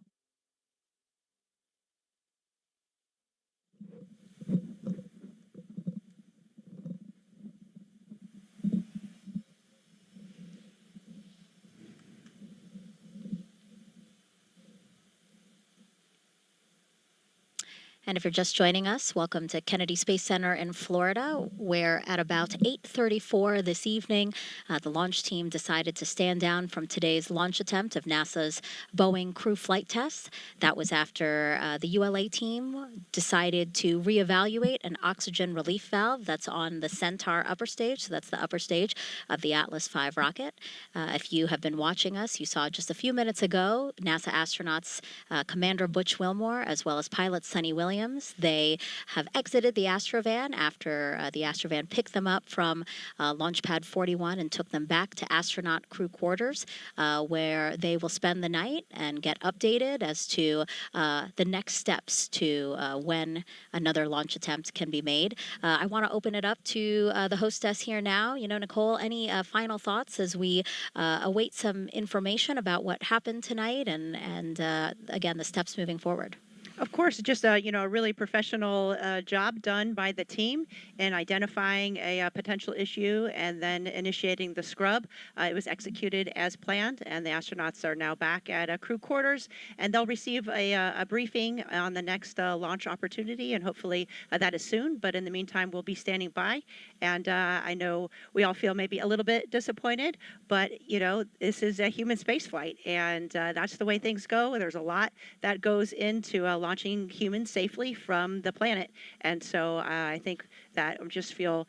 And if you're just joining us, welcome to Kennedy Space Center in Florida, where at about 8:34 this evening, the launch team decided to stand down from today's launch attempt of NASA's Boeing Crew Flight Test. That was after the ULA team decided to reevaluate an oxygen relief valve that's on the Centaur upper stage. So that's the upper stage of the Atlas V rocket. If you have been watching us, you saw just a few minutes ago NASA astronauts Commander Butch Wilmore as well as pilot Sunny Williams. They have exited the Astrovan after the Astrovan picked them up from Launch Pad 41 and took them back to astronaut crew quarters, where they will spend the night and get updated as to the next steps to when another launch attempt can be made. I want to open it up to the hostess here now. Nicole, any final thoughts as we await some information about what happened tonight and again, the steps moving forward? Of course, just a really professional job done by the team in identifying a potential issue and then initiating the scrub. It was executed as planned, and the astronauts are now back at crew quarters, and they'll receive a briefing on the next launch opportunity, and hopefully that is soon. But in the meantime, we'll be standing by, and I know we all feel maybe a little bit disappointed, but this is a human space flight, and that's the way things go. There's a lot that goes into launching humans safely from the planet. And so I think that I just feel,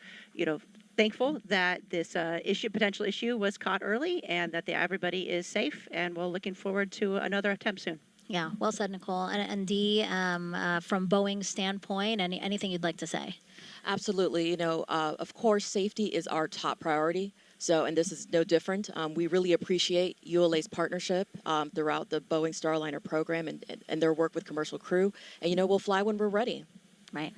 thankful that this potential issue was caught early and that everybody is safe. And we're looking forward to another attempt soon. Yeah, well said, Nicole. And Dee, from Boeing's standpoint, anything you'd like to say? Absolutely. Of course, safety is our top priority. So, and this is no different. We really appreciate ULA's partnership throughout the Boeing Starliner program and their work with commercial crew. And, we'll fly when we're ready. Right.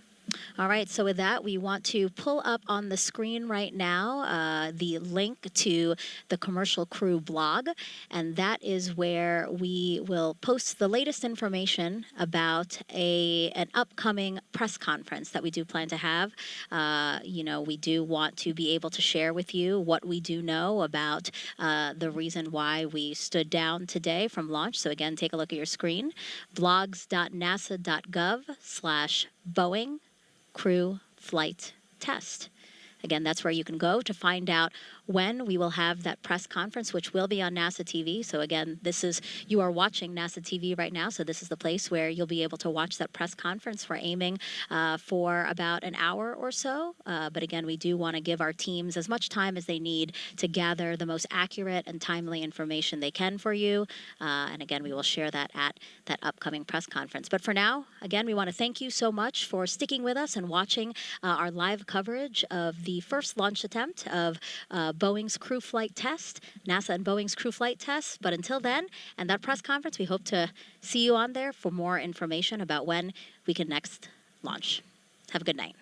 All right, so with that, we want to pull up on the screen right now the link to the Commercial Crew blog, and that is where we will post the latest information about an upcoming press conference that we do plan to have. We do want to be able to share with you what we do know about the reason why we stood down today from launch. So again, take a look at your screen, blogs.nasa.gov/Boeing Crew Flight Test. Again, that's where you can go to find out when we will have that press conference, which will be on NASA TV. So again, you are watching NASA TV right now, so this is the place where you'll be able to watch that press conference. We're aiming for about an hour or so. But again, we do want to give our teams as much time as they need to gather the most accurate and timely information they can for you. And again, we will share that at that upcoming press conference. But for now, again, we want to thank you so much for sticking with us and watching our live coverage of the first launch attempt of Boeing's Crew Flight Test, NASA and Boeing's Crew Flight Test. But until then, and that press conference, we hope to see you on there for more information about when we can next launch. Have a good night.